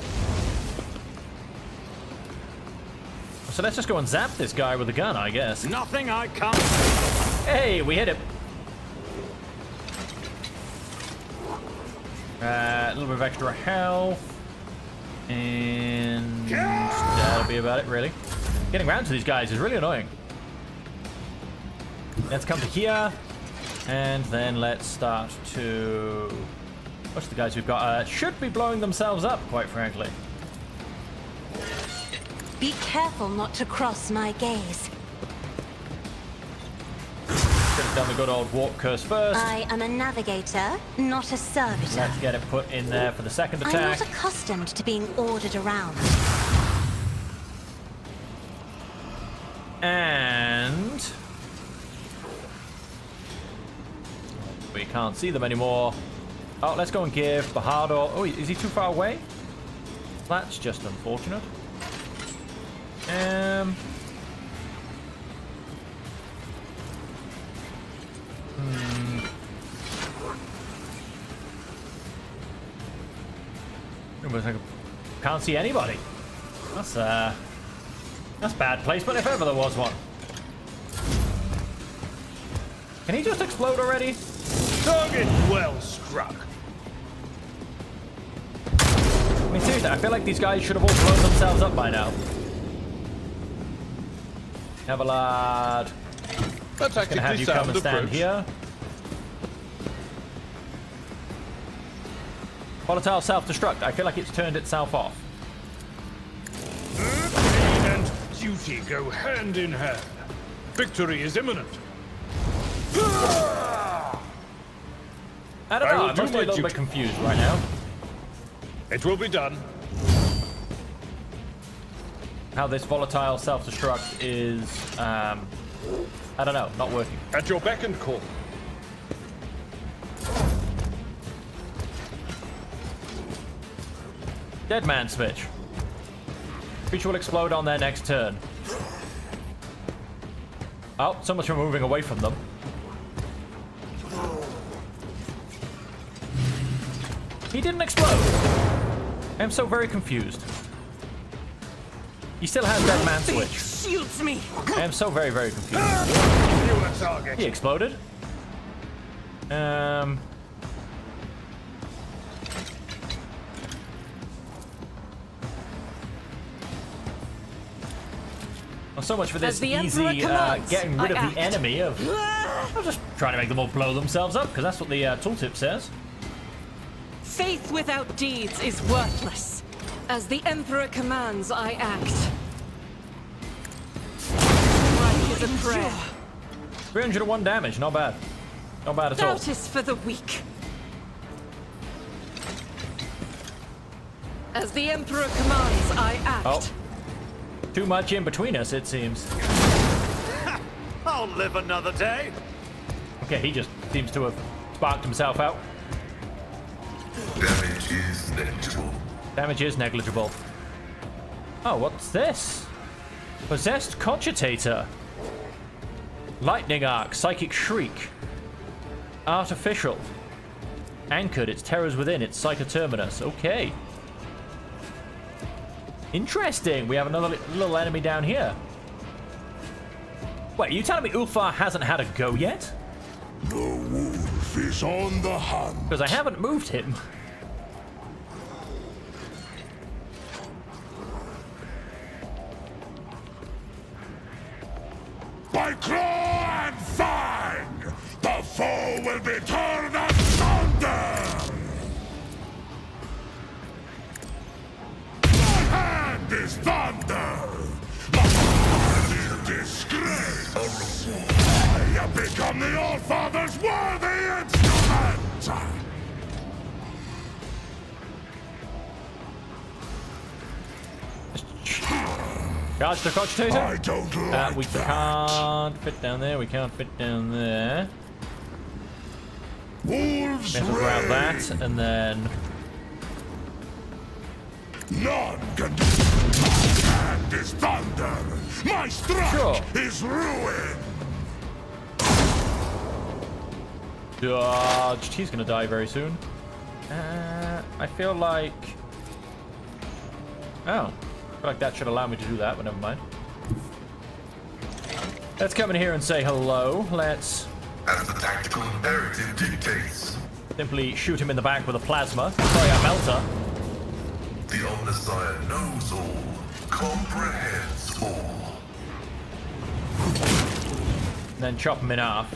So let's just go and zap this guy with a gun, I guess. Nothing I can't. Hey, we hit him. A little bit of extra health. And that'll be about it, really. Getting around to these guys is really annoying. Let's come to here. And then let's start to... What's the guys we've got? Should be blowing themselves up, quite frankly. Be careful not to cross my gaze. Should have done the good old warp curse first. I am a navigator, not a servitor. Let's get it put in there for the second I'm attack. not accustomed to being ordered around. And... we can't see them anymore. Oh, let's go and give Bahadur... Oh, is he too far away? That's just unfortunate. Can't see anybody. That's bad placement if ever there was one. Can he just explode already? Target well struck. I mean, seriously, I feel like these guys should have all blown themselves up by now. Have a lad. That's Gonna have you come and stand here. Volatile self-destruct. I feel like it's turned itself off. Pain and duty go hand in hand. Victory is imminent. I don't I know. will I'm do mostly my a little bit duty. confused right now. It will be done. How this volatile self-destruct is, I don't know, not working. At your beck and call. Dead man switch. Creature will explode on their next turn. Oh, so much for moving away from them. He didn't explode. I'm so very confused. He still has dead man switch. Shields me. I am so very, very confused. You a target. He exploded. Well, so much for this As the easy Emperor commands, getting rid I of the act. enemy of... I'm just trying to make them all blow themselves up, because that's what the tooltip says. Faith without deeds is worthless. As the Emperor commands, I act. Strike is a prayer. 301 damage, not bad. Not bad at all. Doubt is for the weak. As the Emperor commands, I act. Oh. Too much in between us, it seems. I'll live another day. Okay, he just seems to have sparked himself out. Damage is negligible. Damage is negligible. Oh, what's this? Possessed Cogitator. Lightning Arc, Psychic Shriek. Artificial. Anchored, its terrors within, its Psychoterminus. Okay. Interesting. We have another little enemy down here. Wait, are you telling me Ulfar hasn't had a go yet? The wolf is on the hunt. Because I haven't moved him. By claw and fang, the foe will be turned asunder. My hand is thunder. My heart is disgrace. I have become the All-Father's worthy instrument. Charge the Cogitator. I don't like We that. can't fit down there. We can't fit down there. Wolves We have to grab reign. that, and then... None can do. My hand is thunder. My strike Sure. is ruin. Dodged. He's gonna die very soon. I feel like... Oh. I feel like that should allow me to do that, but never mind. Let's come in here and say hello. Let's As the tactical imperative dictates, simply shoot him in the back with a plasma. Sorry, a melter. the Omnissiah knows all, comprehends all. And then chop him in half.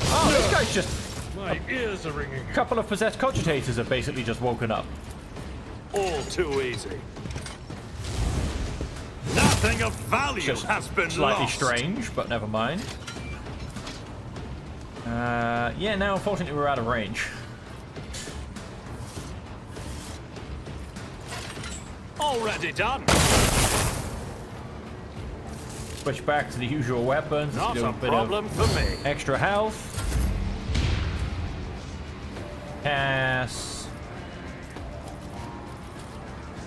Oh, this guy's just... My ears are ringing. A couple of possessed cogitators have basically just woken up. All too easy. Nothing of value Just has been slightly lost. strange, but never mind. Yeah, now unfortunately we're out of range. Already done. Switch back to the usual weapons. Not Do a bit problem for me. of extra health. Pass.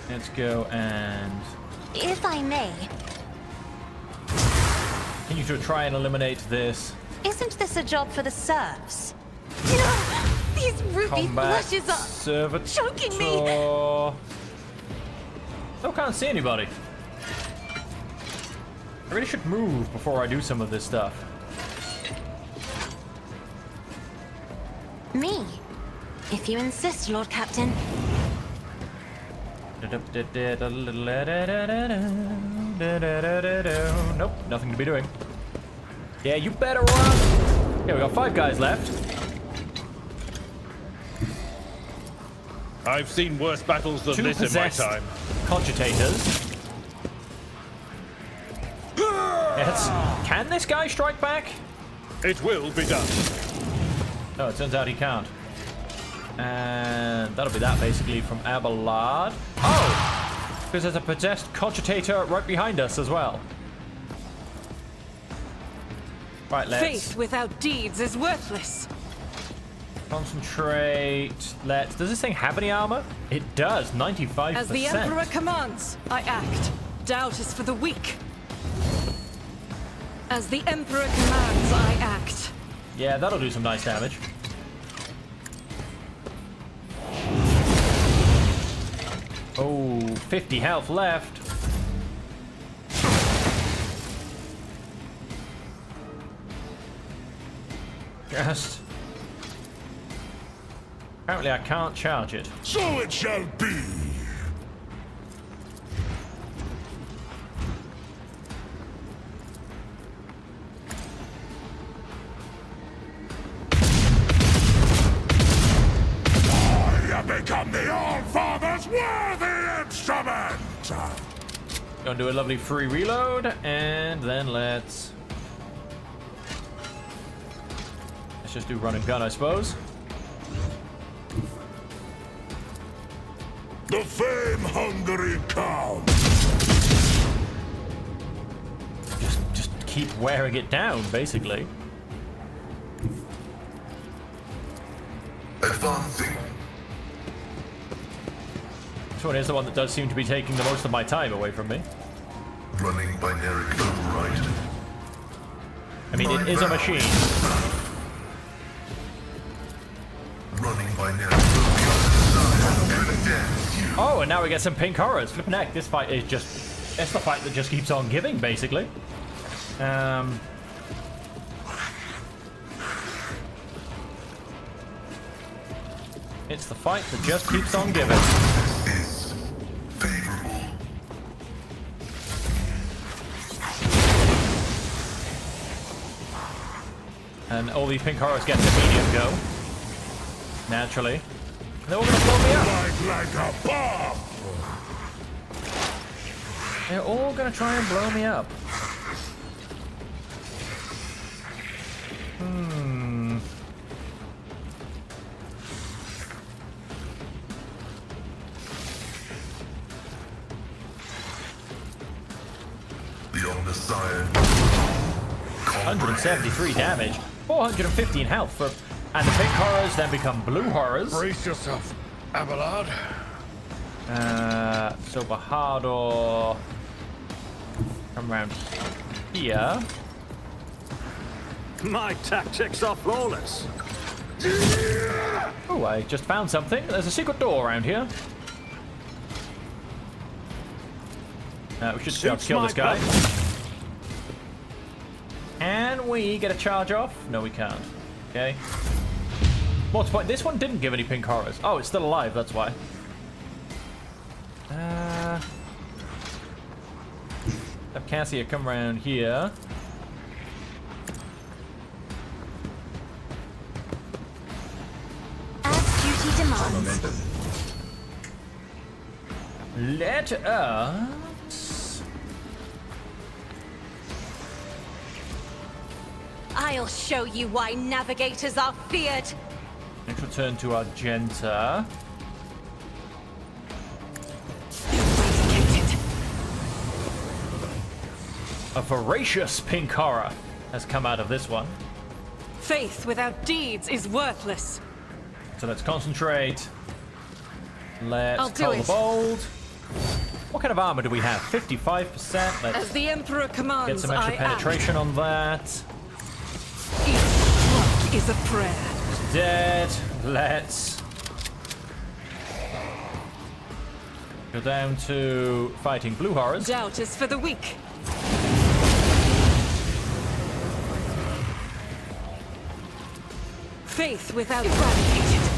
Let's go and If I may, continue to try and eliminate this isn't this a job for the serfs? No! These ruby combat flushes are servitor. choking me! Still can't see anybody. I really should move before I do some of this stuff. Me? If you insist, Lord Captain. Nope, nothing to be doing. Yeah, you better run. Yeah, we got 5 guys left. I've seen worse battles than 2 this in my possessed time. cogitators. Yes. Can this guy strike back? It will be done. No, it turns out he can't. And that'll be that basically from Abelard. Oh! Because there's a possessed cogitator right behind us as well. Right, let's Faith without deeds is worthless. concentrate. Let's. Does this thing have any armor? It does, 95%. As the Emperor commands, I act. Doubt is for the weak. As the Emperor commands, I act. Yeah, that'll do some nice damage. Oh, 50 health left. Just... Apparently I can't charge it. So it shall be. Gonna do a lovely free reload, and then let's just do run and gun, I suppose. The fame-hungry cow. Just keep wearing it down, basically. Advancing. This one is the one that does seem to be taking the most of my time away from me. Running binary override. I mean, it is a machine. Running binary override. Oh, and now we get some pink horrors. Flippin' heck, this fight is just... It's the fight that just keeps on giving, basically. It's the fight that just keeps on giving. Is favorable. And all these pink horrors get the medium go. Naturally. They're all gonna blow me up. Like a bomb. They're all gonna try and blow me up. The Omniscient. 173 damage, 415 health for, and the pink horrors then become blue horrors. Brace yourself, Abelard. So Bahadur come around here. My tactics are flawless. Oh, I just found something. There's a secret door around here. We should be able to kill this guy. Can we get a charge off? No, we can't. Okay. What's the point? This one didn't give any pink horrors. Oh, it's still alive, that's why. Have Cassia come around here. As duty demands. Let us... I'll show you why navigators are feared. Let's return to Argenta. A voracious pink horror has come out of this one. Faith without deeds is worthless. So let's concentrate. Let's I'll do call the it. bold. What kind of armor do we have? 55%. Let's As the Emperor commands, get some extra I penetration on that. act. Each block is a prayer. Dead. Let's go down to fighting blue horrors. Doubt is for the weak. Faith without eradicated.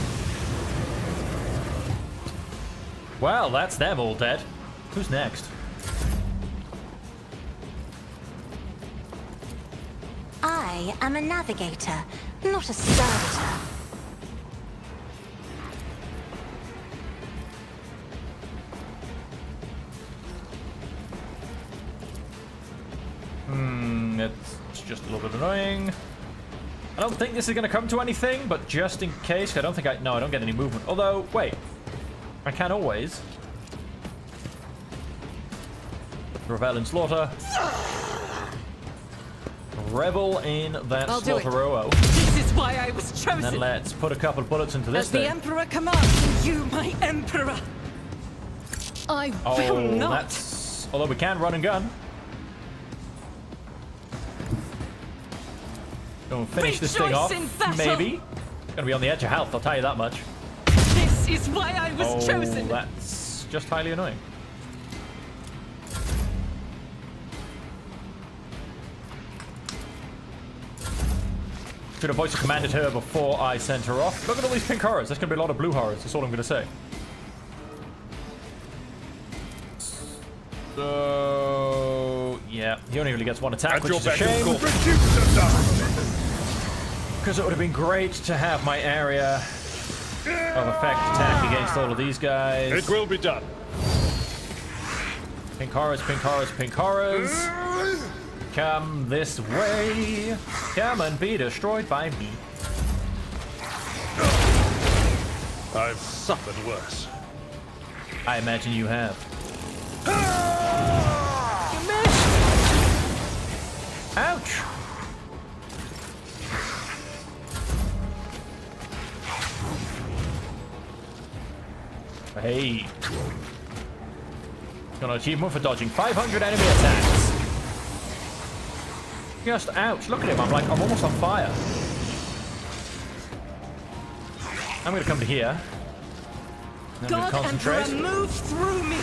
Well, that's them all dead. Who's next? I am a navigator, not a servitor. It's just a little bit annoying. I don't think this is going to come to anything, but just in case, I don't think no, I don't get any movement. Although, wait, I can always revel in slaughter. Revel in that I'll do it. slaughter. This is why I was chosen. Then let's put a couple bullets into this As the thing. Emperor commands, you, my Emperor. I will Oh, not. that's... Although we can run and gun. Gonna finish this thing off, Rejoice in battle. maybe. Gonna be on the edge of health, I'll tell you that much. This is why I was chosen. That's just highly annoying. Should have voice commanded her before I sent her off. Look at all these pink horrors. There's gonna be a lot of blue horrors. That's all I'm gonna say. So yeah, he only really gets one attack, which is a shame. Because it would have been great to have my area of effect attack against all of these guys. It will be done. Pink horrors, pink horrors, pink horrors. Come this way. Come and be destroyed by me. I've suffered worse. I imagine you have. Ouch! Hey. Got an achievement for dodging 500 enemy attacks. Just ouch. Look at him. I'm almost on fire. I'm gonna come to here. I'm gonna God concentrate. Emperor, move through me.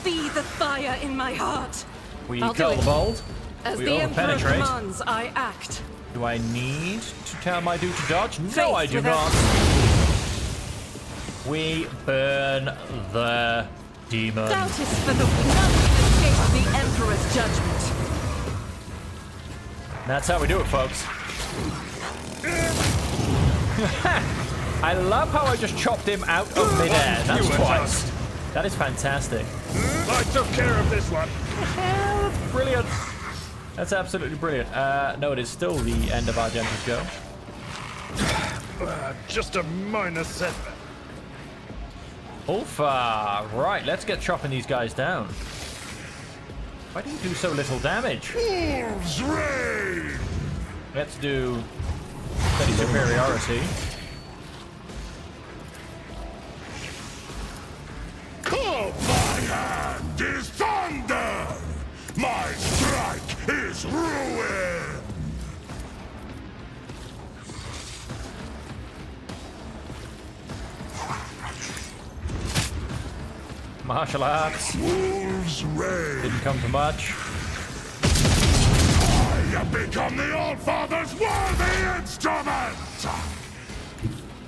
Be the fire in my heart. We I'll kill do the it. bold. As We the Emperor over-penetrate. commands, I act. Do I need to tell my dude to dodge? No, Faith I do without- not. We burn the demon. Doubt is for the none escape the Emperor's judgment. That's how we do it, folks. I love how I just chopped him out of midair. That's You were twice. toast. That is fantastic. I took care of this one. That's brilliant. That's absolutely brilliant. No, it is still the end of our Gentlest Go. Just a minor setback. Ulfa. Right, let's get chopping these guys down. Why do you do so little damage? Wolves reign! Let's do steady superiority. Oh, my hand is thunder! My strike is ruin! Martial arts. Wolves reign! Didn't come to much. I have become the All-Father's worthy instrument!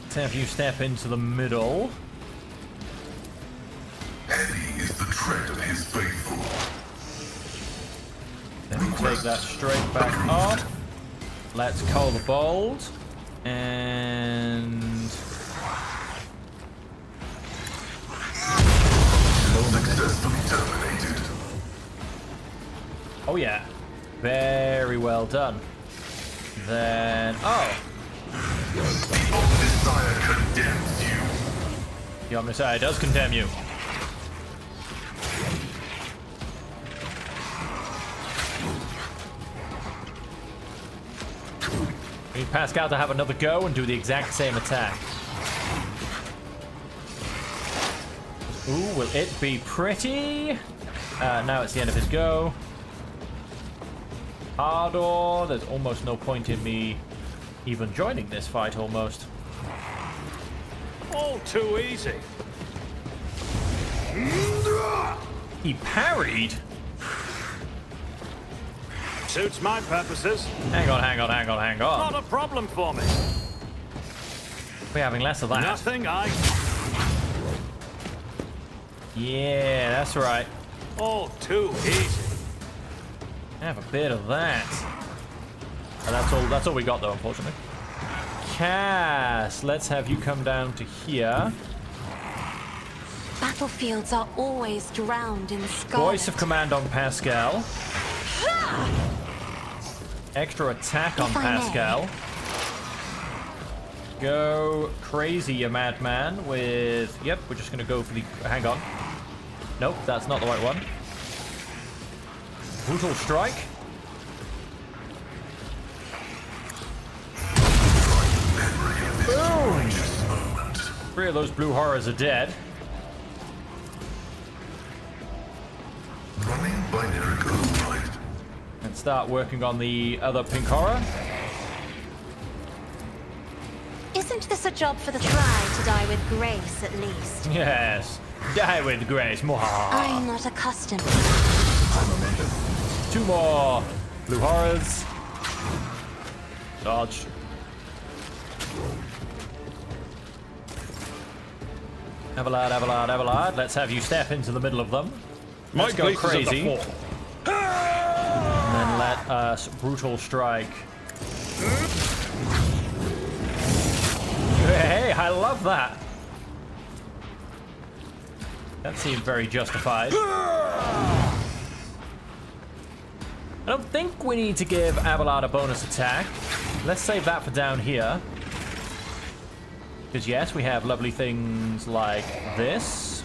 Let's have you step into the middle. Heavy is the tread of his faithful. Then we take that straight back off. Let's call the bold. And... Successfully terminated. oh yeah. Very well done. Then... oh! Desire condemns you. The Omnissiah does condemn you. We need Pascal to have another go and do the exact same attack. Ooh, will it be pretty? Now it's the end of his go. Ardor, there's almost no point in me even joining this fight, almost. All too easy. He parried? Suits my purposes. Hang on, hang on, hang on, hang on. Not a problem for me. We're having less of that. Nothing Yeah, that's right. all too easy. Have a bit of that. And that's all we got though, unfortunately. Cass, let's have you come down to here. Battlefields are always drowned in scarlet. Voice of command on Pascal. Extra attack on If I may. Pascal. Go crazy, you madman, with... Yep, we're just gonna go for the... Hang on. Nope, that's not the right one. Brutal strike. Boom! 3 of those blue horrors are dead. Running binary code. And start working on the other pink horror. Isn't this a job for the try to die with grace, at least? Yes. Die with grace. Mwahaha. I'm not accustomed. 2 more blue horrors. Dodge. Everlard, Everlard, Everlard. Let's have you step into the middle of them. My Let's go place is at the crazy. fore. And then let us brutal strike. Hey, I love that. That seemed very justified. I don't think we need to give Abelard a bonus attack. Let's save that for down here. Because yes, we have lovely things like this.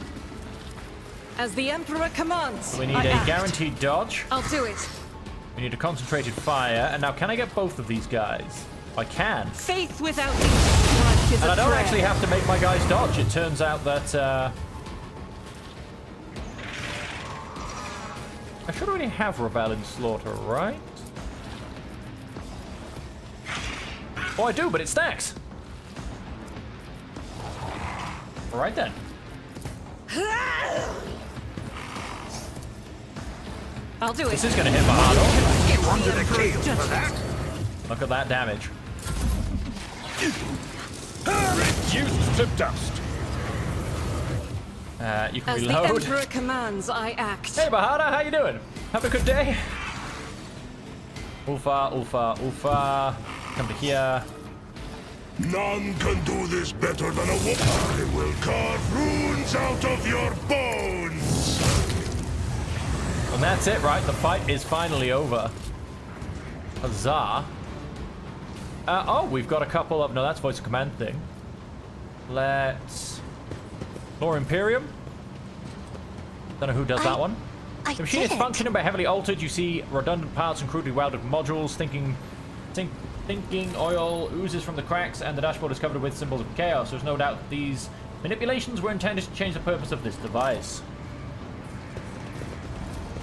As the Emperor commands, We need I a act. guaranteed dodge. I'll do it. We need a concentrated fire. And now, can I get both of these guys? I can. Faith without the strike is And a I don't prayer. actually have to make my guys dodge. It turns out that I should already have Revel in Slaughter, right? Oh, I do, but it stacks. All right then. I'll do it. This is going to hit Bahardo. You wanted a kill for that? Look at that damage. Reduced to dust. You can As the reload. Emperor commands, I act. Hey, Bahada, how you doing? Have a good day? Ulfa, Ulfa, Ulfa. Come to here. None can do this better than a woman. I will carve runes out of your bones. And that's it, right? The fight is finally over. Huzzah. Oh, we've got a couple of... No, that's voice of command thing. Let's... Lore Imperium. Don't know who does that one. The machine is functioning but heavily altered. You see redundant parts and crudely welded modules. Thinking oil oozes from the cracks, and the dashboard is covered with symbols of chaos. There's no doubt that these manipulations were intended to change the purpose of this device.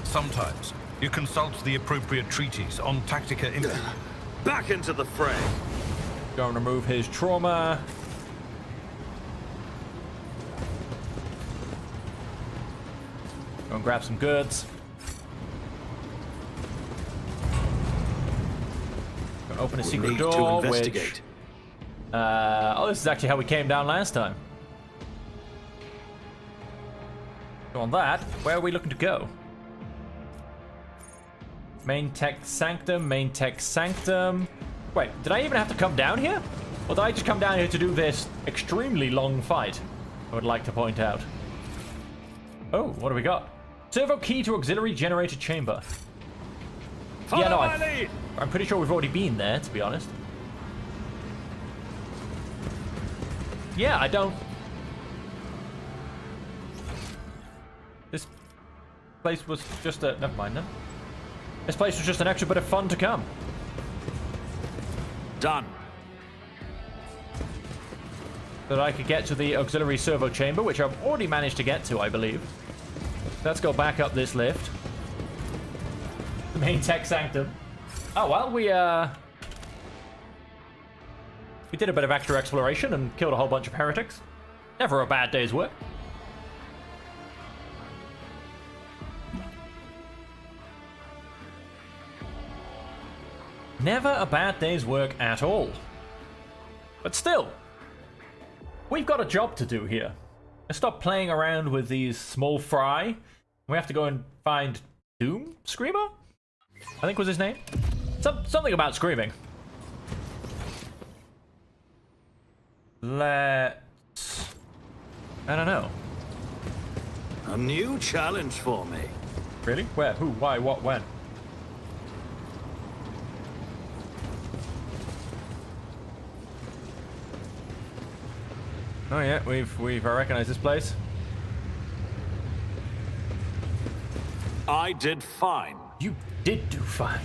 Sometimes you consult the appropriate treatise on Tactica Imperium. Back into the fray. Go and remove his trauma. Go and grab some goods. Go and open a secret Need door, to which... investigate. Oh, this is actually how we came down last time. So on that, where are we looking to go? Main tech sanctum, main tech sanctum. Wait, did I even have to come down here? Or did I just come down here to do this extremely long fight? I would like to point out. Oh, what do we got? Servo key to auxiliary generator chamber. Follow Yeah, no, my lead. I'm pretty sure we've already been there, to be honest. Yeah, I don't... This place was just a... Never mind then. This place was just an extra bit of fun to come. Done. So that I could get to the auxiliary servo chamber, which I've already managed to get to, I believe. Let's go back up this lift. The main tech sanctum. Oh, well, we did a bit of extra exploration and killed a whole bunch of heretics. Never a bad day's work. Never a bad day's work at all. But still, we've got a job to do here. Let's stop playing around with these small fry. We have to go and find Doom Screamer? I think was his name. Something about screaming. Let's... I don't know. A new challenge for me. Really? Where? Who? Why? What? When? Oh yeah, we've recognized this place. I did fine. You did do fine.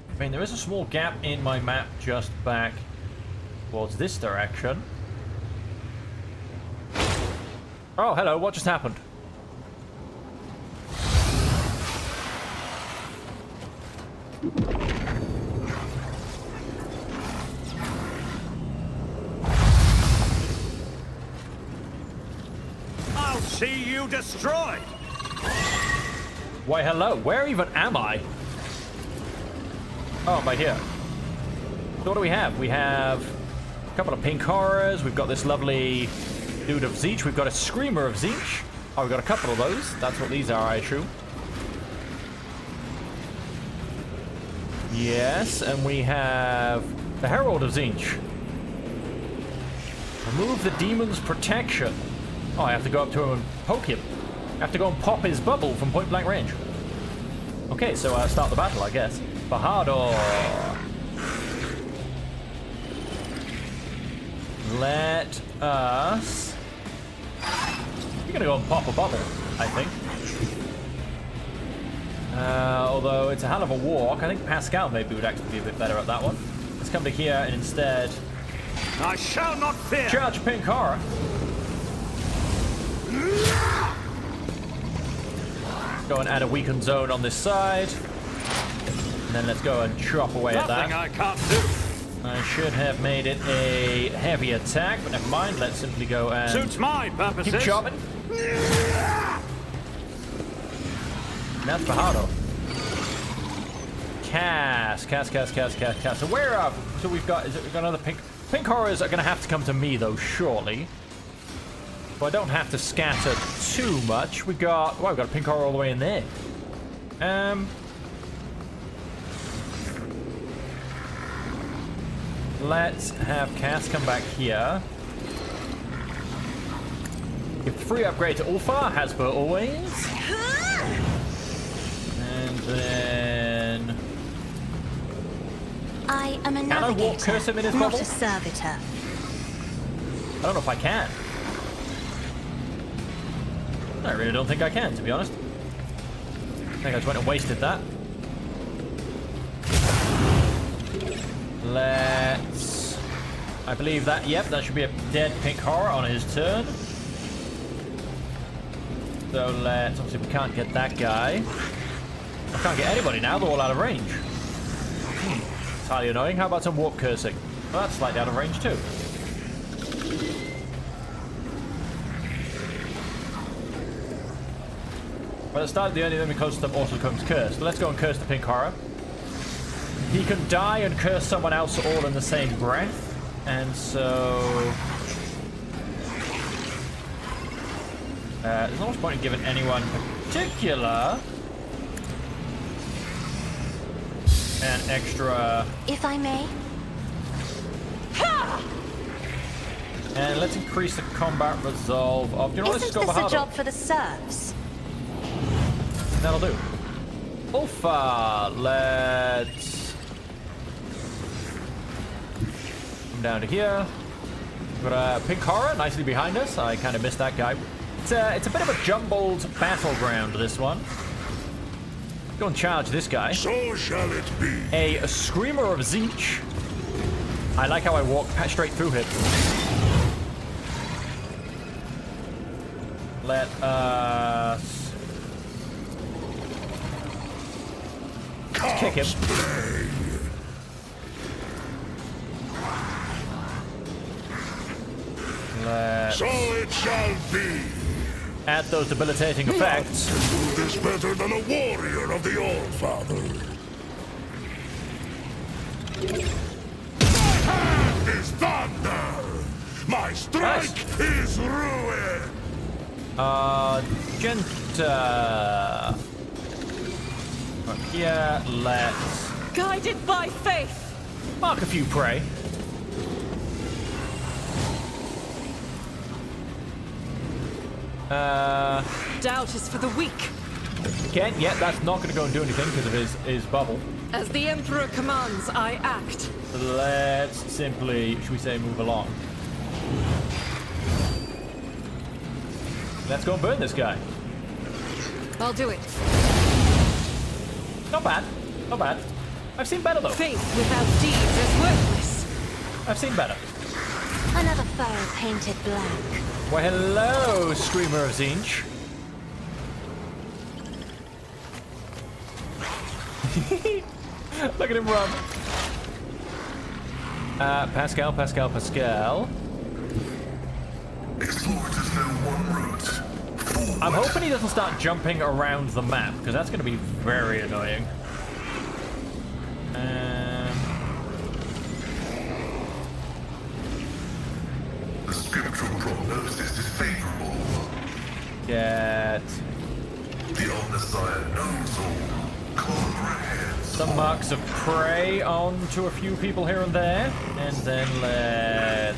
I mean, there is a small gap in my map just back towards this direction. Oh, hello, what just happened? I'll see you destroyed. Why, hello, where even am I? Oh, I'm right here. So what do we have? We have a couple of pink horrors. We've got this lovely dude of Zeech. We've got a screamer of Zeech. Oh, we've got a couple of those. That's what these are, I assume. Yes, and we have the Herald of Zeech. Remove the demon's protection. Oh, I have to go up to him and poke him. I have to go and pop his bubble from point blank range. Okay, so start the battle, I guess. Bahadur. Let us... You're gonna go and pop a bubble, I think. Although it's a hell of a walk. I think Pascal maybe would actually be a bit better at that one. Let's come to here and instead... I shall not fear! Charge Pink Horror. Go and add a weakened zone on this side. And then let's go and chop away at that. Nothing I can't do. I should have made it a heavy attack, but never mind. Let's simply go and... Suits my purposes. Keep chopping. That's Bahadur. Cast. So where are... So we've got... We've got another pink... Pink horrors are going to have to come to me, though, surely. But I don't have to scatter too much. We've got... Well, we've got a pink horror all the way in there. Let's have Cass come back here. Give free upgrade to Ulfa, as per always. And then... I am a Can I walk navigator, curse him in his not bubble? a servitor. I don't know if I can. I really don't think I can, to be honest. I think I just went and wasted that. Let's... I believe that, yep, that should be a dead pink horror on his turn. So let's... Obviously we can't get that guy. I can't get anybody now, they're all out of range. Entirely annoying. How about some warp cursing? Well, that's slightly out of range too. Well, at the start of the only enemy close to them also becomes cursed. So let's go and curse the pink horror. He can die and curse someone else all in the same breath. And so... there's not much point in giving anyone particular an extra... If I may. And let's increase the combat resolve of... You know, let's Isn't just go this a Bahadur. job for the serfs? That'll do. Ulfa, let's come down to here. We've got a pink horror nicely behind us. I kind of missed that guy. It's a bit of a jumbled battleground, this one. Go and charge this guy. So shall it be. A Screamer of Tzeentch. I like how I walk straight through him. Let us... kick him. Let's So it shall be. add those debilitating effects. Do this better than a warrior of the All-Father. My hand is thunder. My strike is ruin. Genta. Up here, let's Guided by faith. mark a few prey. Doubt is for the weak. Again, yeah, that's not going to go and do anything because of his bubble. As the Emperor commands, I act. So let's simply, should we say, move along. Let's go and burn this guy. I'll do it. Not bad. Not bad. I've seen better, though. Faith without deeds is worthless. I've seen better. Another foe painted black. Well, hello, Screamer of Tzeentch. Look at him run. Pascal. Explorers know one route. I'm hoping he doesn't start jumping around the map, because that's going to be very annoying. The scriptural prognosis is favorable. Get The Omnissiah knows all. Comprehends. some marks of prey onto a few people here and there, and then let's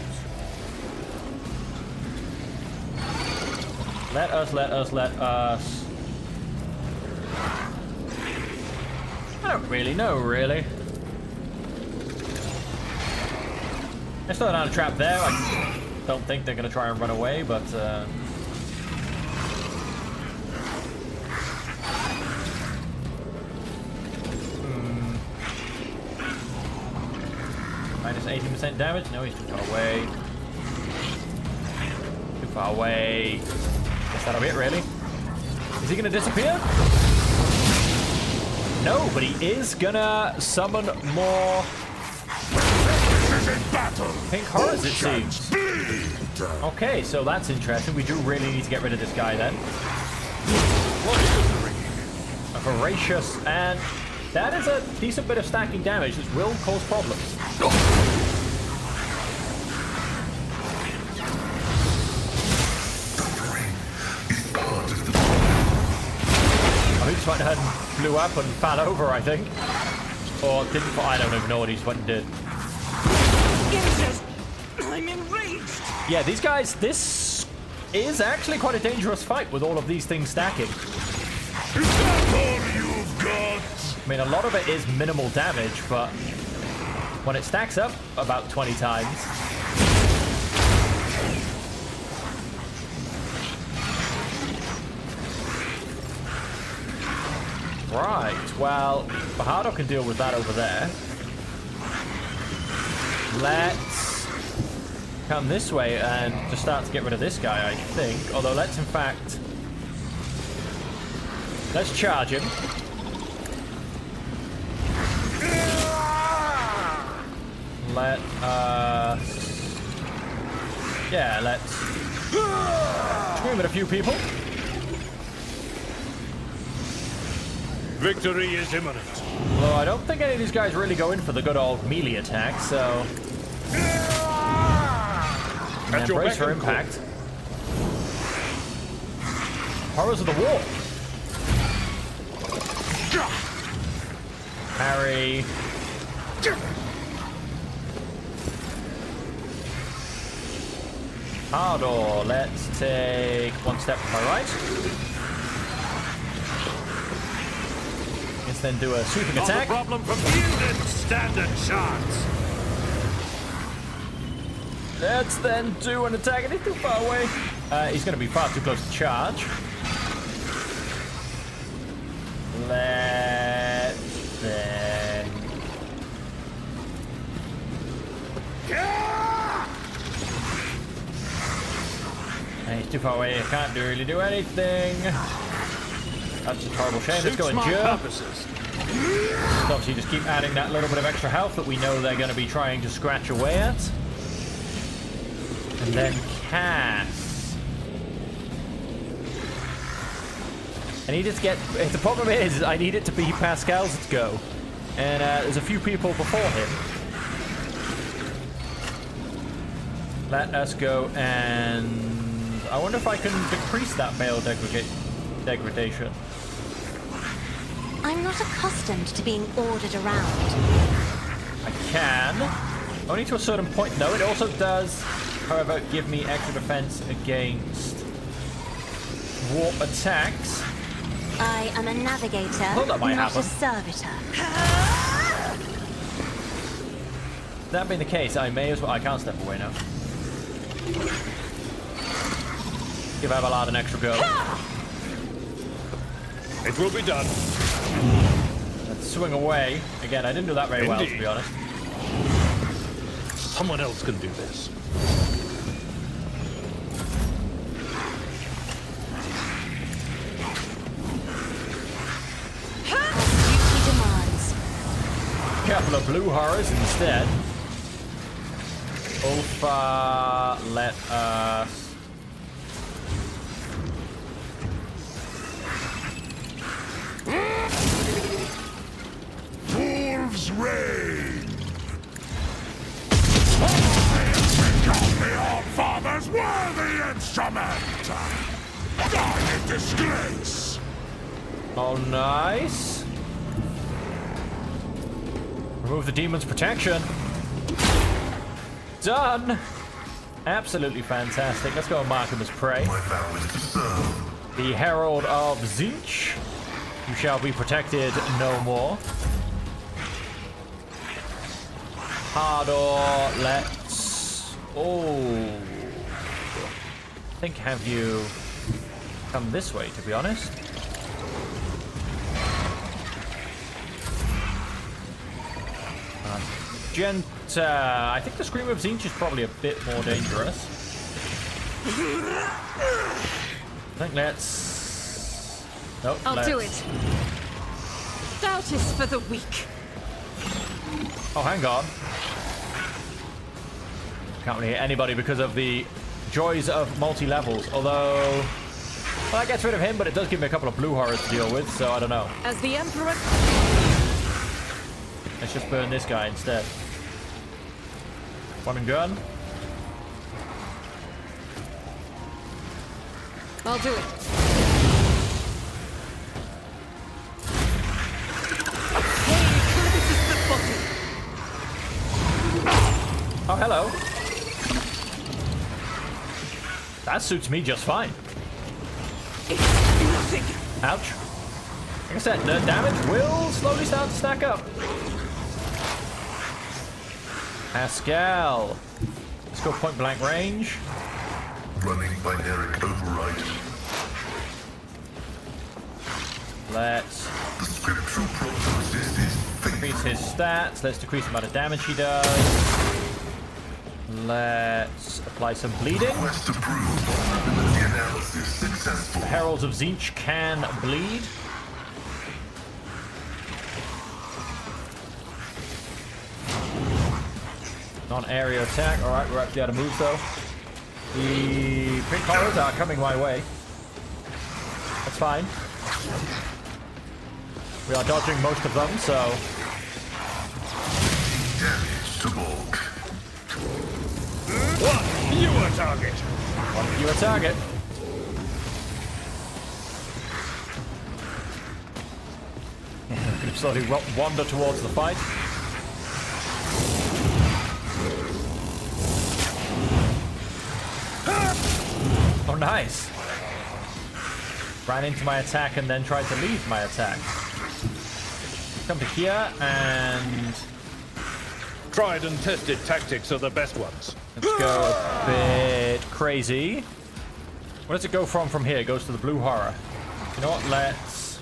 Let us. I don't really know, really. Let's throw down a trap there. I don't think they're going to try and run away, but... Minus 18% damage? No, he's too far away. Too far away. Guess that'll be it, really. Is he going to disappear? No, but he is gonna summon more pink horrors, it seems. Okay, so that's interesting. We do really need to get rid of this guy then. A voracious, and that is a decent bit of stacking damage. This will cause problems. He just went ahead and blew up and fell over, I think. Or didn't, I don't even know what he just went and did. I'm enraged! Yeah, these guys, this is actually quite a dangerous fight with all of these things stacking. Is that all you've got? I mean, a lot of it is minimal damage, but when it stacks up about 20 times... Right, well, Fajardo can deal with that over there. Let's come this way and just start to get rid of this guy, I think. Although, let's in fact... Let's charge him. Let us... Yeah, let's... Scream at a few people. Victory is imminent. Although I don't think any of these guys really go in for the good old melee attack, so... And brace for impact. Horrors of the War. Parry. Hardor. Let's take one step to my right. Let's then do a sweeping attack. Not a problem from you, didn't stand a chance. Let's then do an attack, and he's too far away. He's going to be far too close to charge. Let's then... And he's too far away, I can't really do anything. That's a horrible shame. Let's go and purposes. So obviously just keep adding that little bit of extra health that we know they're going to be trying to scratch away at. And then cast. I need it to get... The problem is, I need it to be Pascal's go. And there's a few people before him. Let us go and... I wonder if I can decrease that male degradation. I'm not accustomed to being ordered around. I can. Only to a certain point. No, it also does, however, give me extra defense against warp attacks. I am a navigator, That might not happen. a servitor. That being the case, I may as well... I can't step away now. Give Abelard an extra go. It will be done. Let's swing away. Again, I didn't do that very well, to be honest. Someone else can do this. Duty demands. Couple of blue horrors instead. Ulfa, let us... Wolves reign! I have become your father's worthy instrument! Die in disgrace! Oh, nice. Remove the demon's protection. Done. Absolutely fantastic. Let's go and mark him as prey. My vow is to serve. The Herald of Tzeentch. You shall be protected no more. Hardor, let's... Oh... I think have you come this way, to be honest. Genta... I think the Scream of Tzeentch is probably a bit more dangerous. I think let's... Nope, I'll do it. Doubt is for the weak. Oh, hang on. Can't really hit anybody because of the joys of multi-levels. Although, well, that gets rid of him, but it does give me a couple of blue horrors to deal with, so I don't know. As the Emperor... Let's just burn this guy instead. One and gun. I'll do it. Hey, this is the button. Oh, hello. That suits me just fine. It's nothing. Ouch. Like I said, the damage will slowly start to stack up. Pascal. Let's go point blank range. Running binaric override. Let's The scriptural prognosis is increase faithful. his stats. Let's decrease the amount of damage he does. Let's apply some bleeding. Quest approved. The analysis successful. Heralds of Tzeentch can bleed. Non-area attack. Alright, we're actually out of moves though. The pink horrors are coming my way. That's fine. We are dodging most of them, so... Damage to bulk. One fewer target. One fewer target. Gonna slowly wander towards the fight. Oh, nice. Ran into my attack and then tried to leave my attack. Come to here and... Tried and tested tactics are the best ones. Let's go a bit crazy. Where does it go from here? It goes to the blue horror. You know what? Let's...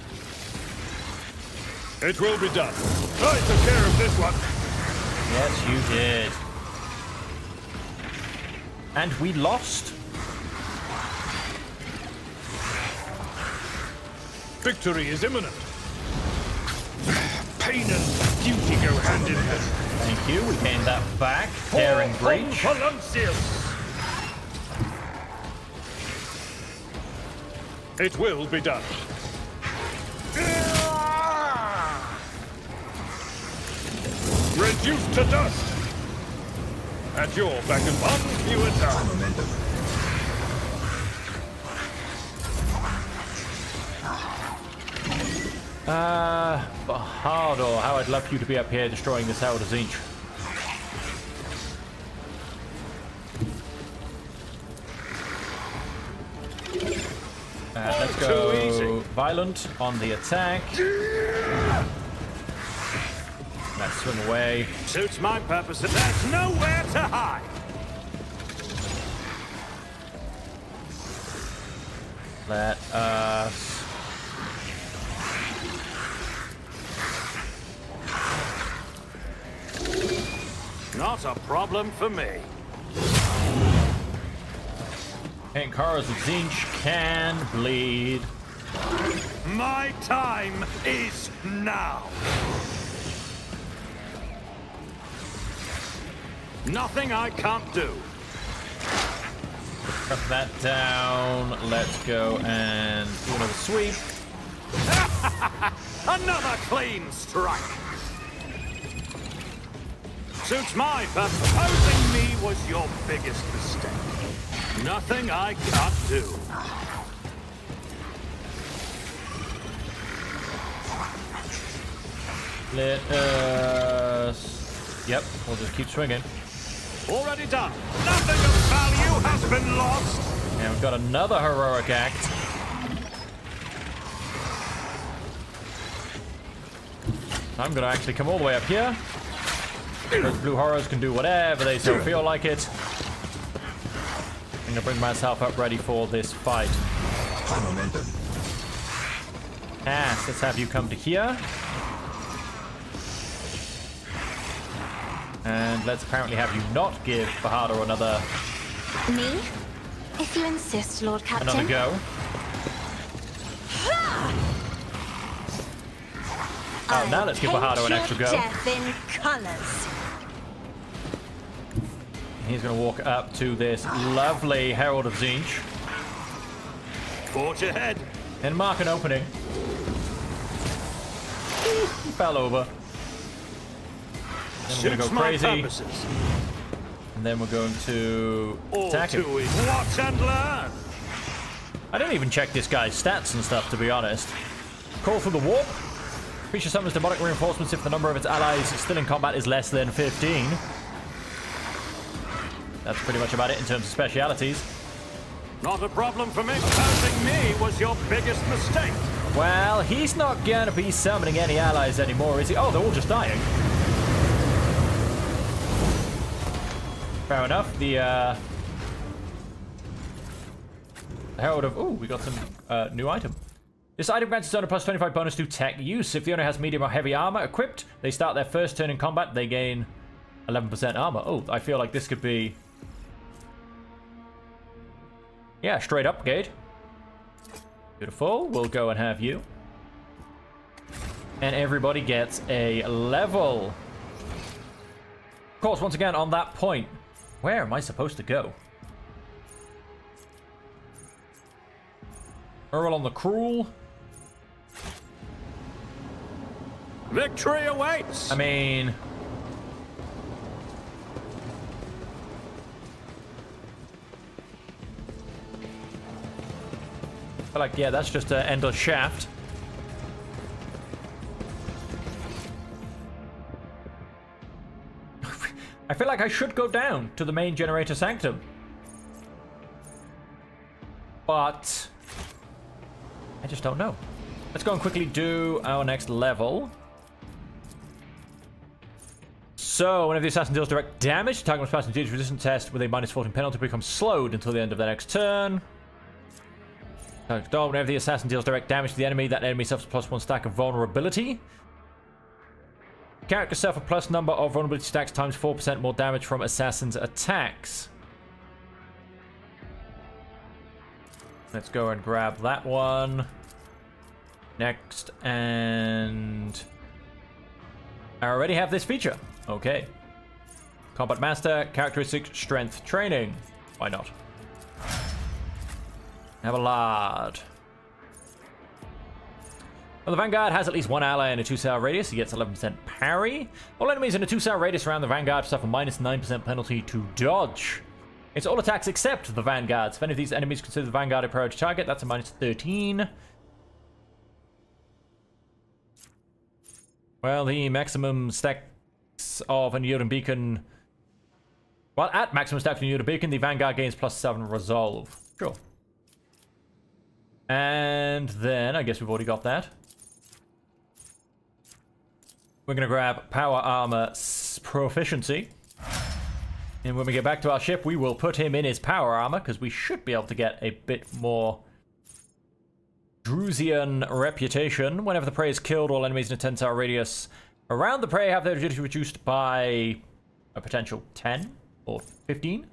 It will be done. I took care of this one. Yes, you did. And we lost. Victory is imminent. Pain and duty go hand in hand. Thank you. We gained that back. Daring breach. Valancius. It will be done. Reduced to dust. At your back and one fewer time. Hardor, how I'd love for you to be up here destroying this Herald of Tzeentch. Let's go violent on the attack. Let's swing away. Suits my purpose. There's nowhere to hide. Let us... Not a problem for me. Pink horrors of Tzeentch can bleed. My time is now. Nothing I can't do. Cut that down. Let's go and do another sweep. Another clean strike. Suits my purpose. Opposing me was your biggest mistake. Nothing I can't do. Let us... Yep, we'll just keep swinging. Already done. Nothing of value. value has been lost. And we've got another heroic act. I'm gonna actually come all the way up here. Those blue horrors can do whatever they so feel like it. I'm gonna bring myself up ready for this fight. Cass, let's have you come to here. And let's apparently have you not give Fajardo another Me? If you insist, Lord Captain. another go. Oh, now let's give Fajardo an extra go. Death in colors. He's going to walk up to this lovely Herald of Zinch Forge ahead. and mark an opening. He fell over. Then we're going to Suits go my crazy. purposes. And then we're going to All attack him. to is watch and learn. I didn't even check this guy's stats and stuff, to be honest. Call for the warp. Creature summons demonic reinforcements if the number of its allies still in combat is less than 15. That's pretty much about it in terms of specialities. Not a problem for me. Opposing me was your biggest mistake. Well, he's not gonna be summoning any allies anymore, is he? Oh, they're all just dying. Fair enough. The Herald of... Ooh, we got some new item. This item grants its owner plus 25 bonus to tech use. If the owner has medium or heavy armor equipped, they start their first turn in combat, they gain 11% armor. Oh, I feel like this could be... Yeah, straight upgrade. Beautiful. We'll go and have you. And everybody gets a level. Of course, once again, on that point, where am I supposed to go? Earl on the Cruel. Victory awaits. I mean... I feel like, yeah, that's just an endless shaft. I feel like I should go down to the main generator sanctum. But... I just don't know. Let's go and quickly do our next level. So, whenever the assassin deals direct damage, the target must pass a damage resistance test with a minus 14 penalty, becomes slowed until the end of the next turn. Whenever the assassin deals direct damage to the enemy, that enemy suffers +1 stack of vulnerability. Character suffer plus number of vulnerability stacks times 4% more damage from assassin's attacks. Let's go and grab that one. Next, and... I already have this feature. Okay. Combat Master, characteristic, strength, training. Why not? Have a lard. Well, the Vanguard has at least one ally in a 2-cell radius. He gets 11% parry. All enemies in a 2-cell radius around the Vanguard suffer minus 9% penalty to dodge. It's all attacks except the Vanguards. If any of these enemies consider the Vanguard a priority target, that's a minus 13. Well, the maximum stacks of a Neoden Beacon... Well, at maximum stacks of a Neoden Beacon, the Vanguard gains +7 resolve. Sure. And then, I guess we've already got that. We're going to grab Power Armor Proficiency. And when we get back to our ship, we will put him in his Power Armor, because we should be able to get a bit more Drusian reputation. Whenever the prey is killed, all enemies in a 10-cell radius around the prey have their agility reduced by a potential 10 or 15.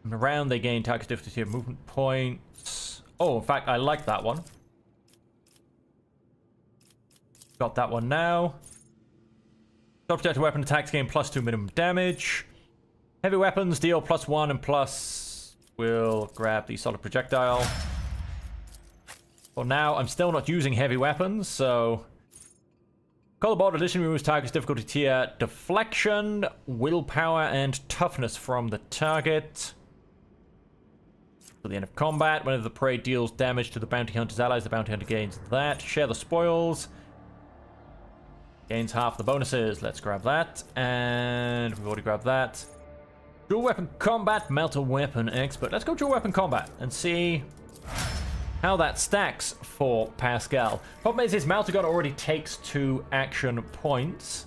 And around they gain target difficulty of movement points. Oh, in fact, I like that one. Got that one now. Self-projected weapon attacks gain +2 minimum damage. Heavy weapons deal +1 and plus. We'll grab the solid projectile. For now, I'm still not using heavy weapons, so... Color board addition removes target's difficulty tier, deflection, willpower, and toughness from the target. At the end of combat, whenever the prey deals damage to the bounty hunter's allies, the bounty hunter gains that. Share the spoils. Gains half the bonuses. Let's grab that. And we've already grabbed that. Dual weapon combat, melter weapon expert. Let's go dual weapon combat and see how that stacks for Pascal. Problem is, his melter gun already takes 2 action points.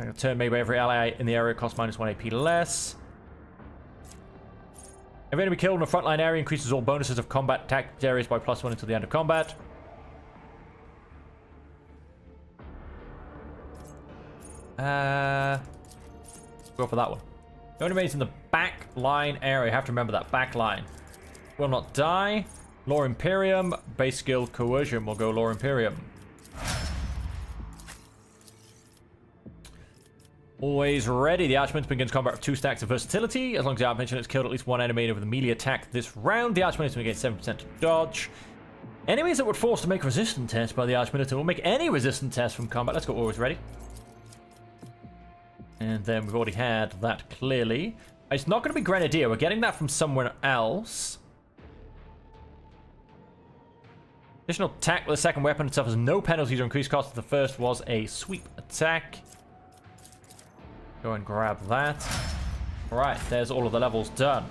A turn made by every ally in the area costs -1 AP less. If enemy killed in a frontline area, increases all bonuses of combat tactics areas by +1 until the end of combat. Go for that one. The only remains in the back line area. You have to remember that back line. Will not die. Lore Imperium. Base skill coercion. We'll go Lore Imperium. Always ready. The Archminion begins combat with 2 stacks of versatility. As long as the Archminion has killed at least 1 enemy with a melee attack this round, the Archminion will gain 7% to dodge. Enemies that would force to make a resistant test by the Archminion will make any resistant test from combat. Let's go always ready. And then we've already had that clearly. It's not going to be Grenadier. We're getting that from somewhere else. Additional attack with the second weapon. It suffers no penalties or increased costs. The first was a sweep attack. Go and grab that. Alright, there's all of the levels done.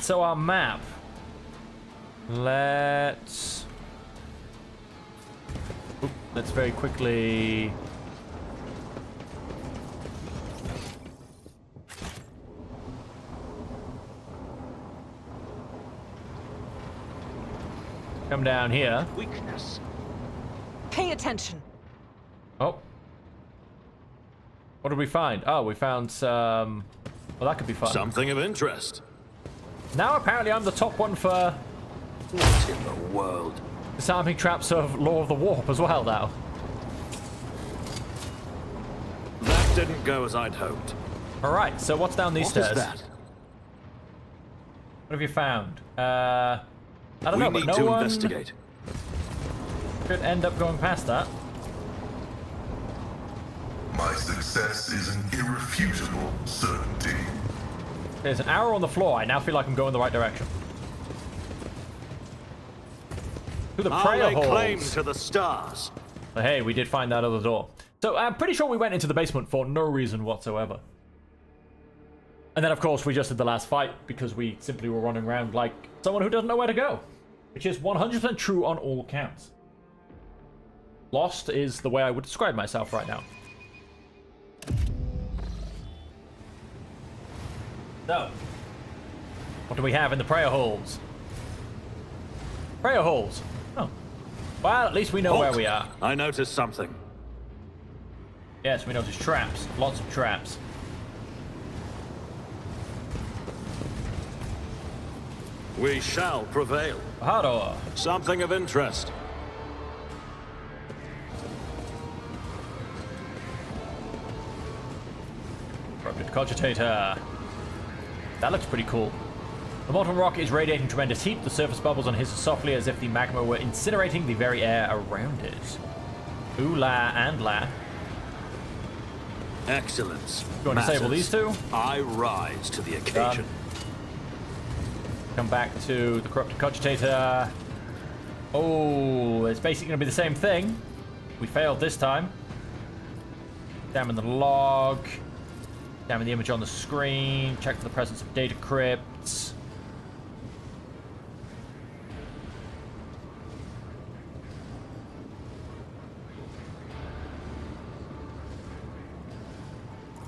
So our map. Let's very quickly... come down here. Weakness. Pay attention. Oh. What did we find? Oh, we found some... well, that could be fun. Something of interest. Now apparently I'm the top one for What in the world? disarming traps of Law of the Warp as well now. That didn't go as I'd hoped. Alright, so what's down these What is stairs? that? What have you found? I don't know, We but need no to one investigate. could end up going past that. My success is an irrefutable certainty. There's an arrow on the floor. I now feel like I'm going the right direction. To the I'll prayer lay claim halls. to the stars. But hey, we did find that other door. So I'm pretty sure we went into the basement for no reason whatsoever. And then, of course, we just did the last fight because we simply were running around like someone who doesn't know where to go. Which is 100% true on all counts. Lost is the way I would describe myself right now. So, what do we have in the prayer halls? Prayer halls. Oh. Well, at least we know Halt. where we are. I noticed something. Yes, we noticed traps. Lots of traps. We shall prevail. Hador. Something of interest. Corrupted Cogitator. That looks pretty cool. The molten rock is radiating tremendous heat. The surface bubbles and hisses softly as if the magma were incinerating the very air around it. Ooh la and la. Excellence. You want to disable these two? I rise to the occasion. Come back to the Corrupted Cogitator. Oh, it's basically going to be the same thing. We failed this time. Examine the log. Examine the image on the screen. Check for the presence of data crypts.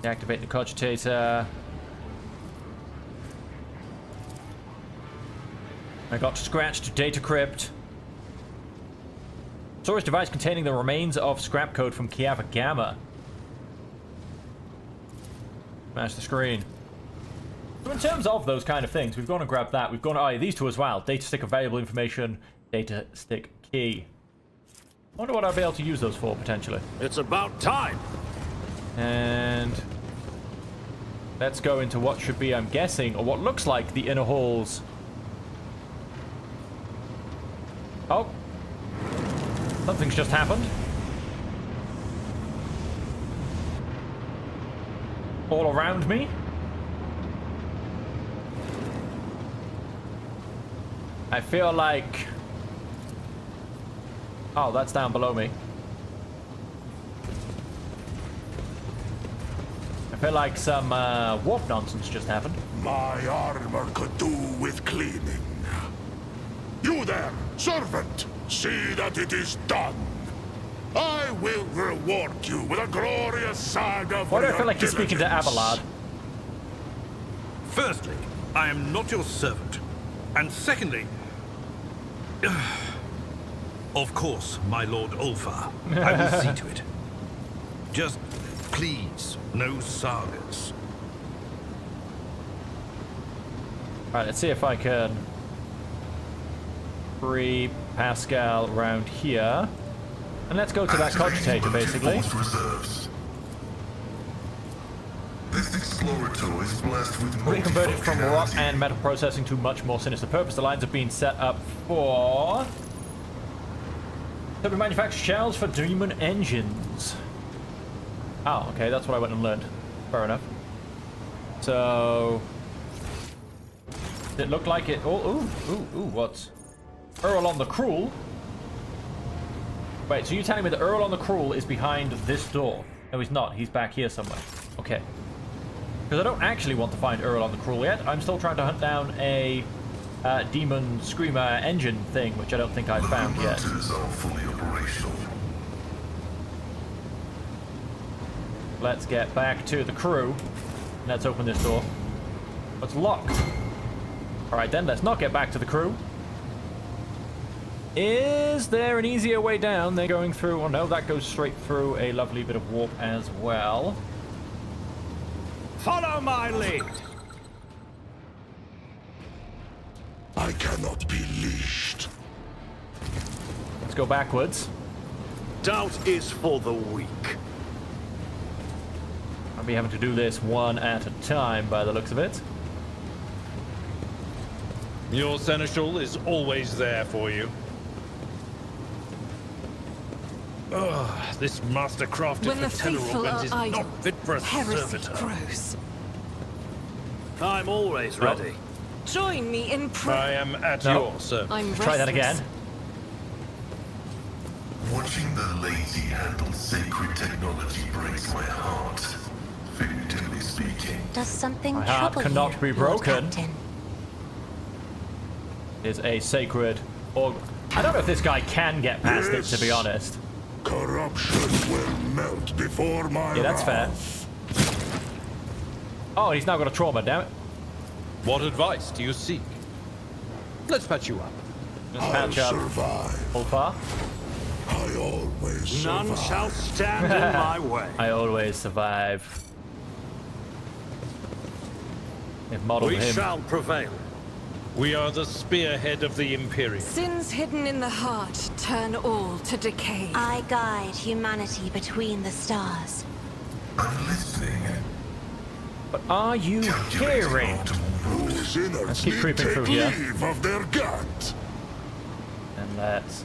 Deactivate the Cogitator. I got scratched data crypt. Storage device containing the remains of scrap code from Kiava Gamma. Smash the screen. So in terms of those kind of things, we've gone and grabbed that. We've gone, oh, these two as well. Data stick of valuable information, data stick key. I wonder what I'll be able to use those for, potentially. It's about time. And let's go into what should be, I'm guessing, or what looks like the inner halls. Oh. Something's just happened. All around me. I feel like... oh, that's down below me. I feel like some warp nonsense just happened. My armor could do with cleaning. You there, servant, see that it is done. I will reward you with a glorious saga for Why do I your feel like you're speaking to diligence. Abelard? Firstly, I am not your servant. And secondly, of course, my Lord Ulfar. I will see to it. Just please, no sagas. Alright, let's see if I can free Pascal around here. And let's go to that cogitator, basically. Reserves. This explorator is blessed with We convert it from rock multifunctionality. and metal processing to much more sinister purpose. The lines have been set up for... So we manufacture shells for demon engines. Oh, okay, that's what I went and learned. Fair enough. So... It looked like it... Oh, ooh, what's... Earl on the Cruel? Wait, so you're telling me that Earl on the Cruel is behind this door? No, he's not. He's back here somewhere. Okay. Because I don't actually want to find Earl on the Cruel yet. I'm still trying to hunt down a demon screamer engine thing, which I don't think I've found yet. Motors are fully operational. Let's get back to the crew. Let's open this door. It's locked. Alright then, let's not get back to the crew. Is there an easier way down? They're going through... Oh no, that goes straight through a lovely bit of warp as well. Follow my lead. I cannot be leashed. Let's go backwards. Doubt is for the weak. I'll be having to do this one at a time by the looks of it. Your seneschal is always there for you. Ugh, this mastercrafted When the for faithful Telerogans are is idle, not fit for a heresy servitor. grows. I'm always ready. Join me in I prayer. am at No. your service. I'm Try that restless. again. Watching the lazy handle sacred technology breaks my heart. Figuratively speaking. Does something My heart trouble cannot you, be Lord broken. Captain? Is a sacred org. I don't know if this guy can get past it, to be honest. Corruption will melt before my Yeah, that's fair. wrath. Oh, he's now got a trauma, damn it. What advice do you seek? Let's patch you up. Let's I'll patch up survive. Ulfar. I always None survive. shall stand in my way. I always survive. They've modeled We him. shall prevail. We are the spearhead of the Imperium. Sins hidden in the heart turn all to decay. I guide humanity between the stars. I'm listening. But are you hearing? Whose innards Let's keep need creeping take through here. leave of their gut. And let's...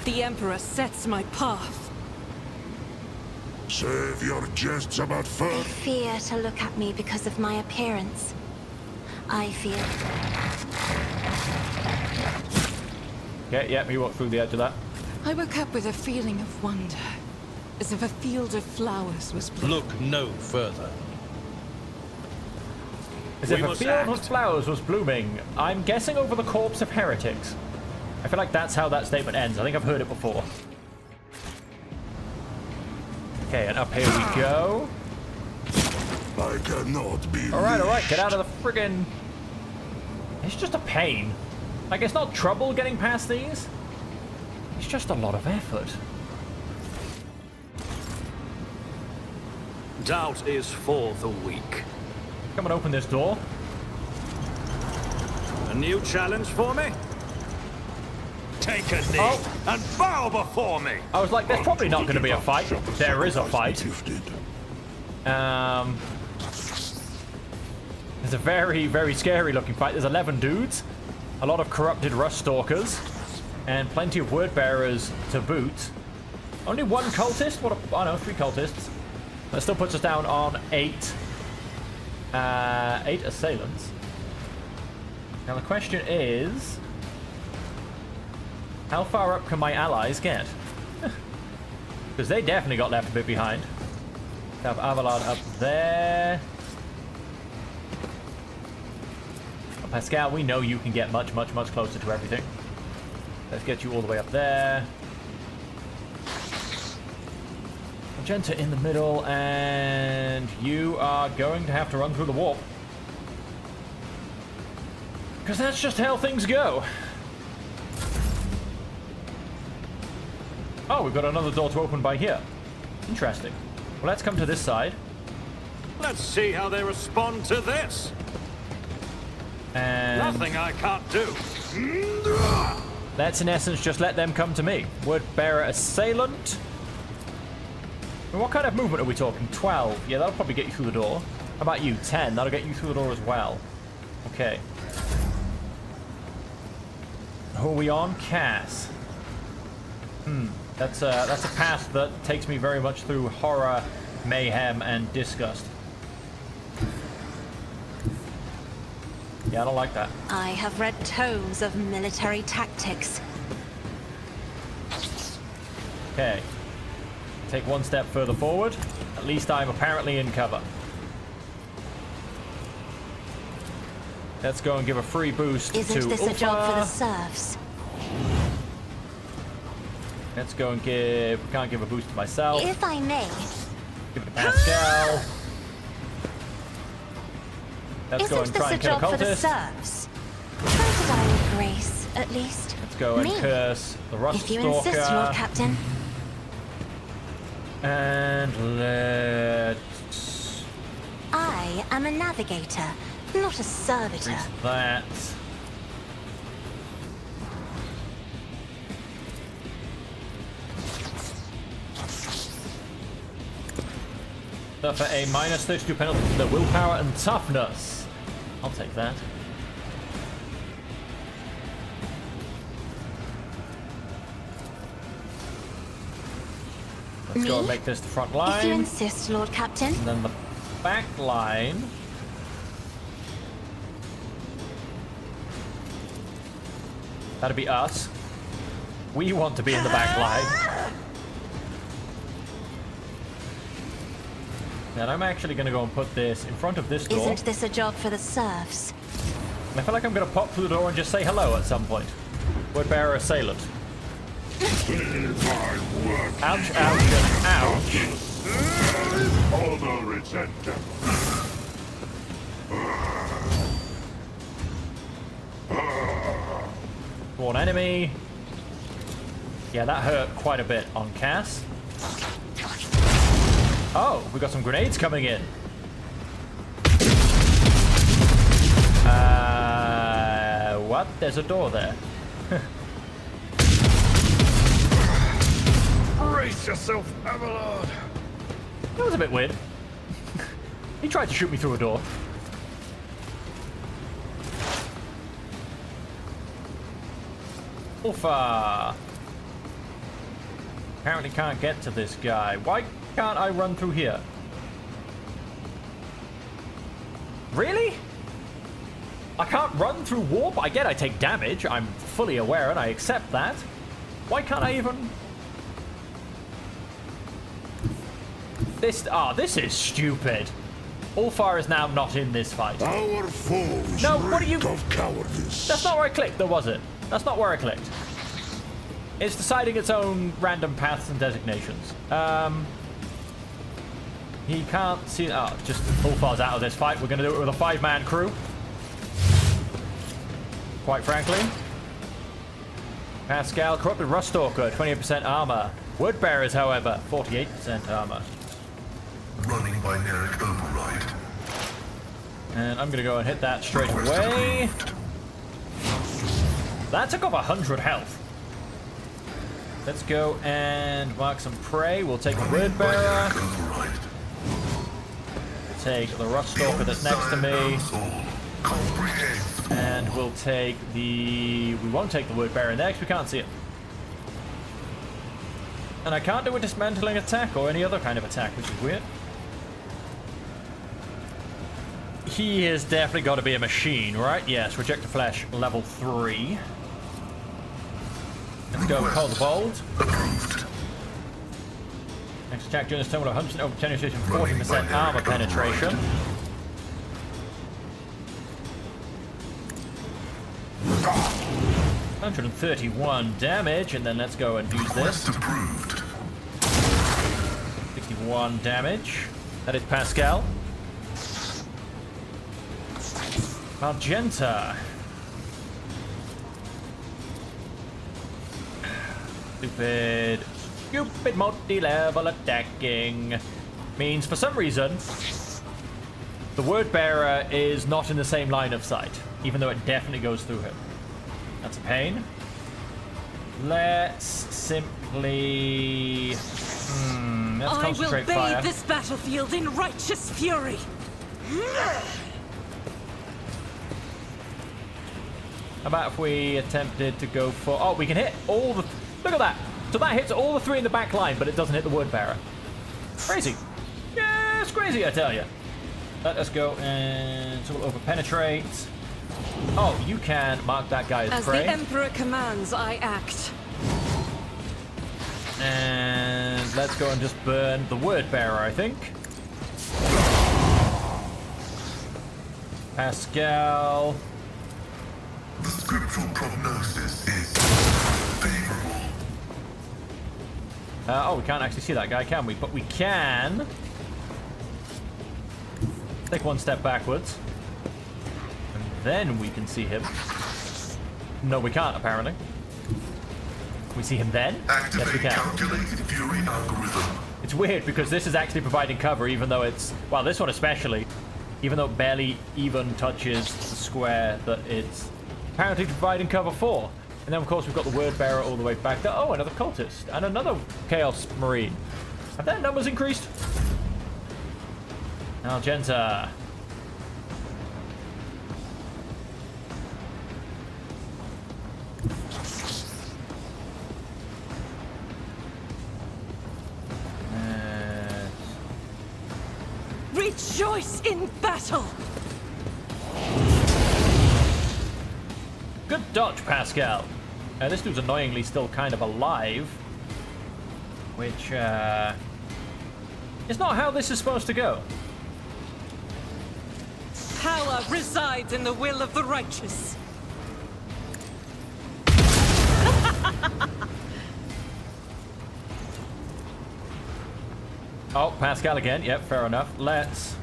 The Emperor sets my path. Save your jests about They fur. fear to look at me because of my appearance. I fear. Okay, yeah, he walked through the edge of that. I woke up with a feeling of wonder, as if a field of flowers was blooming. Look no further. As We if a must field act. with flowers was blooming. I'm guessing over the corpse of heretics. I feel like that's how that statement ends. I think I've heard it before. Okay, and up here we go. I cannot be Alright, get out of the friggin... It's just a pain. Like, it's not trouble getting past these. It's just a lot of effort. Doubt is for the weak. Come and open this door. A new challenge for me? Take a knee Oh. and bow before me. I was like, there's probably not going to be a fight. There is a fight. gifted. There's a very, very scary looking fight. There's 11 dudes, a lot of corrupted rust stalkers, and plenty of word bearers to boot. Only one cultist? What? Oh no, 3 cultists. That still puts us down on 8. 8 assailants. Now the question is, how far up can my allies get? Because Because they definitely got left a bit behind. Have Avalon up there. Pascal, we know you can get much, much, much closer to everything. Let's get you all the way up there. Magenta in the middle, and you are going to have to run through the warp. Because that's just how things go. Oh, we've got another door to open by here. Interesting. Well, let's come to this side. Let's see how they respond to this. And Nothing I can't do. let's, in essence, just let them come to me. Word bearer assailant. And what kind of movement are we talking? 12. Yeah, that'll probably get you through the door. How about you? 10. That'll get you through the door as well. Okay. Who are we on? Cass. That's a path that takes me very much through horror, mayhem, and disgust. Yeah, I don't like that. I have read tomes of military tactics. Okay. Take one step further forward. At least I'm apparently in cover. Let's go and give a free boost to Isn't this Ulfa. a job for the serfs? Let's go and give... Can't give a boost to myself. If I may, Give it to Pascal. Let's go and isn't try this a and kill a job for the cultist. serfs? Try to die with grace, at least. Let's go and Me? curse the Rust If you Stalker. insist, Lord Captain. And let's... I am a navigator, not a servitor. increase that. Suffer a minus 32 penalty to the willpower and toughness. I'll take that. Let's go and make this the front If you line. insist, Lord Captain. And then the back line. That'd be us. We want to be in the back line. And I'm actually going to go and put this in front of this door. Isn't this a job for the serfs? And I feel like I'm going to pop through the door and just say hello at some point. Word bearer assailant. Ouch, ouch, and ouch. Honor its endeavor. One enemy. Yeah, that hurt quite a bit on Cass. Oh, we got some grenades coming in. What? There's a door there. Brace yourself, Abelard. That was a bit weird. He tried to shoot me through a door. Ulfa. Apparently can't get to this guy. Why can't I run through here? Really? I can't run through warp? I get I take damage. I'm fully aware and I accept that. Why can't I even... This is stupid. Ulfar is now not in this fight. Our foes No, what are you... reek of cowardice. That's not where I clicked, though, was it? That's not where I clicked. It's deciding its own random paths and designations. He can't see... Oh, just Ulfar's out of this fight. We're going to do it with a 5-man crew. Quite frankly. Pascal, Corrupted Ruststalker, 28% armor. Wordbearers, however, 48% armor. Running binaric override. And I'm going to go and hit that straight away. That took off 100 health. Let's go and mark some prey. We'll take the Wordbearer. We'll take the Ruststalker that's next to me. And we'll take the... We won't take the Wordbearer next. We can't see it. And I can't do a dismantling attack or any other kind of attack, which is weird. He has definitely got to be a machine, right? Yes, Reject the Flesh, level 3. Let's go Cold Bolt. Next attack during this turn with 100% over penetration, 40% armor penetration. $131 damage, and then let's go and use this. 61 damage. That is Pascal. Magenta. Stupid multi-level attacking. Means for some reason, the word bearer is not in the same line of sight, even though it definitely goes through him. That's a pain. Let's simply... let's concentrate fire. I will bathe this battlefield in righteous fury. How about if we attempted to go for... Oh, we can hit all the... Look at that! So that hits all the three in the back line, but it doesn't hit the word bearer. Crazy. Yeah, it's crazy, I tell you. Let us go and... So we'll over-penetrate. Oh, you can mark that guy as prey. As the Emperor commands, I act. And let's go and just burn the word bearer, I think. Pascal. The scriptural prognosis is favorable. Oh, we can't actually see that guy, can we? But we can take one step backwards. And then we can see him. No, we can't, apparently. We see him then? Activate yes, we can. calculated fury algorithm. It's weird because this is actually providing cover, even though it's... Well, this one especially. Even though it barely even touches the square that it's apparently providing cover for. And then, of course, we've got the word bearer all the way back there. Oh, another cultist. And another Chaos Marine. Have their numbers increased? Magenta. Rejoice in battle! Good dodge, Pascal. This dude's annoyingly still kind of alive. Which, is not how this is supposed to go. Power resides in the will of the righteous. Oh, Pascal again. Yep, fair enough. Let's...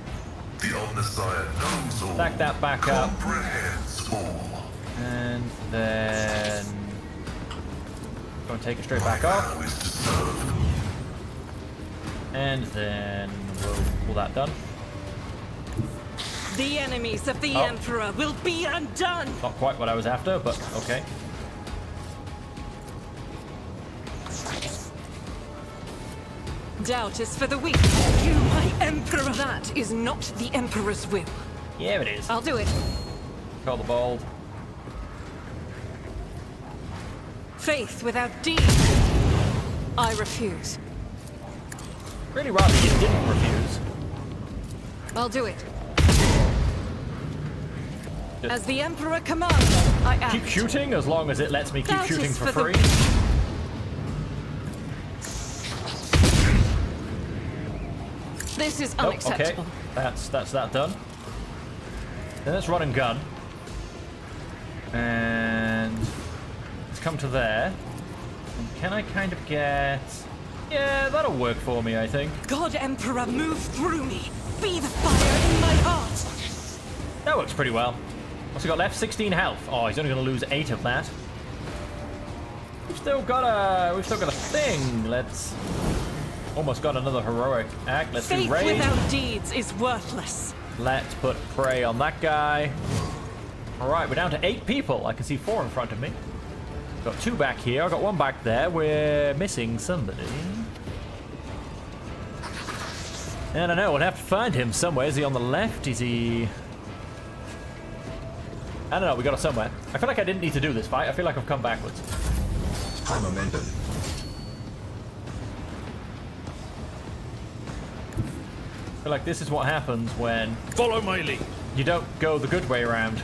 The Omnissiah knows all. Stack that back up. Comprehends all. And then... Go and take it straight back off. Now is to serve. And then we'll pull that done. The enemies of the Emperor will be undone! Not quite what I was after, but okay. Doubt is for the weak. You, my Emperor! That is not the Emperor's will. Yeah, it is. I'll do it. Call the ball. Faith without deed. I refuse. Really rather you didn't refuse. I'll do it. Just as the Emperor commands, I act. keep shooting as long as it lets me keep That shooting is for for free. This is Oh, unacceptable. okay. That's that done. Then let's run and gun. And let's come to there. And can I kind of get... Yeah, that'll work for me, I think. God Emperor, move through me. Be the fire in my heart. That works pretty well. What's he got left? 16 health. Oh, he's only going to lose 8 of that. We've still got a thing. Let's... Almost got another heroic act. Let's Faith do raid. without deeds is worthless. Let's put prey on that guy. Alright, we're down to 8 people. I can see 4 in front of me. Got 2 back here. I've got 1 back there. We're missing somebody. I don't know. We'll have to find him somewhere. Is he on the left? Is he... I don't know. We got him somewhere. I feel like I didn't need to do this fight. I feel like I've come backwards. High momentum. I feel like this is what happens when Follow my lead. you don't go the good way around.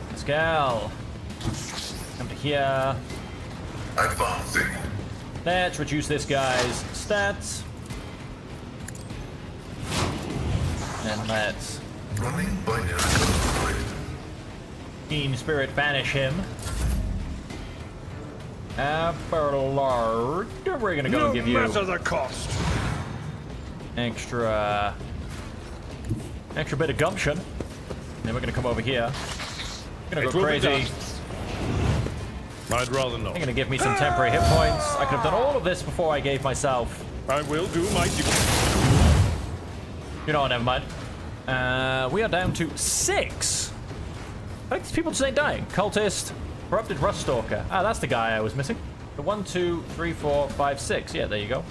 Pascal. Come to here. Advancing. Let's reduce this guy's stats. And let's Running binary code. Team Spirit banish him. Aberlard. We're gonna go and give you No matter the cost. extra bit of gumption. Then we're gonna come over here. Gonna It go will be crazy. I'd rather not. They're gonna give me some temporary hit points. I could have done all of this before I gave myself. I will do my duty. You know what? Never mind. We are down to 6. I think these people just ain't dying. Cultist, corrupted rust stalker. Ah, that's the guy I was missing. The 1, 2, 3, 4, 5, 6. Yeah, there you go.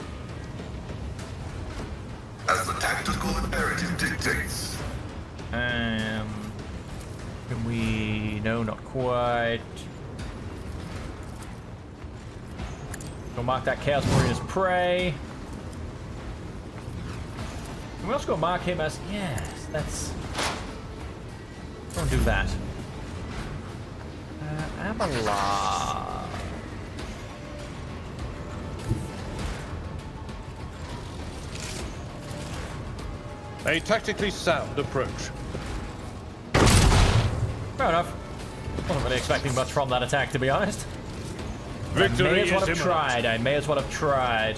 As the tactical imperative dictates. Can we? No, not quite. Go mark that Chaos Marine as prey. Can we also go mark him as? Yes, that's. Don't do that. Abelard. A tactically sound approach. Fair enough. Wasn't really expecting much from that attack, to be honest. Victory I may as well is have imminent. tried. I may as well have tried.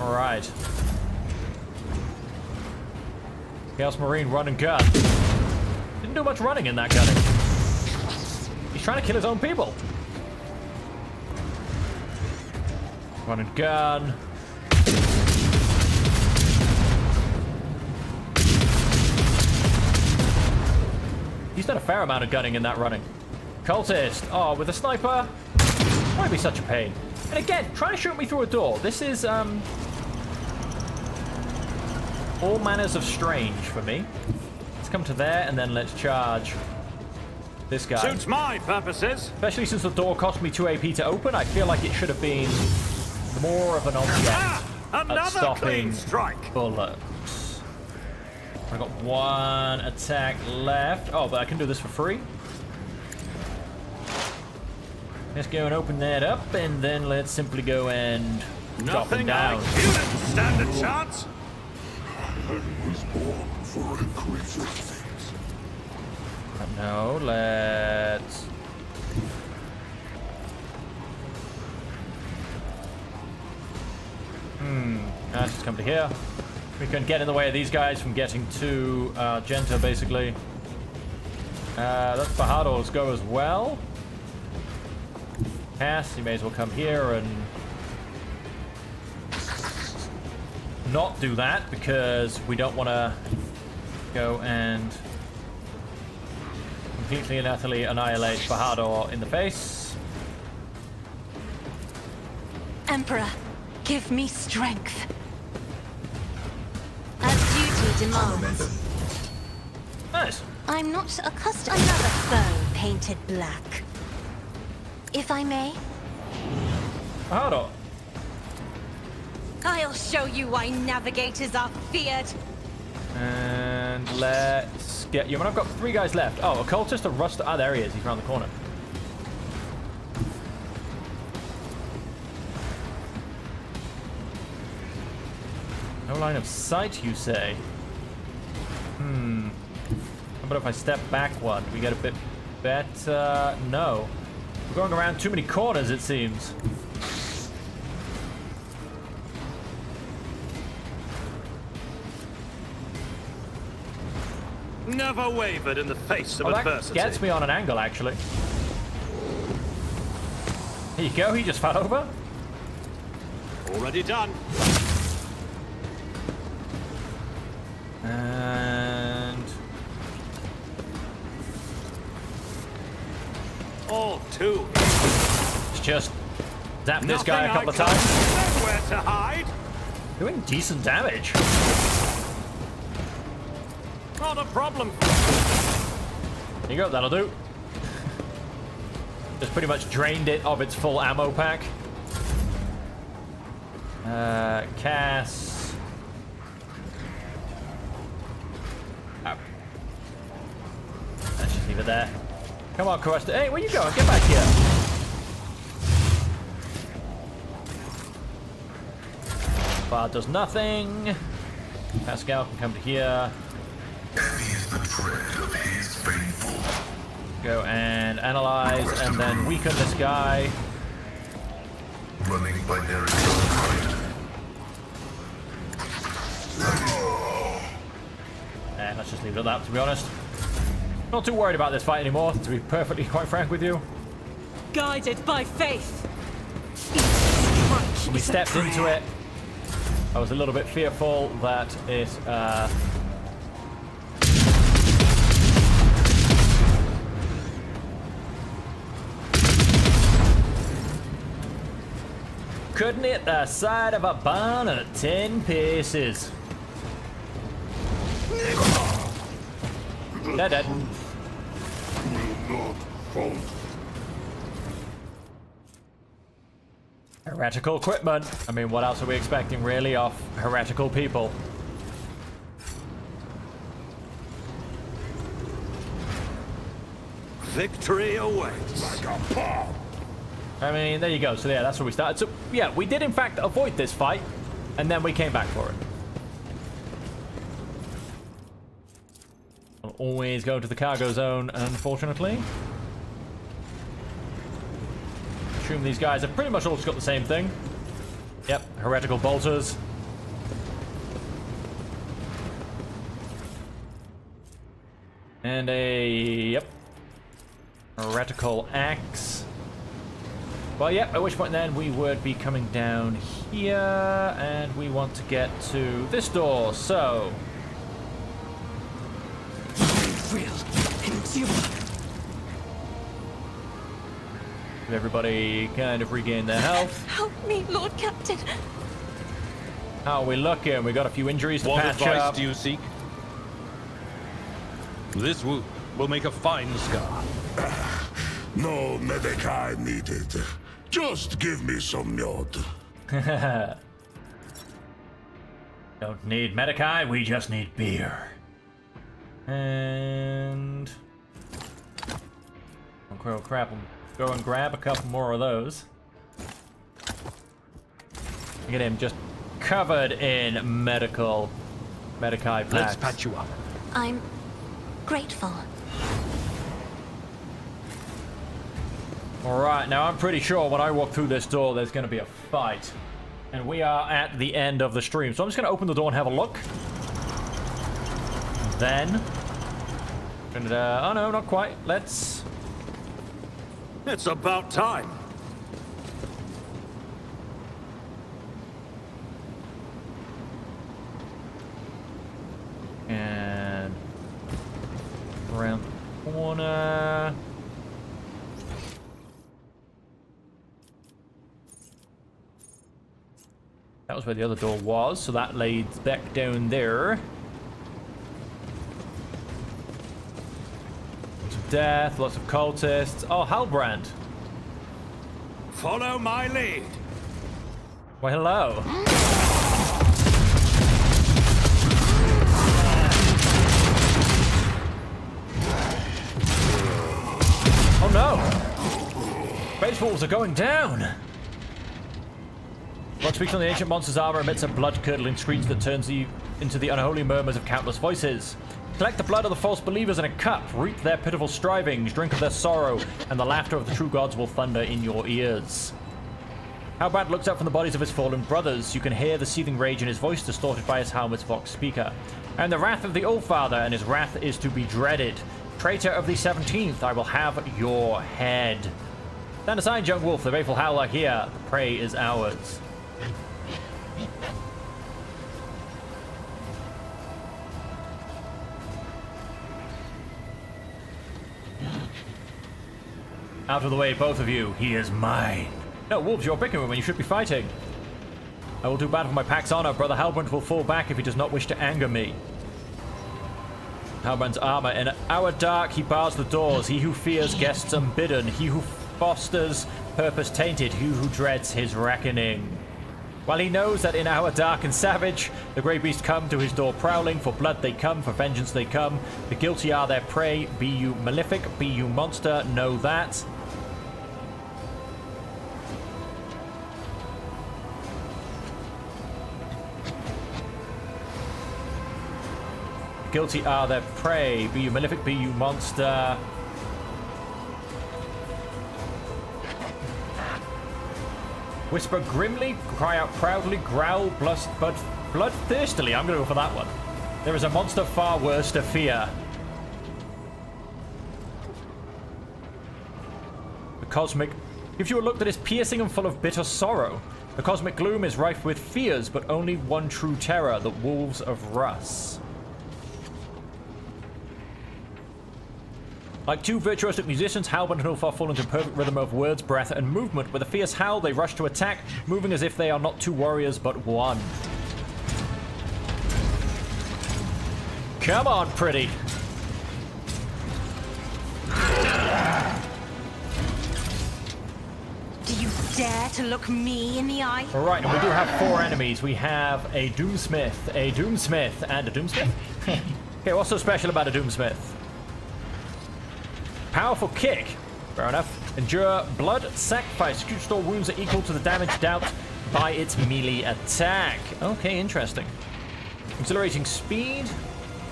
All right. Chaos Marine, run and gun. Didn't do much running in that gunning. He's trying to kill his own people. Run and gun. He's done a fair amount of gunning in that running. Cultist. Oh, with a sniper? Why be such a pain? And again, trying to shoot me through a door. This is, all manners of strange for me. Let's come to there, and then let's charge this guy. Suits my purposes. Especially since the door cost me 2 AP to open, I feel like it should have been more of an object at Another stopping clean strike. bullets. I got 1 attack left. Oh, but I can do this for free. Let's go and open that up, and then let's simply go and drop him Nothing down. like you didn't stand a chance. I was born for a greater fate. No, let's... Let's just come to here. We can get in the way of these guys from getting to Genta, basically. That's Bahador's go as well. Cass, you may as well come here and not do that, because we don't want to go and completely and utterly annihilate Bahador in the face. Emperor, give me strength. As duty demands. Nice. I'm not accustomed. Another foe painted black. If I may, Bahador. I'll show you why navigators are feared. And let's get you. And I've got 3 guys left. Oh, occultist, a rust. Ah, there he is. He's around the corner. No line of sight, you say? How about if I step back 1? We get a bit better. No. We're going around too many corners, it seems. Never wavered in the face of Oh, that adversity. gets me on an angle, actually. Here you go, he just fell over. Already done. And... All two. let's just zap this guy a couple of times. Nowhere to hide. Doing decent damage. Not a problem. There you go, that'll do. Just pretty much drained it of its full ammo pack. Cass. Oh. Let's just leave it there. Come on, Crust. Hey, where you going? Get back here. far does nothing. Pascal can come to here. Heavy is the tread of his faithful. Go and analyze, and then weaken this guy. Running binary gunfight. And let's just leave it at that, to be honest. Not too worried about this fight anymore, to be perfectly quite frank with you. Guided by faith. We stepped into it. I was a little bit fearful that it couldn't hit the side of a barn at 10 paces. They're dead. Heretical equipment. I mean, what else are we expecting, really, off heretical people? Victory awaits. I mean, there you go. So yeah, that's where we started. So yeah, we did in fact avoid this fight, and then we came back for it. We'll always go to the cargo zone, unfortunately. Assume these guys have pretty much all just got the same thing. Yep, heretical bolters. And yep, heretical axe. Well, yep, at which point then we would be coming down here, and we want to get to this door, so... Real endure. Everybody kind of regain their health. Help me, Lord Captain. How are we looking? We got a few injuries to What patch advice up. do you seek? This wound will make a fine scar. No medici needed. Just give me some yod. Don't need medici, we just need beer. And... oh crap, I'll go and grab a couple more of those. Look at him, just covered in medici packs. Let's patch you up. I'm grateful. Alright, now I'm pretty sure when I walk through this door there's going to be a fight. And we are at the end of the stream. So I'm just going to open the door and have a look. Then... oh no, not quite. Let's... It's about time. And... around the corner... that was where the other door was, so that leads back down there. Lots of death, lots of cultists. Oh, Halbrand. Follow my lead. Well, hello. Oh no! Base wolves are going down! Blood speaks on the ancient monster's armor, emits a blood-curdling screech that turns you into the unholy murmurs of countless voices. Collect the blood of the false believers in a cup, reap their pitiful strivings, drink of their sorrow, and the laughter of the true gods will thunder in your ears. Halbrand looks up from the bodies of his fallen brothers. You can hear the seething rage in his voice, distorted by his helmet's vox speaker. And the wrath of the Allfather, and his wrath is to be dreaded. Traitor of the 17th, I will have your head. Stand aside, young wolf, the faithful howler here. The prey is ours. Out of the way, both of you. He is mine. No, wolves, you're picking when you should be fighting. I will do battle for my pack's honor. Brother Halbrand will fall back if he does not wish to anger me. Halbrand's armor. In our dark, he bars the doors. He who fears guests unbidden. He who fosters purpose tainted. He who dreads his reckoning. While he knows that in our dark and savage, the grey beast come to his door prowling. For blood they come, for vengeance they come. The guilty are their prey. Be you malefic, be you monster, know that. guilty are their prey. Be you malefic, be you monster. Whisper grimly, cry out proudly, growl bloodthirstily. I'm going to go for that one. There is a monster far worse to fear. The cosmic gives you a look that is piercing and full of bitter sorrow. The cosmic gloom is rife with fears, but only one true terror, the wolves of Russ. Like two virtuosic musicians, Halberd and Ulfar fall into perfect rhythm of words, breath, and movement. With a fierce howl, they rush to attack, moving as if they are not two warriors, but one. Come on, pretty. Do you dare to look me in the eye? All right, and we do have 4 enemies. We have a Doomsmith, and a Doomsmith? Okay, what's so special about a Doomsmith? Powerful kick. Fair enough. Endure blood, sacrifice. Acute store wounds are equal to the damage dealt by its melee attack. Okay, interesting. Exhilarating speed.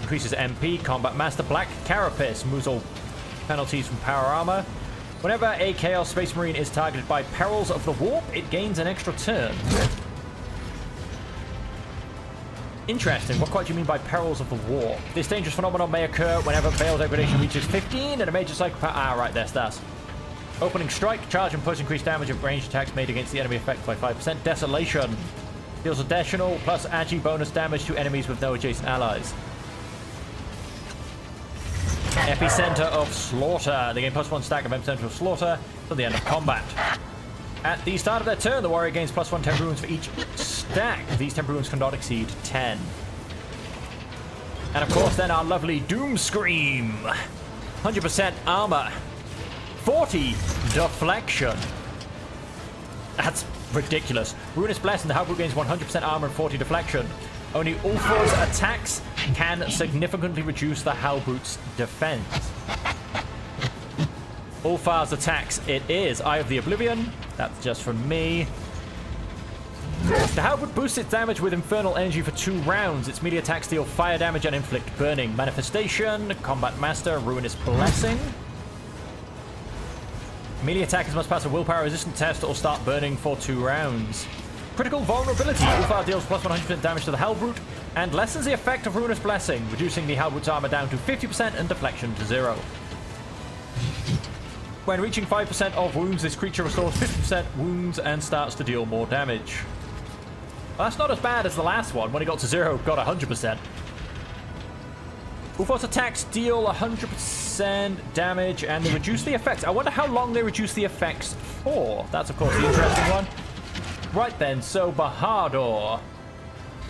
Increases MP. Combat Master. Black Carapace. Removes all penalties from power armor. Whenever a Chaos Space Marine is targeted by perils of the warp, it gains an extra turn. Interesting. What quite do you mean by perils of the warp? This dangerous phenomenon may occur whenever Veil Degradation reaches 15 and a major psychopath. Ah, right, there's that. Opening Strike. Charge and push increase damage of ranged attacks made against the enemy effect by 5%. Desolation. Deals additional plus agi bonus damage to enemies with no adjacent allies. Epicenter of Slaughter. They gain +1 stack of Epicenter of Slaughter till the end of combat. At the start of their turn, the warrior gains +1 temporary wounds for each stack. These temporary wounds cannot exceed 10. And of course, then our lovely Doom Scream. 100% armor. 40 deflection. That's ridiculous. Ruinous Blessing. The Halberd gains 100% armor and 40 deflection. Only Ulfar's attacks can significantly reduce the Halberd's defense. Ulfar's attacks, it is Eye of the Oblivion. That's just from me. The Halberd boosts its damage with infernal energy for 2 rounds. Its melee attacks deal fire damage and inflict burning. Manifestation, Combat Master, Ruinous Blessing. Melee attackers must pass a willpower resistance test or start burning for 2 rounds. Critical Vulnerability. Ulfar deals +100% damage to the Halberd and lessens the effect of Ruinous Blessing, reducing the Halberd's armor down to 50% and deflection to 0. When reaching 5% of wounds, this creature restores 50% wounds and starts to deal more damage. Well, that's not as bad as the last one. When it got to 0, got 100%. Ulfar's attacks deal 100% damage and they reduce the effects. I wonder how long they reduce the effects for. That's, of course, the interesting one. Right then, so Bahadur.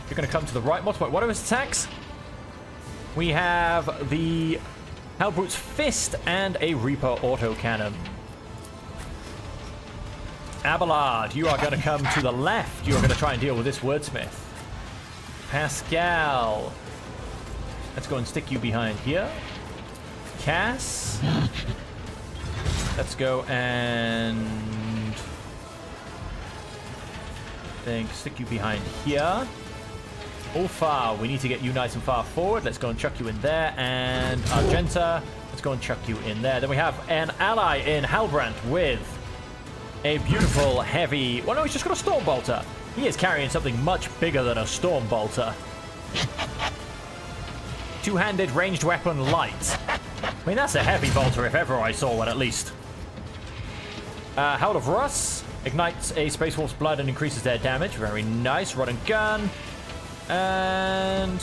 You're going to come to the right. What are his attacks? We have the Halberd's Fist and a Reaper autocannon. Abelard, you are going to come to the left. You are going to try and deal with this Wordsmith. Pascal. Let's go and stick you behind here. Cass. Let's go and stick you behind here. Ulfar, we need to get you nice and far forward. Let's go and chuck you in there. And Argenta, let's go and chuck you in there. Then we have an ally in Halbrand with a beautiful, heavy... Well, no, he's just got a Storm Bolter. He is carrying something much bigger than a Storm Bolter. Two-handed ranged weapon light. I mean, that's a heavy bolter if ever I saw one, at least. Howl of Russ ignites a Space Wolf's blood and increases their damage. Very nice. Rod and gun. And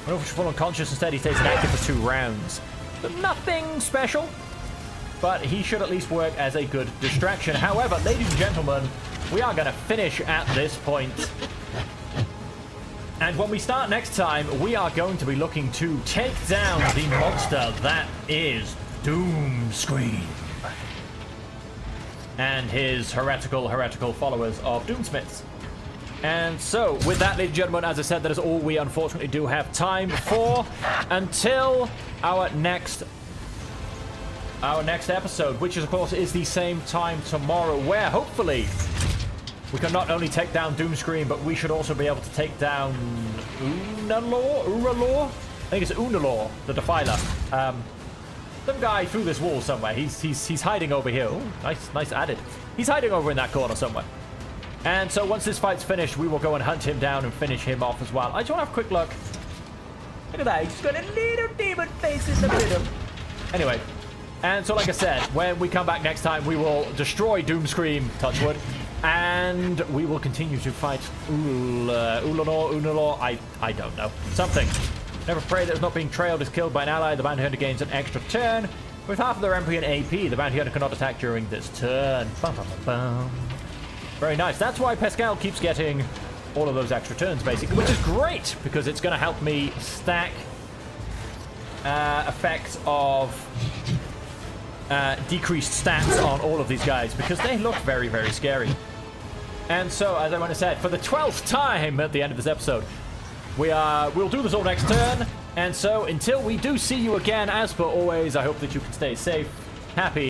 when Ulfar fall unconscious, instead he stays inactive for 2 rounds. So nothing special, but he should at least work as a good distraction. However, ladies and gentlemen, we are going to finish at this point. And when we start next time, we are going to be looking to take down the monster that is Doomscream and his heretical followers of Doomsmiths. And so, with that, ladies and gentlemen, as I said, that is all we unfortunately do have time for until our next episode, which is, of course, is the same time tomorrow, where hopefully we can not only take down Doomscream, but we should also be able to take down Uralor. think it's Unalor, the Defiler. Some guy through this wall somewhere. He's hiding over here. Oh, nice added. He's hiding over in that corner somewhere. And so once this fight's finished, we will go and hunt him down and finish him off as well. I just want to have a quick look. Look at that. He's got a little demon face in the middle. Anyway, and so like I said, when we come back next time, we will destroy Doomscream, Touchwood, and we will continue to fight Unalor. I don't know. Something. Never pray that is not being trailed is killed by an ally. The bounty hunter gains an extra turn. With half of their MP and AP, the bounty hunter cannot attack during this turn. Bum, bum, bum, bum. Very nice. That's why Pascal keeps getting all of those extra turns, basically, which is great, because it's going to help me stack effects of decreased stats on all of these guys, because they look very, very scary. And so, as I want to say, for the 12th time at the end of this episode, we'll do this all next turn. And so, until we do see you again, as per always, I hope that you can stay safe, happy,